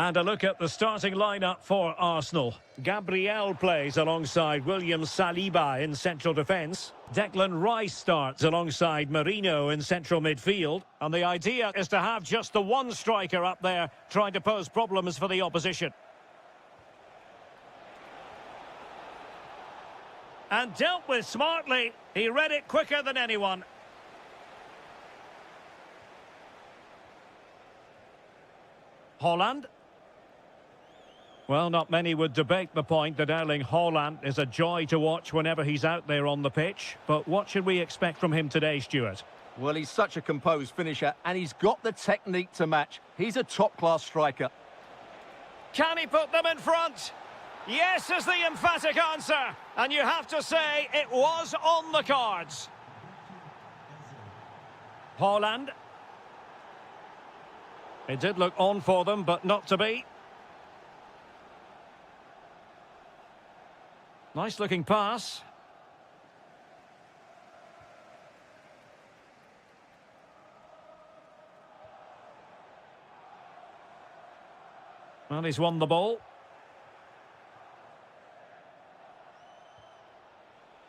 And a look at the starting lineup for Arsenal. Gabriel plays alongside William Saliba in central defence. Declan Rice starts alongside Marino in central midfield. And the idea is to have just the one striker up there trying to pose problems for the opposition. And dealt with smartly. He read it quicker than anyone. Haaland. Well, not many would debate the point that Erling Haaland is a joy to watch whenever he's out there on the pitch. But what should we expect from him today, Stuart? Well, he's such a composed finisher, and he's got the technique to match. He's a top-class striker. Can he put them in front? Yes is the emphatic answer. And you have to say it was on the cards. Haaland. It did look on for them, but not to be. Nice looking pass. Well, he's won the ball.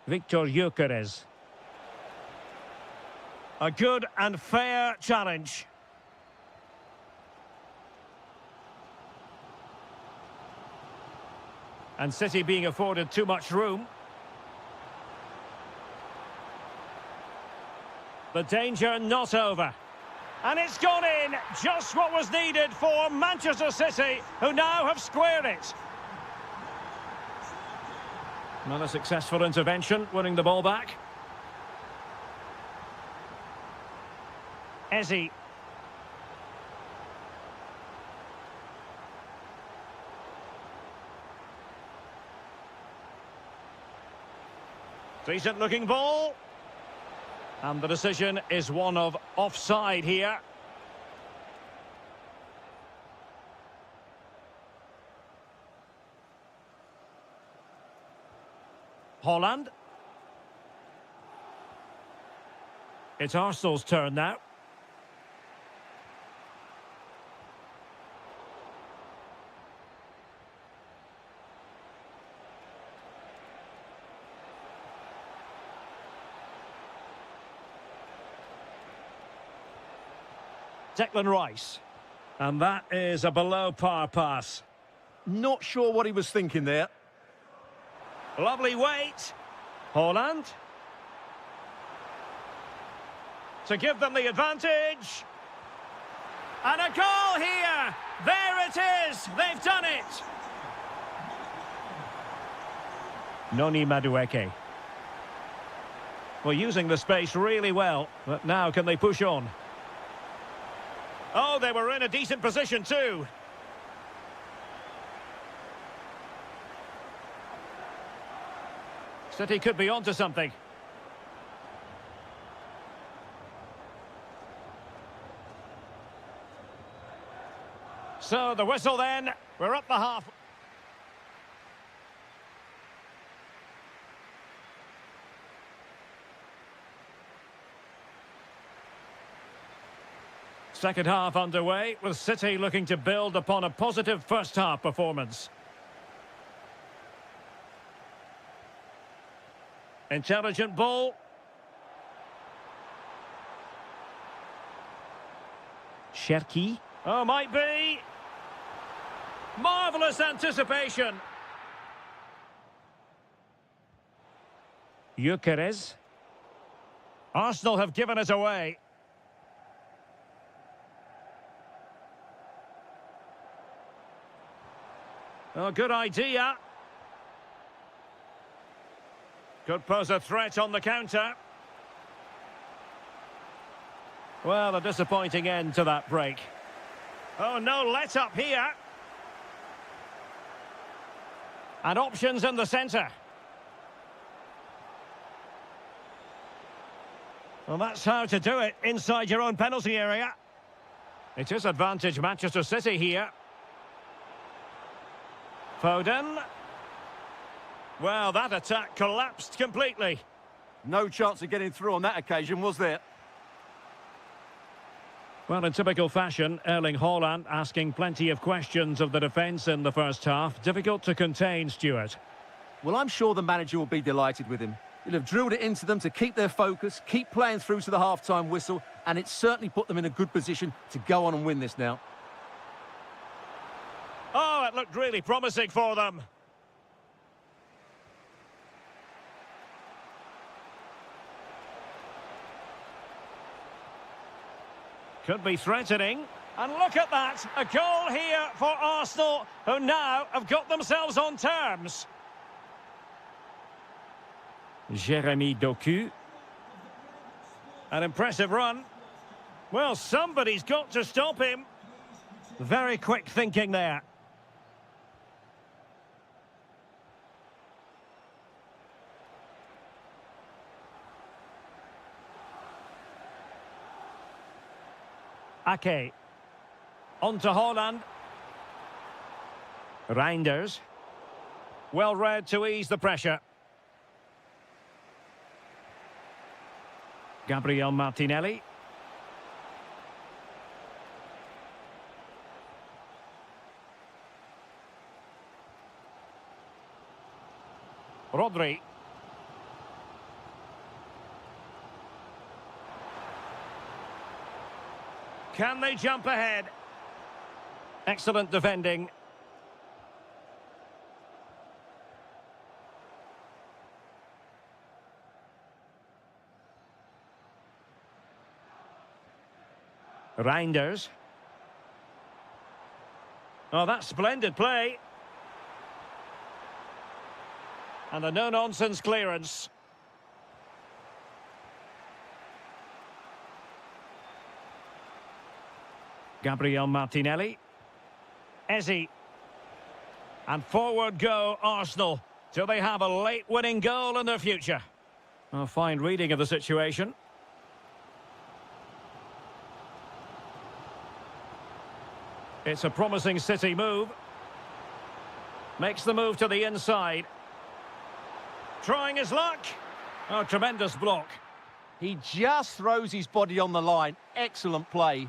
Victor Gyökeres. A good and fair challenge. And City being afforded too much room. The danger not over. And it's gone in, just what was needed for Manchester City, who now have squared it. Another successful intervention, winning the ball back. Eze. Decent looking ball. And the decision is one of offside here. Haaland. It's Arsenal's turn now. Declan Rice. And that is a below-par pass. Not sure what he was thinking there. Lovely weight. Haaland. To give them the advantage. And a goal here. There it is. They've done it. Noni Madueke. Well, using the space really well. But now can they push on? Oh, they were in a decent position too. City could be onto something. So the whistle then. We're up the half. Second half underway, with City looking to build upon a positive first half performance. Intelligent ball. Cherki. Oh, might be. Marvellous anticipation. Gyökeres. Arsenal have given it away. Oh, good idea. Could pose a threat on the counter. Well, a disappointing end to that break. Oh, no let up here. And options in the centre. Well, that's how to do it inside your own penalty area. It is advantage Manchester City here. Foden. Well, that attack collapsed completely. No chance of getting through on that occasion, was there? Well, in typical fashion, Erling Haaland asking plenty of questions of the defence in the first half. Difficult to contain, Stuart. Well, I'm sure the manager will be delighted with him. He'll have drilled it into them to keep their focus, keep playing through to the half-time whistle, and it's certainly put them in a good position to go on and win this now. Oh, it looked really promising for them. Could be threatening. And look at that, a goal here for Arsenal, who now have got themselves on terms. Jeremy Doku. An impressive run. Well, somebody's got to stop him. Very quick thinking there. Ake. On to Haaland. Reinders. Well read to ease the pressure. Gabriel Martinelli. Rodri. Can they jump ahead? Excellent defending. Reinders. Oh, that's splendid play. And a no-nonsense clearance. Gabriel Martinelli. Eze. And forward go Arsenal. Do they have a late winning goal in their future? A fine reading of the situation. It's a promising City move. Makes the move to the inside. Trying his luck. Oh, tremendous block. He just throws his body on the line. Excellent play.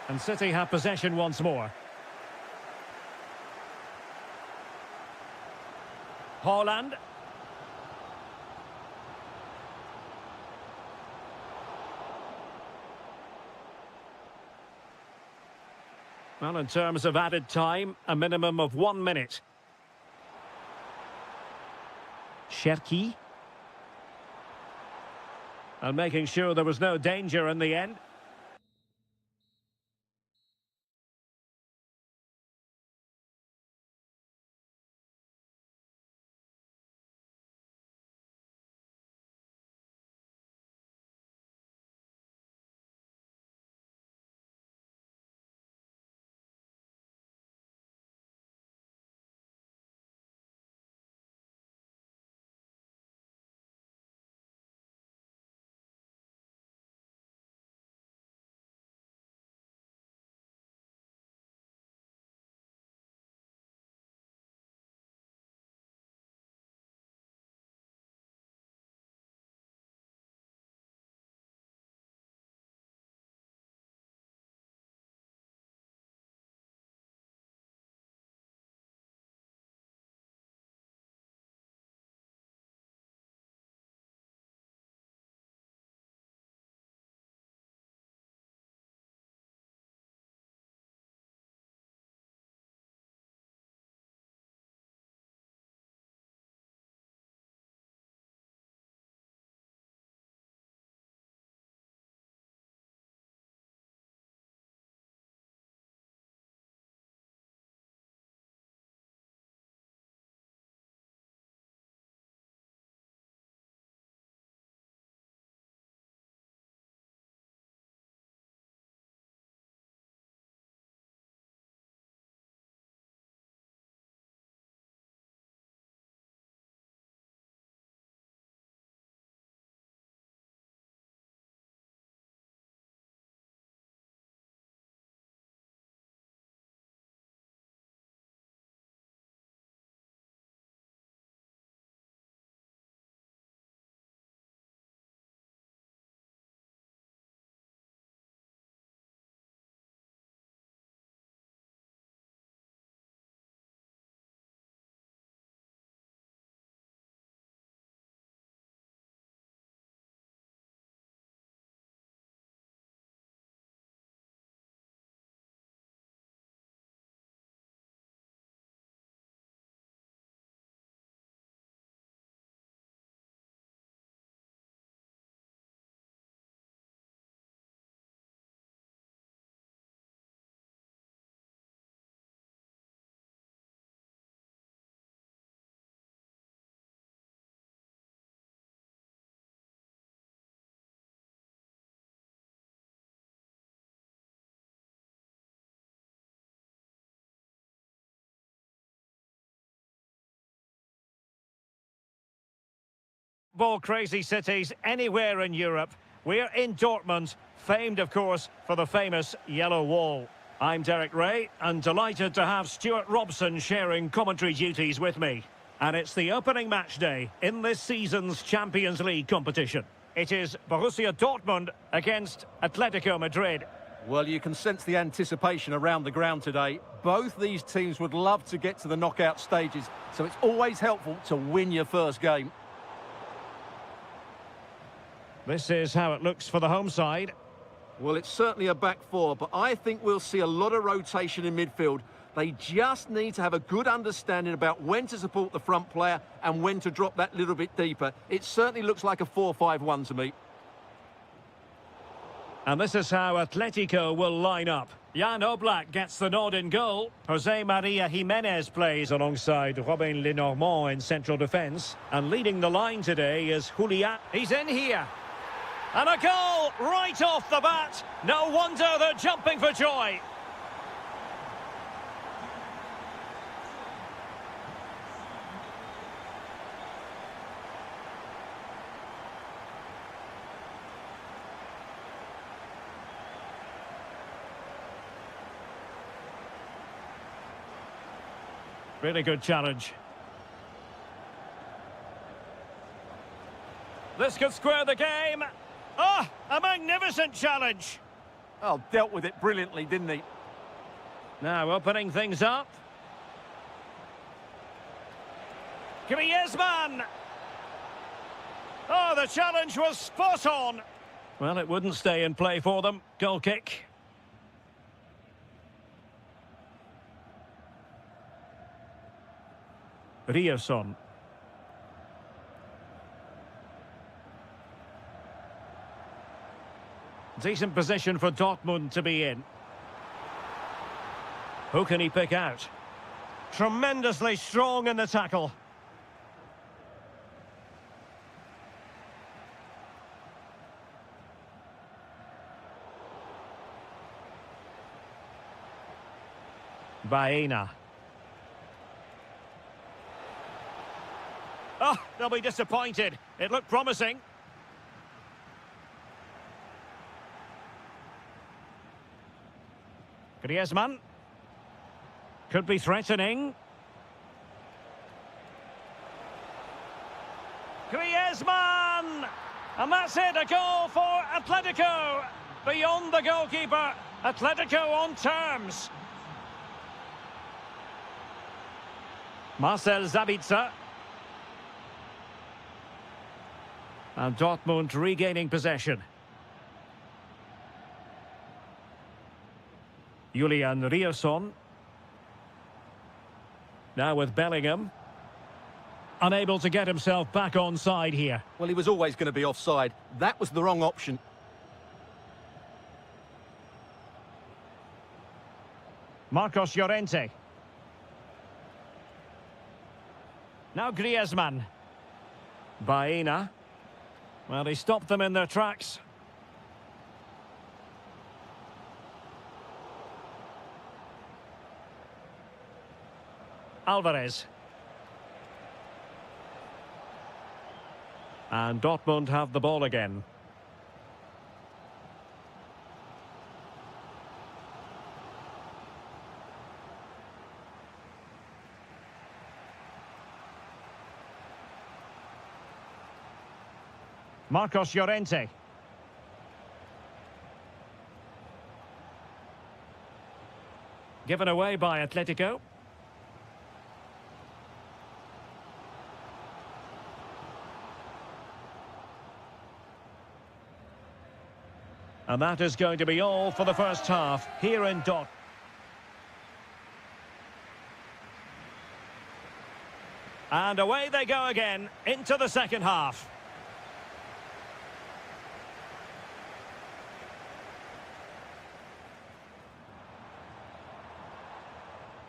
And City have possession once more. Haaland. Well, in terms of added time, a minimum of 1 minute. Cherki. And making sure there was no danger in the end. football-crazy cities anywhere in Europe. We're in Dortmund, famed, of course, for the famous Yellow Wall. I'm Derek Ray, and delighted to have Stuart Robson sharing commentary duties with me. And it's the opening match day in this season's Champions League competition. It is Borussia Dortmund against Atletico Madrid. Well, you can sense the anticipation around the ground today. Both these teams would love to get to the knockout stages, so it's always helpful to win your first game. This is how it looks for the home side. Well, it's certainly a back four, but I think we'll see a lot of rotation in midfield. They just need to have a good understanding about when to support the front player and when to drop that little bit deeper. It certainly looks like a 4-5-1 to me. And this is how Atletico will line up. Jan Oblak gets the nod in goal. Jose Maria Jimenez plays alongside Robin Lenormand in central defence. And leading the line today is Julian. He's in here. And a goal right off the bat. No wonder they're jumping for joy. Really good challenge. This could square the game. Ah, a magnificent challenge. Oh, dealt with it brilliantly, didn't he? Now opening things up. Griezmann. Oh, the challenge was spot on. Well, it wouldn't stay in play for them. Goal kick. Rierson. Decent position for Dortmund to be in. Who can he pick out? Tremendously strong in the tackle. Baena. Oh, they'll be disappointed. It looked promising. Griezmann. Could be threatening. Griezmann! And that's it, a goal for Atletico. Beyond the goalkeeper. Atletico on terms. Marcel Sabitzer. And Dortmund regaining possession. Julian Rierson. Now with Bellingham. Unable to get himself back on side here. Well, he was always going to be offside. That was the wrong option. Marcos Llorente. Now Griezmann. Baena. Well, he stopped them in their tracks. Alvarez. And Dortmund have the ball again. Marcos Llorente. Given away by Atletico. And that is going to be all for the first half here in Dortmund. And away they go again into the second half.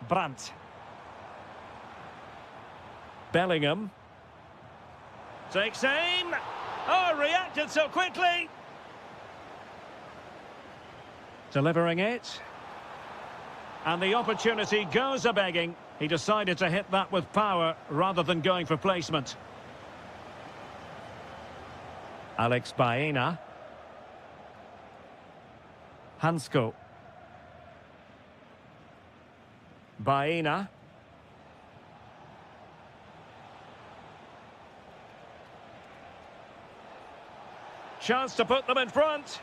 Brandt. Bellingham. Takes aim. Oh, reacted so quickly. Delivering it. And the opportunity goes a-begging. He decided to hit that with power rather than going for placement. Alex Baena. Hansko. Baena. Chance to put them in front.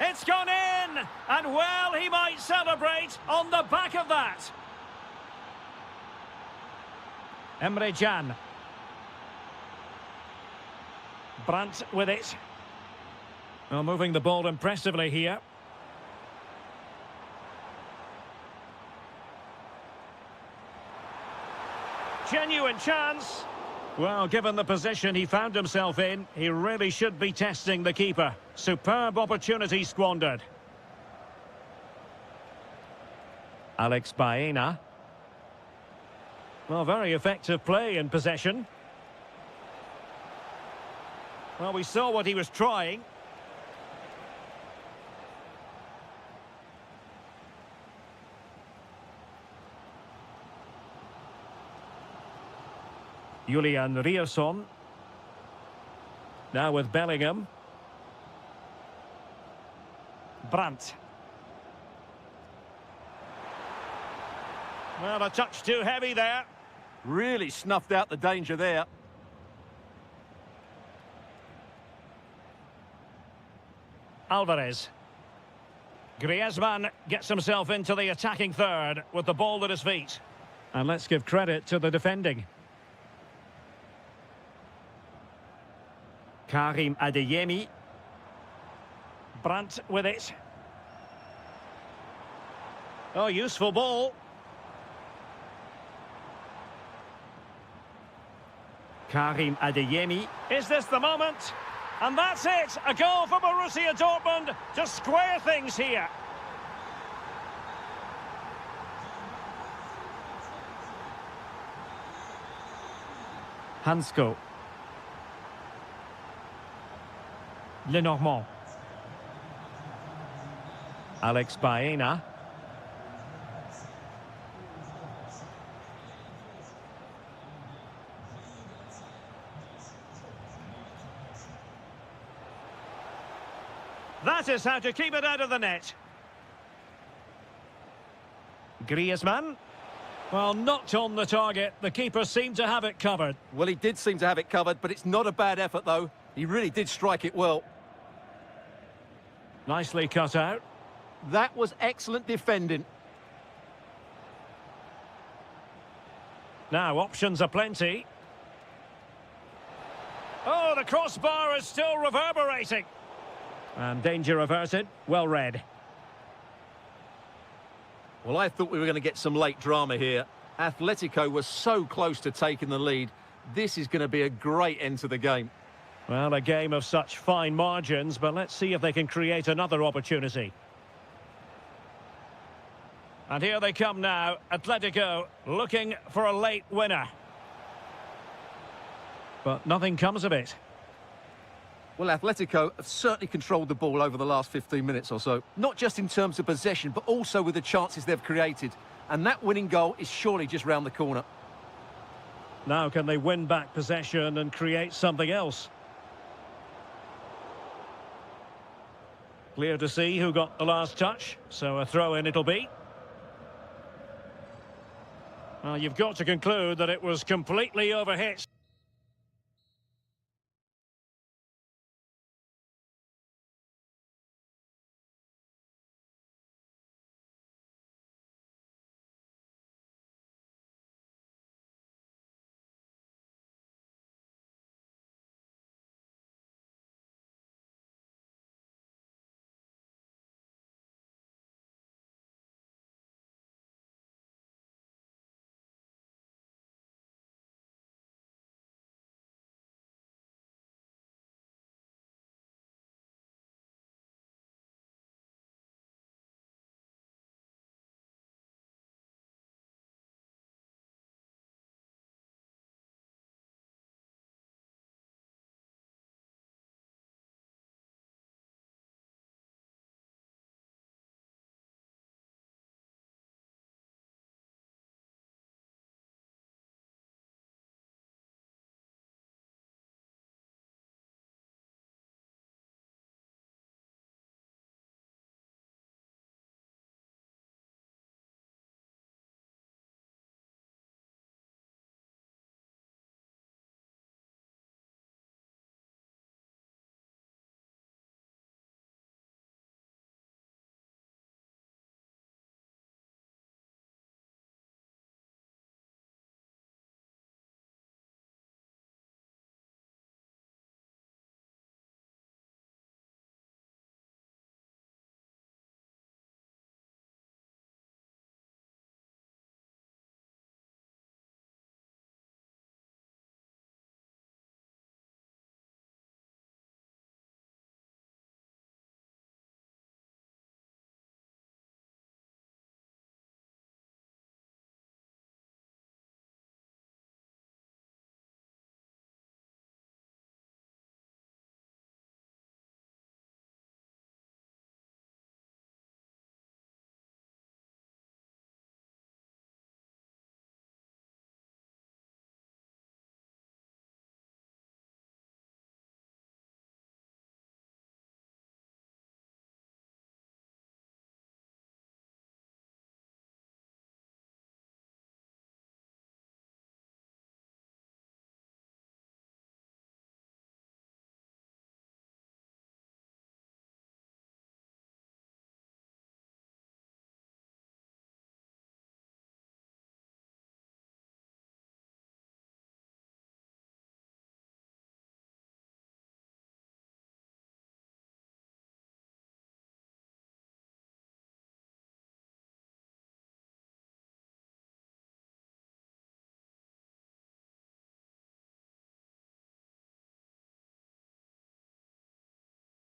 It's gone in! And well, he might celebrate on the back of that. Emre Can. Brandt with it. Well, moving the ball impressively here. Genuine chance. Well, given the position he found himself in, he really should be testing the keeper. Superb opportunity squandered. Alex Baena. Well, very effective play in possession. Well, we saw what he was trying. Julian Rierson. Now with Bellingham. Brandt. Well, a touch too heavy there. Really snuffed out the danger there. Alvarez. Griezmann gets himself into the attacking third with the ball at his feet. And let's give credit to the defending. Karim Adeyemi. Brandt with it. Oh, useful ball. Karim Adeyemi. Is this the moment? And that's it! A goal for Borussia Dortmund to square things here. Hansko. Lenormand. Alex Baena. That is how to keep it out of the net. Griezmann. Well, not on the target. The keeper seemed to have it covered. Well, he did seem to have it covered, but it's not a bad effort, though. He really did strike it well. Nicely cut out. That was excellent defending. Now, options are plenty. Oh, the crossbar is still reverberating. And danger averted. Well read. Well, I thought we were going to get some late drama here. Atletico was so close to taking the lead. This is going to be a great end to the game. Well, a game of such fine margins, but let's see if they can create another opportunity. And here they come now. Atletico looking for a late winner. But nothing comes of it. Well, Atletico have certainly controlled the ball over the last 15 minutes or so. Not just in terms of possession, but also with the chances they've created. And that winning goal is surely just round the corner. Now can they win back possession and create something else? Clear to see who got the last touch, so a throw-in it'll be. Well, you've got to conclude that it was completely overhit.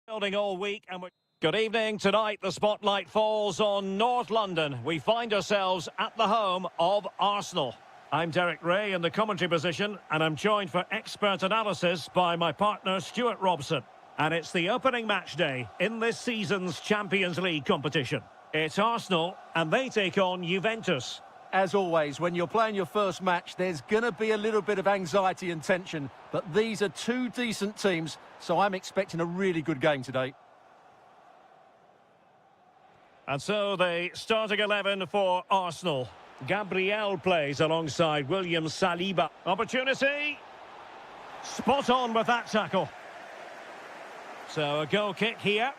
Building all week and good evening. Tonight the spotlight falls on North London. We find ourselves at the home of Arsenal. I'm Derek Ray in the commentary position, and I'm joined for expert analysis by my partner Stuart Robson. And it's the opening match day in this season's Champions League competition. It's Arsenal and they take on Juventus. As always, when you're playing your first match, there's going to be a little bit of anxiety and tension, but these are two decent teams, so I'm expecting a really good game today. And so the starting 11 for Arsenal. Gabriel plays alongside William Saliba. Opportunity. Spot on with that tackle. So a goal kick here.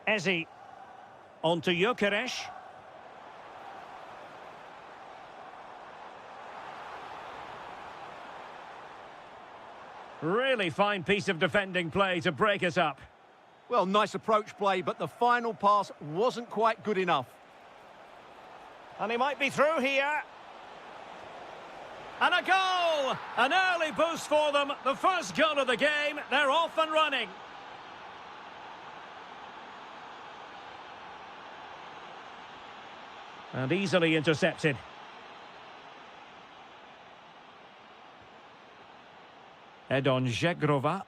Eze. On to Gyökeres. Really fine piece of defending play to break us up. Well, nice approach play, but the final pass wasn't quite good enough. And he might be through here. And a goal! An early boost for them. The first goal of the game. They're off and running. And easily intercepted. Edon Žegrova.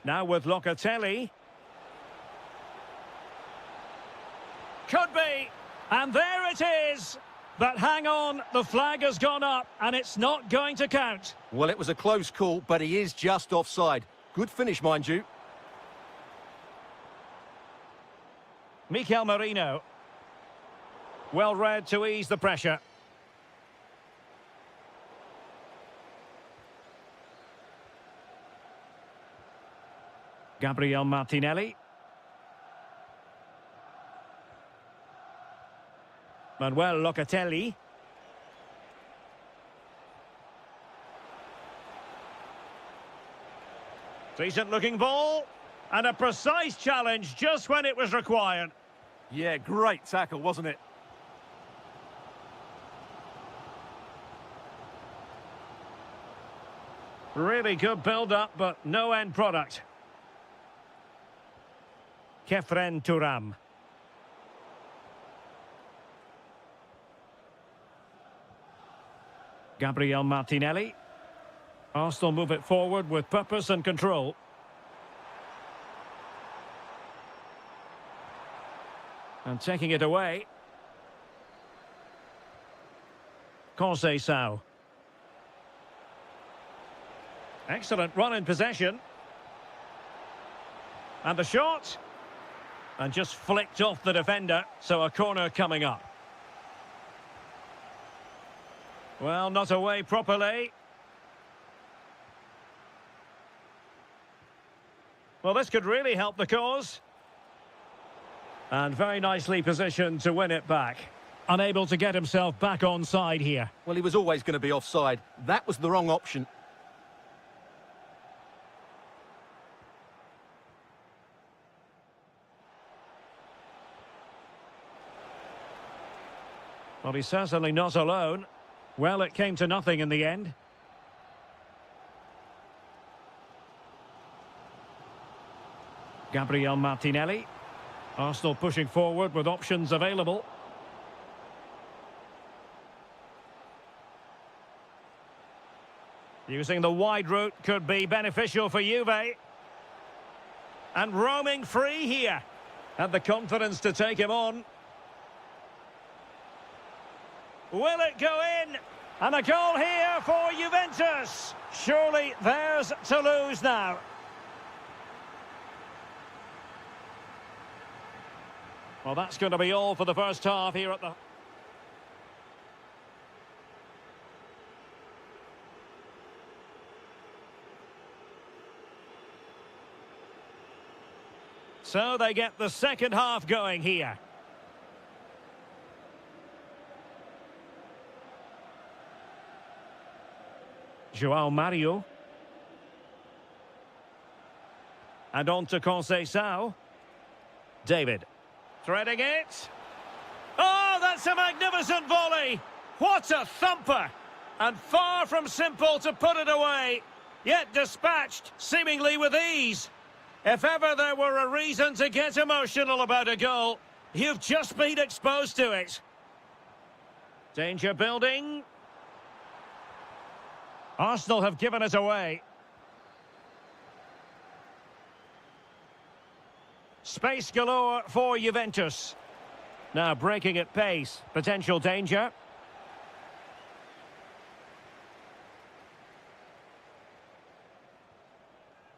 Now with Locatelli. Could be. And there it is. But hang on, the flag has gone up and it's not going to count. Well, it was a close call, but he is just offside. Good finish, mind you. Mikel Merino. Well read to ease the pressure. Gabriel Martinelli. Manuel Locatelli. Decent looking ball. And a precise challenge just when it was required. Yeah, great tackle, wasn't it? Really good build-up, but no end product. Kefren Turam. Gabriel Martinelli. Arsenal move it forward with purpose and control. And taking it away. Conceição. Excellent run in possession. And the shot. And just flicked off the defender, so a corner coming up. Well, not away properly. Well, this could really help the cause. And very nicely positioned to win it back. Unable to get himself back on side here. Well, he was always going to be offside. That was the wrong option. Well, he's certainly not alone. Well, it came to nothing in the end. Gabriel Martinelli. Arsenal pushing forward with options available. Using the wide route could be beneficial for Juve. And roaming free here. Had the confidence to take him on. Will it go in? And a goal here for Juventus. Surely theirs to lose now. Well, that's going to be all for the first half here at the... So they get the second half going here. João Mario. And on to Conceição. David. Threading it. Oh, that's That's a magnificent volley. What a thumper. And far from simple to put it away, yet dispatched seemingly with ease. If ever there were a reason to get emotional about a goal, you've just been exposed to it. Danger building. Arsenal have given it away. Space galore for Juventus. Now breaking at pace. Potential danger.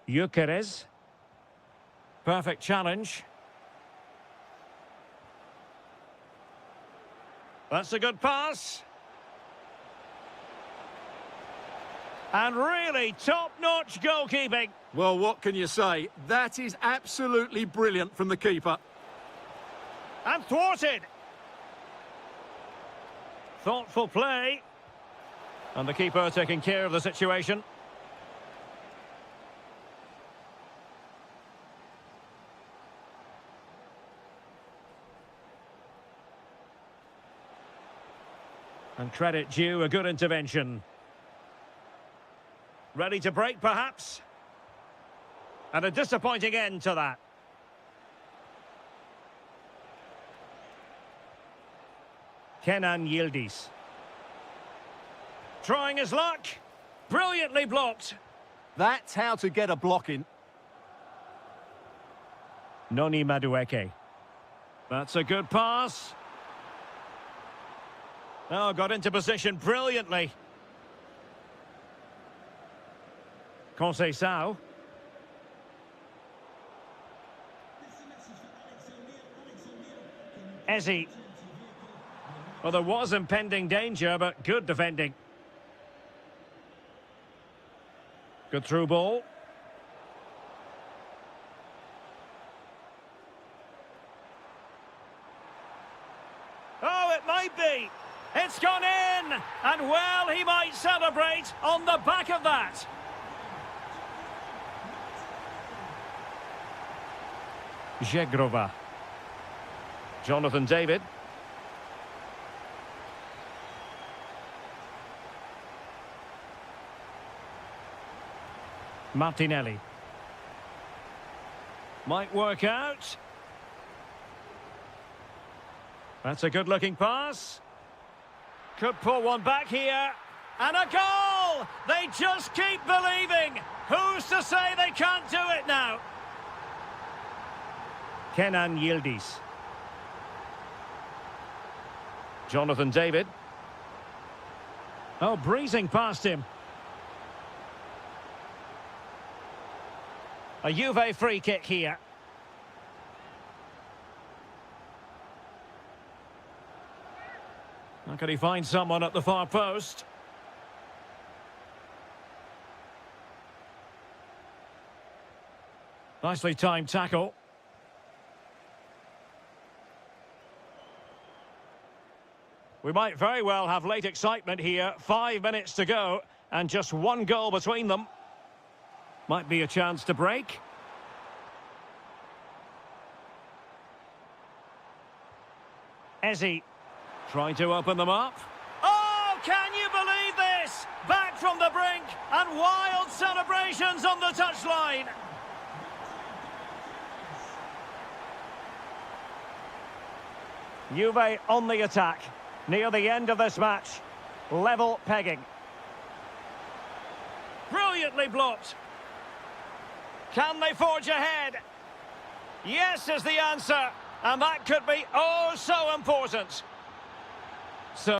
Gyökeres. Perfect challenge. That's a good pass. And really top-notch goalkeeping. Well, what can you say? That is absolutely brilliant from the keeper. And thwarted. Thoughtful play. And the keeper taking care of the situation. And credit due, a good intervention. Ready to break, perhaps? And a disappointing end to that. Kenan Yildiz. Trying his luck. Brilliantly blocked. That's how to get a block in. Noni Madueke. That's a good pass. Oh, got into position brilliantly. Conceição. Ezzy. Well, there was impending danger, but good defending. Good through ball. Oh, it might be. It's gone in. And well, he might celebrate on the back of that. Żegrova. Jonathan David. Martinelli. Might work out. That's a good-looking pass. Could pull one back here. And a goal! They just keep believing. Who's to say they can't do it now? Kenan Yildiz. Jonathan David. Oh, breezing past him. A Juve free kick here. How can he find someone at the far post? Nicely timed tackle. We might very well have late excitement here. 5 minutes to go and just one goal between them. Might be a chance to break. Ezzy trying to open them up. Oh, can you believe this? Back from the brink and wild celebrations on the touchline. Juve on the attack. Near the end of this match. Level pegging. Brilliantly blocked. Can they forge ahead? Yes is the answer. And that could be oh so important. So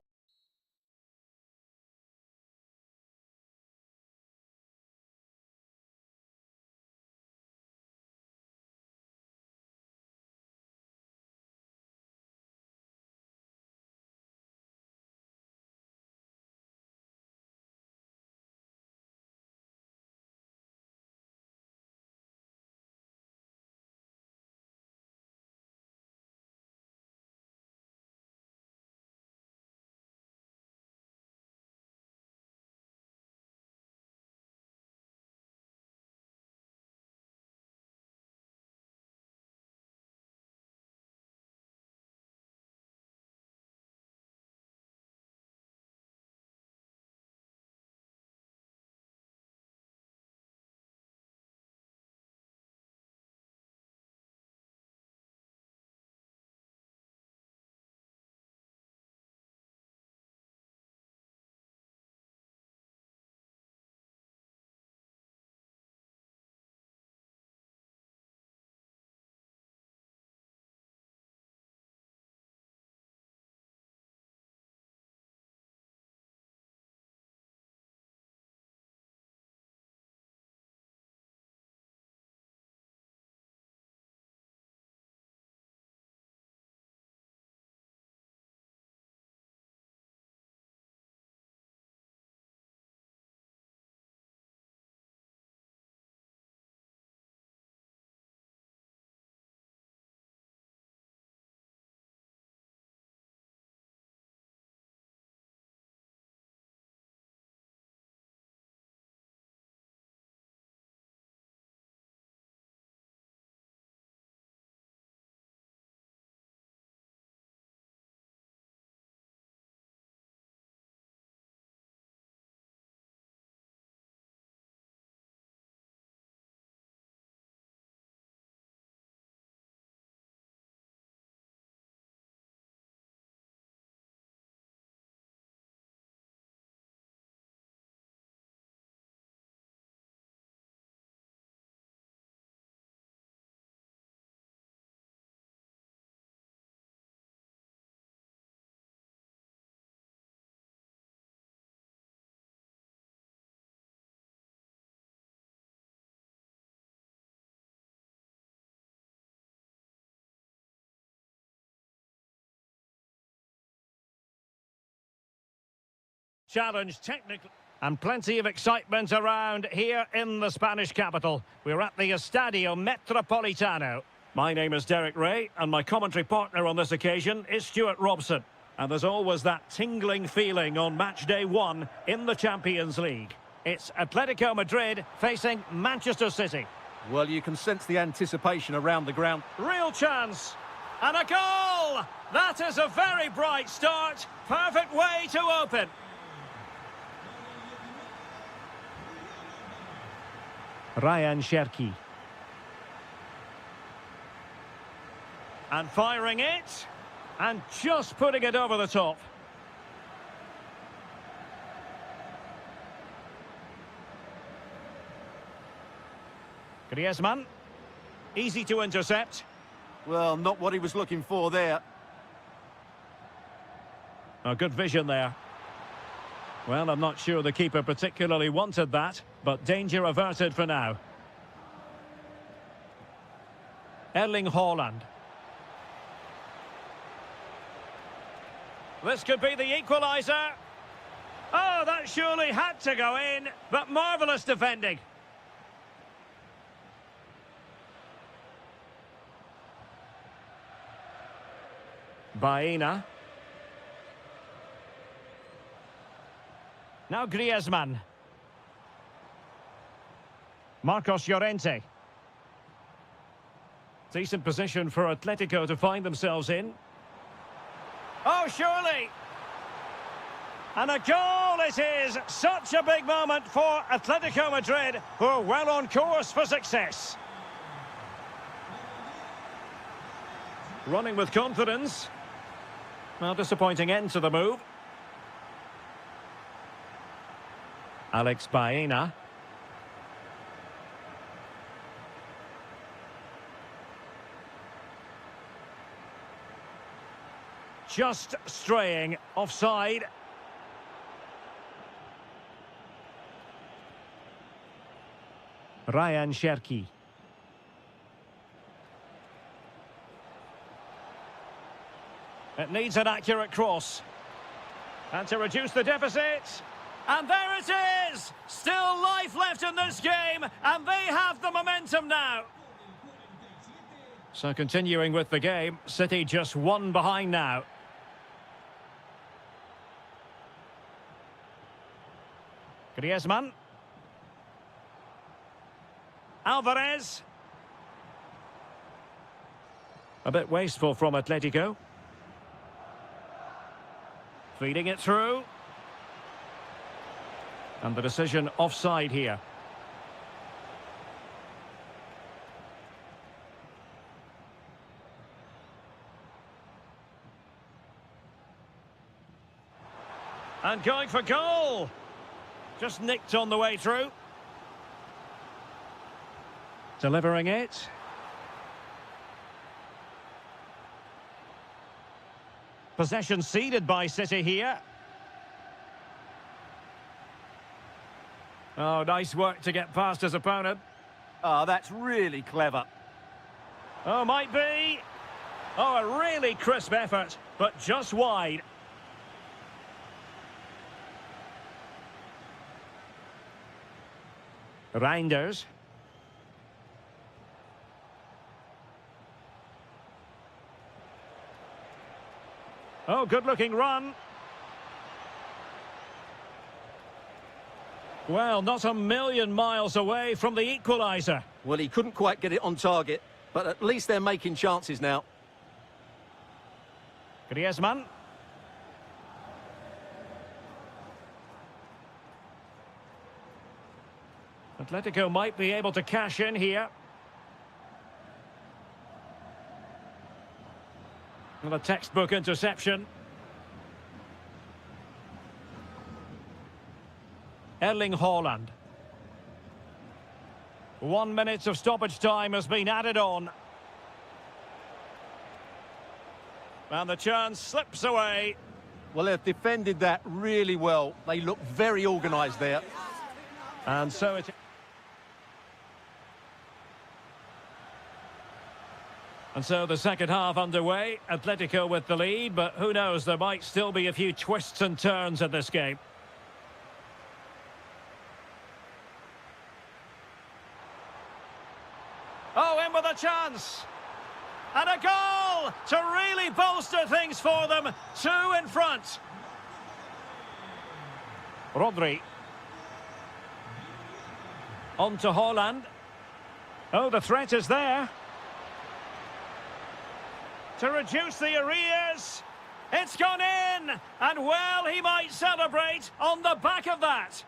challenge technically. And plenty of excitement around here in the Spanish capital. We're at the Estadio Metropolitano. My name is Derek Ray, and my commentary partner on this occasion is Stuart Robson. And there's always that tingling feeling on match day 1 in the Champions League. It's Atletico Madrid facing Manchester City. Well, you can sense the anticipation around the ground. Real chance. And a goal! That is a very bright start. Perfect way to open. Ryan Cherki. And firing it. And just putting it over the top. Griezmann. Easy to intercept. Well, not what he was looking for there. A good vision there. Well, I'm not sure the keeper particularly wanted that, but danger averted for now. Erling Haaland. This could be the equaliser. Oh, that surely had to go in, but marvellous defending. Baena. Now Griezmann. Marcos Llorente. Decent position for Atletico to find themselves in. Oh, surely! And a goal it is! Such a big moment for Atletico Madrid, who are well on course for success. Running with confidence. Well, disappointing end to the move. Alex Baena. Just straying offside. Ryan Cherki. It needs an accurate cross. And to reduce the deficit. And there it is! Still life left in this game, and they have the momentum now. So continuing with the game, City just one behind now. Griezmann. Alvarez. A bit wasteful from Atletico. Feeding it through. And the decision offside here. And going for goal. Just nicked on the way through. Delivering it. Possession ceded by City here. Oh, nice work to get past his opponent. Oh, that's really clever. Oh, might be. Oh, a really crisp effort, but just wide. Reinders. Oh, good-looking run. Well, not a million miles away from the equaliser. Well, he couldn't quite get it on target, but at least they're making chances now. Griezmann. Atletico might be able to cash in here. And a textbook interception. Erling Haaland. 1 minute of stoppage time has been added on. And the chance slips away. Well, they've defended that really well. They look very organised there. And so it... And so the second half underway. Atletico with the lead, but who knows, there might still be a few twists and turns in this game. And a goal to really bolster things for them. 2 in front. Rodri. On to Haaland. Oh, the threat is there. To reduce the arrears. It's gone in. And well, he might celebrate on the back of that.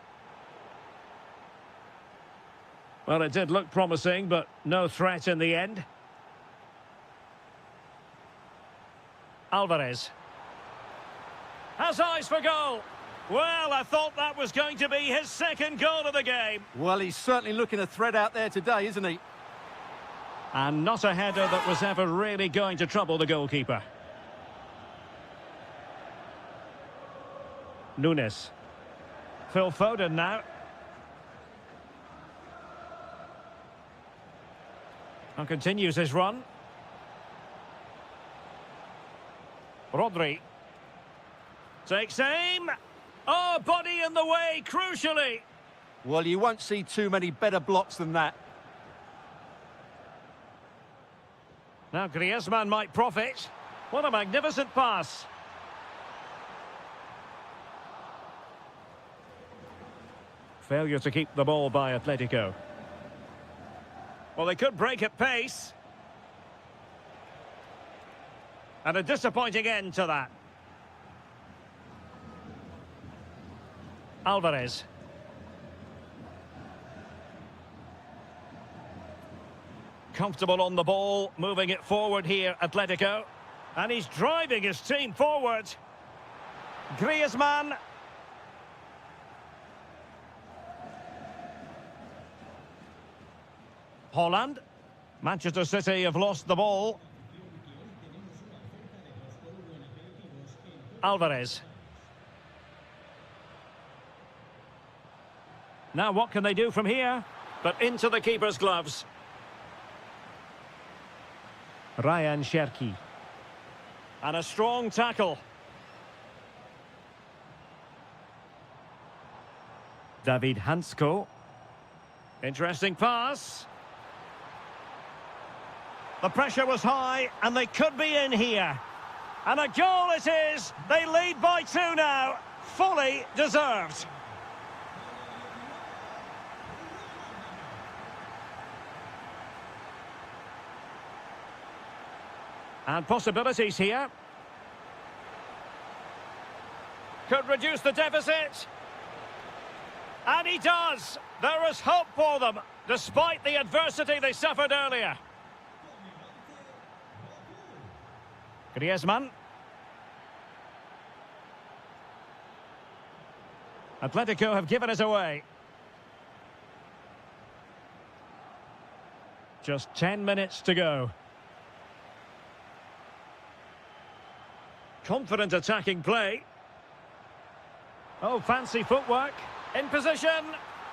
Well, it did look promising, but no threat in the end. Alvarez. Has eyes for goal. Well, I thought that was going to be his second goal of the game. Well, he's certainly looking a threat out there today, isn't he? And not a header that was ever really going to trouble the goalkeeper. Nunes. Phil Foden now. And continues his run. Rodri. Takes aim. Oh, body in the way, crucially. Well, you won't see too many better blocks than that. Now Griezmann might profit. What a magnificent pass. Failure to keep the ball by Atletico. Well, they could break at pace. And a disappointing end to that. Alvarez. Comfortable on the ball, moving it forward here, Atletico. And he's driving his team forward. Griezmann. Haaland. Manchester City have lost the ball. Alvarez. Now what can they do from here? But into the keeper's gloves. Ryan Cherki. And a strong tackle. David Hansko. Interesting pass. The pressure was high, and they could be in here. And a goal it is. They lead by 2 now. Fully deserved. And possibilities here. Could reduce the deficit. And he does. There is hope for them, despite the adversity they suffered earlier. Griezmann. Atletico have given it away. Just 10 minutes to go. Confident attacking play. Oh, fancy footwork. In position.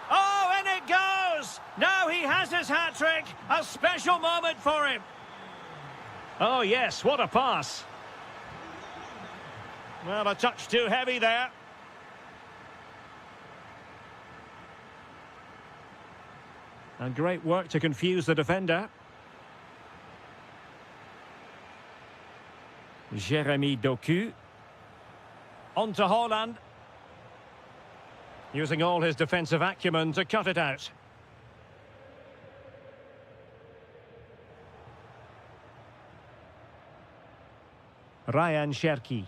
Oh, and it goes! Now he has his hat-trick. A special moment for him. Oh, yes, what a pass. Well, a touch too heavy there. And great work to confuse the defender. Jeremy Doku. On to Haaland. Using all his defensive acumen to cut it out. Ryan Cherki.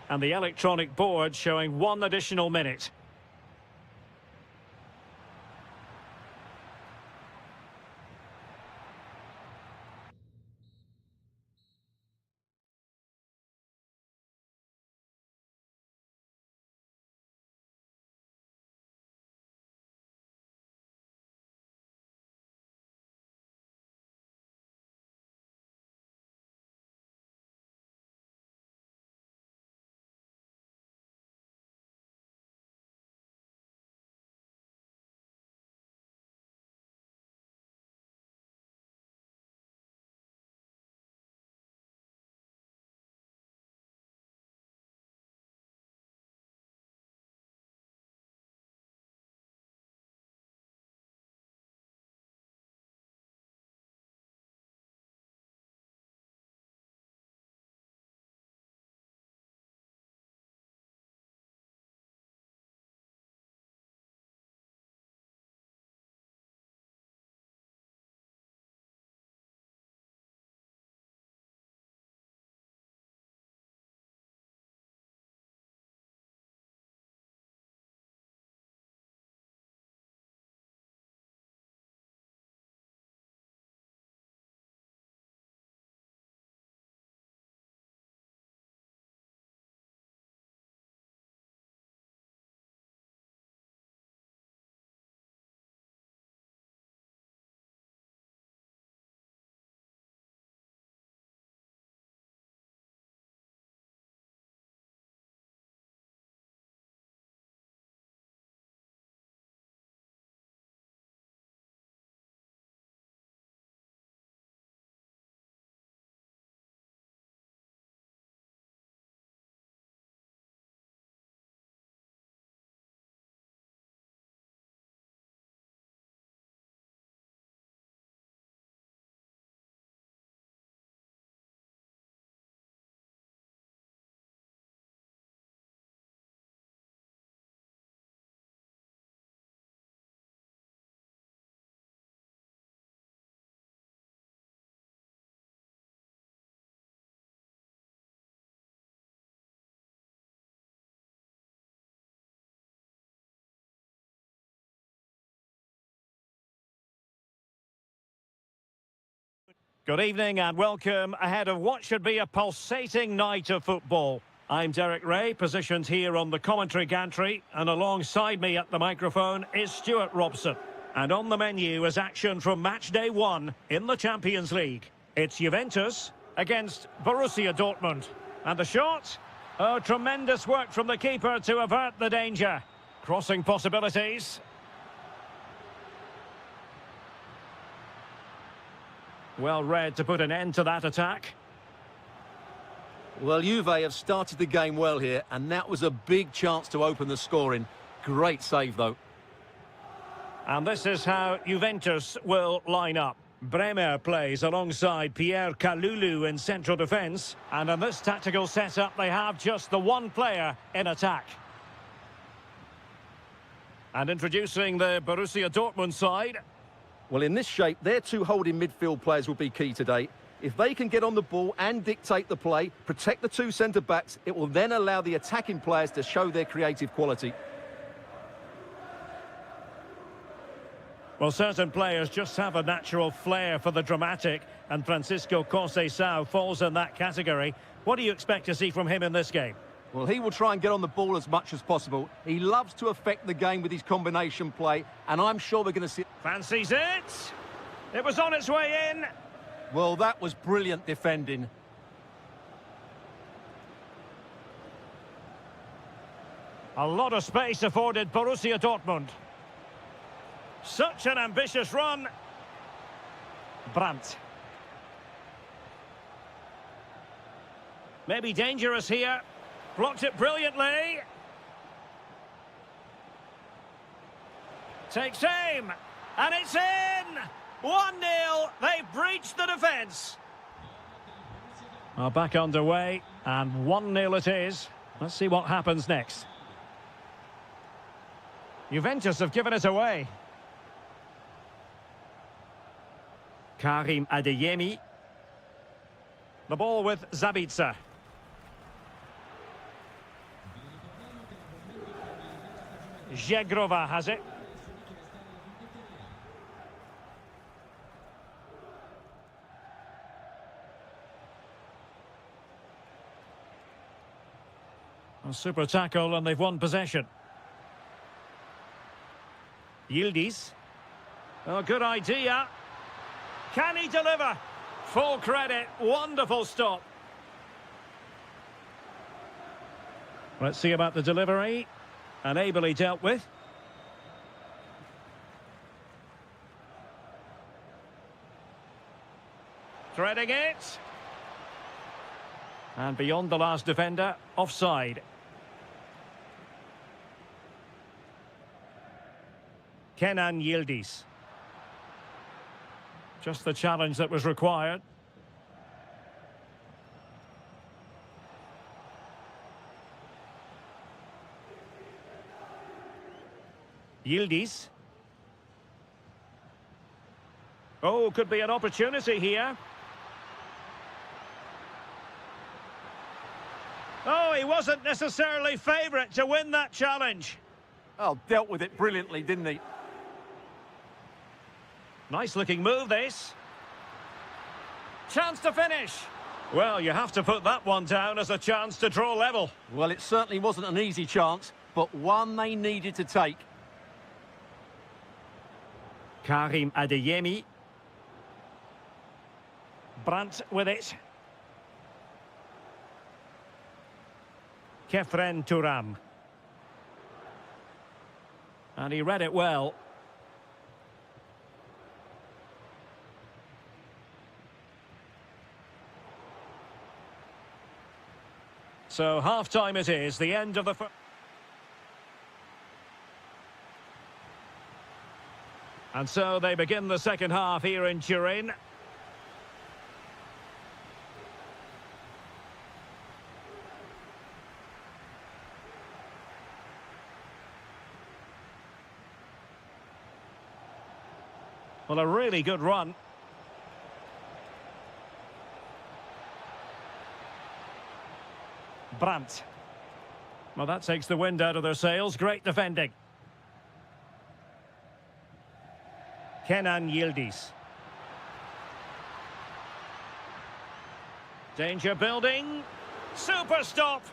And the electronic board showing 1 additional minute. Good evening and welcome ahead of what should be a pulsating night of football. I'm Derek Ray, positioned here on the commentary gantry, and alongside me at the microphone is Stuart Robson. And on the menu is action from match day 1 in the Champions League. It's Juventus against Borussia Dortmund. And the shot? Oh, tremendous work from the keeper to avert the danger. Crossing possibilities. Well read to put an end to that attack. Well, Juve have started the game well here, and that was a big chance to open the scoring. Great save, though. And this is how Juventus will line up. Bremer plays alongside Pierre Kalulu in central defence. And in this tactical setup, they have just the one player in attack. And introducing the Borussia Dortmund side. Well, in this shape, their two holding midfield players will be key today. If they can get on the ball and dictate the play, protect the two centre-backs, it will then allow the attacking players to show their creative quality. Well, certain players just have a natural flair for the dramatic, and Francisco Conceição falls in that category. What do you expect to see from him in this game? Well, he will try and get on the ball as much as possible. He loves to affect the game with his combination play, and I'm sure we're going to see... Fancies it! It was on its way in! Well, that was brilliant defending. A lot of space afforded Borussia Dortmund. Such an ambitious run. Brandt. Maybe dangerous here. Blocked it brilliantly. Takes aim. And it's in! 1-0. They've breached the defence. Well, back underway. And 1-0 it is. Let's see what happens next. Juventus have given it away. Karim Adeyemi. The ball with Zabitzer. Żegrova has it. A super tackle and they've won possession. Yildiz. Oh, good idea. Can he deliver? Full credit. Wonderful stop. Let's see about the delivery. And ably dealt with. Threading it. And beyond the last defender, offside. Kenan Yildiz. Just the challenge that was required. Yildiz. Oh, could be an opportunity here. Oh, he wasn't necessarily favourite to win that challenge. Oh, dealt with it brilliantly, didn't he? Nice looking move, this. Chance to finish. Well, you have to put that one down as a chance to draw level. Well, it certainly wasn't an easy chance, but one they needed to take. Karim Adeyemi. Brandt with it. Kefren Turam. And he read it well. So half-time it is, the end of the... And so they begin the second half here in Turin. Well, a really good run. Brandt. Well, that takes the wind out of their sails. Great defending. Kenan Yildiz. Danger building. Super stop.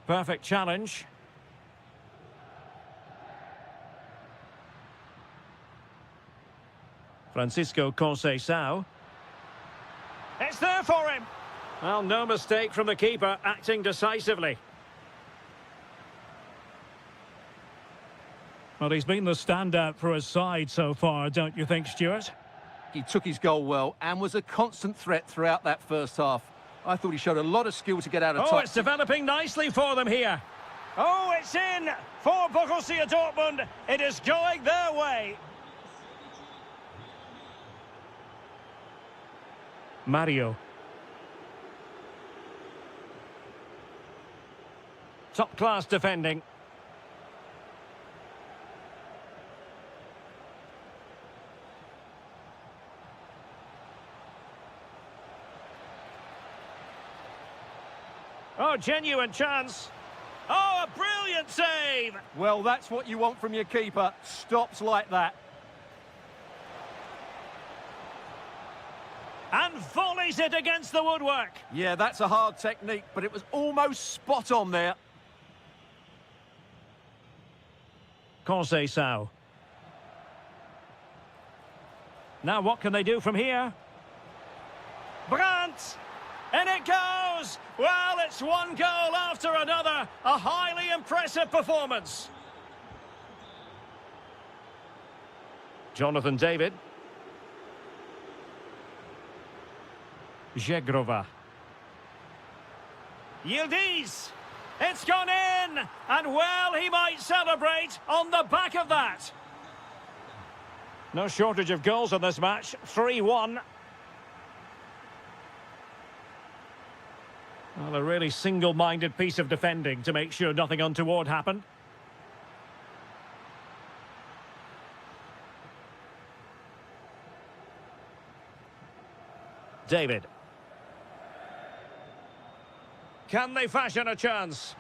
Perfect challenge. Francisco Conceição. It's there for him. Well, no mistake from the keeper, acting decisively. Well, he's been the standout for his side so far, don't you think, Stuart? He took his goal well and was a constant threat throughout that first half. I thought he showed a lot of skill to get out of touch. Oh, it's developing nicely for them here. Oh, it's in for Borussia Dortmund. It is going their way. Mario. Top-class defending. Oh, genuine chance. Oh, a brilliant save. Well, that's what you want from your keeper. Stops like that. And volleys it against the woodwork. Yeah, that's a hard technique, but it was almost spot on there. Conceição. Now what can they do from here? Brandt! And it goes! Well, it's one goal after another. A highly impressive performance. Jonathan David. Żegrova. Yildiz! It's gone in! And well, he might celebrate on the back of that. No shortage of goals in this match. 3-1. Well, a really single-minded piece of defending to make sure nothing untoward happened. David. Can they fashion a chance?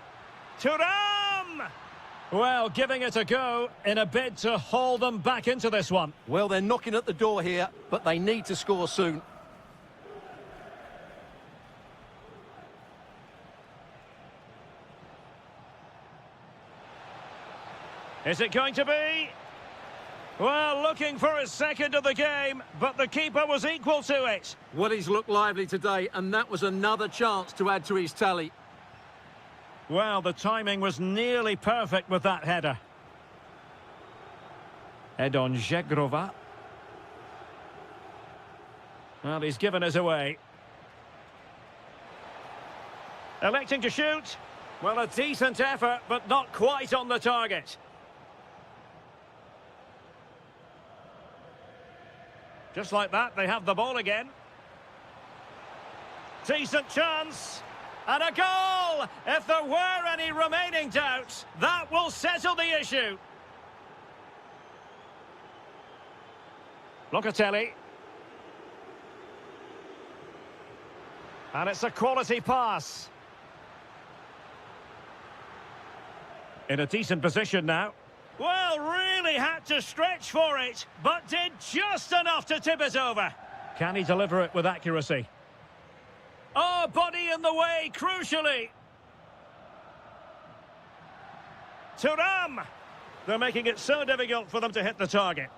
Thuram! Well, giving it a go in a bid to haul them back into this one. Well, they're knocking at the door here, but they need to score soon. Is it going to be? Well, looking for his second of the game, but the keeper was equal to it. Well, he's looked lively today, and that was another chance to add to his tally. Well, the timing was nearly perfect with that header. Head on Żegrova. Well, he's given us away. Electing to shoot. Well, a decent effort, but not quite on the target. Just like that, they have the ball again. Decent chance. And a goal! If there were any remaining doubts, that will settle the issue. Locatelli. And it's a quality pass. In a decent position now. Well, really had to stretch for it, but did just enough to tip it over. Can he deliver it with accuracy? Oh, body in the way, crucially. Thuram! They're making it so difficult for them to hit the target.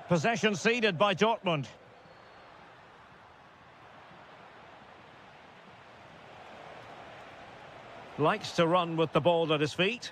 Possession ceded by Dortmund. Likes to run with the ball at his feet.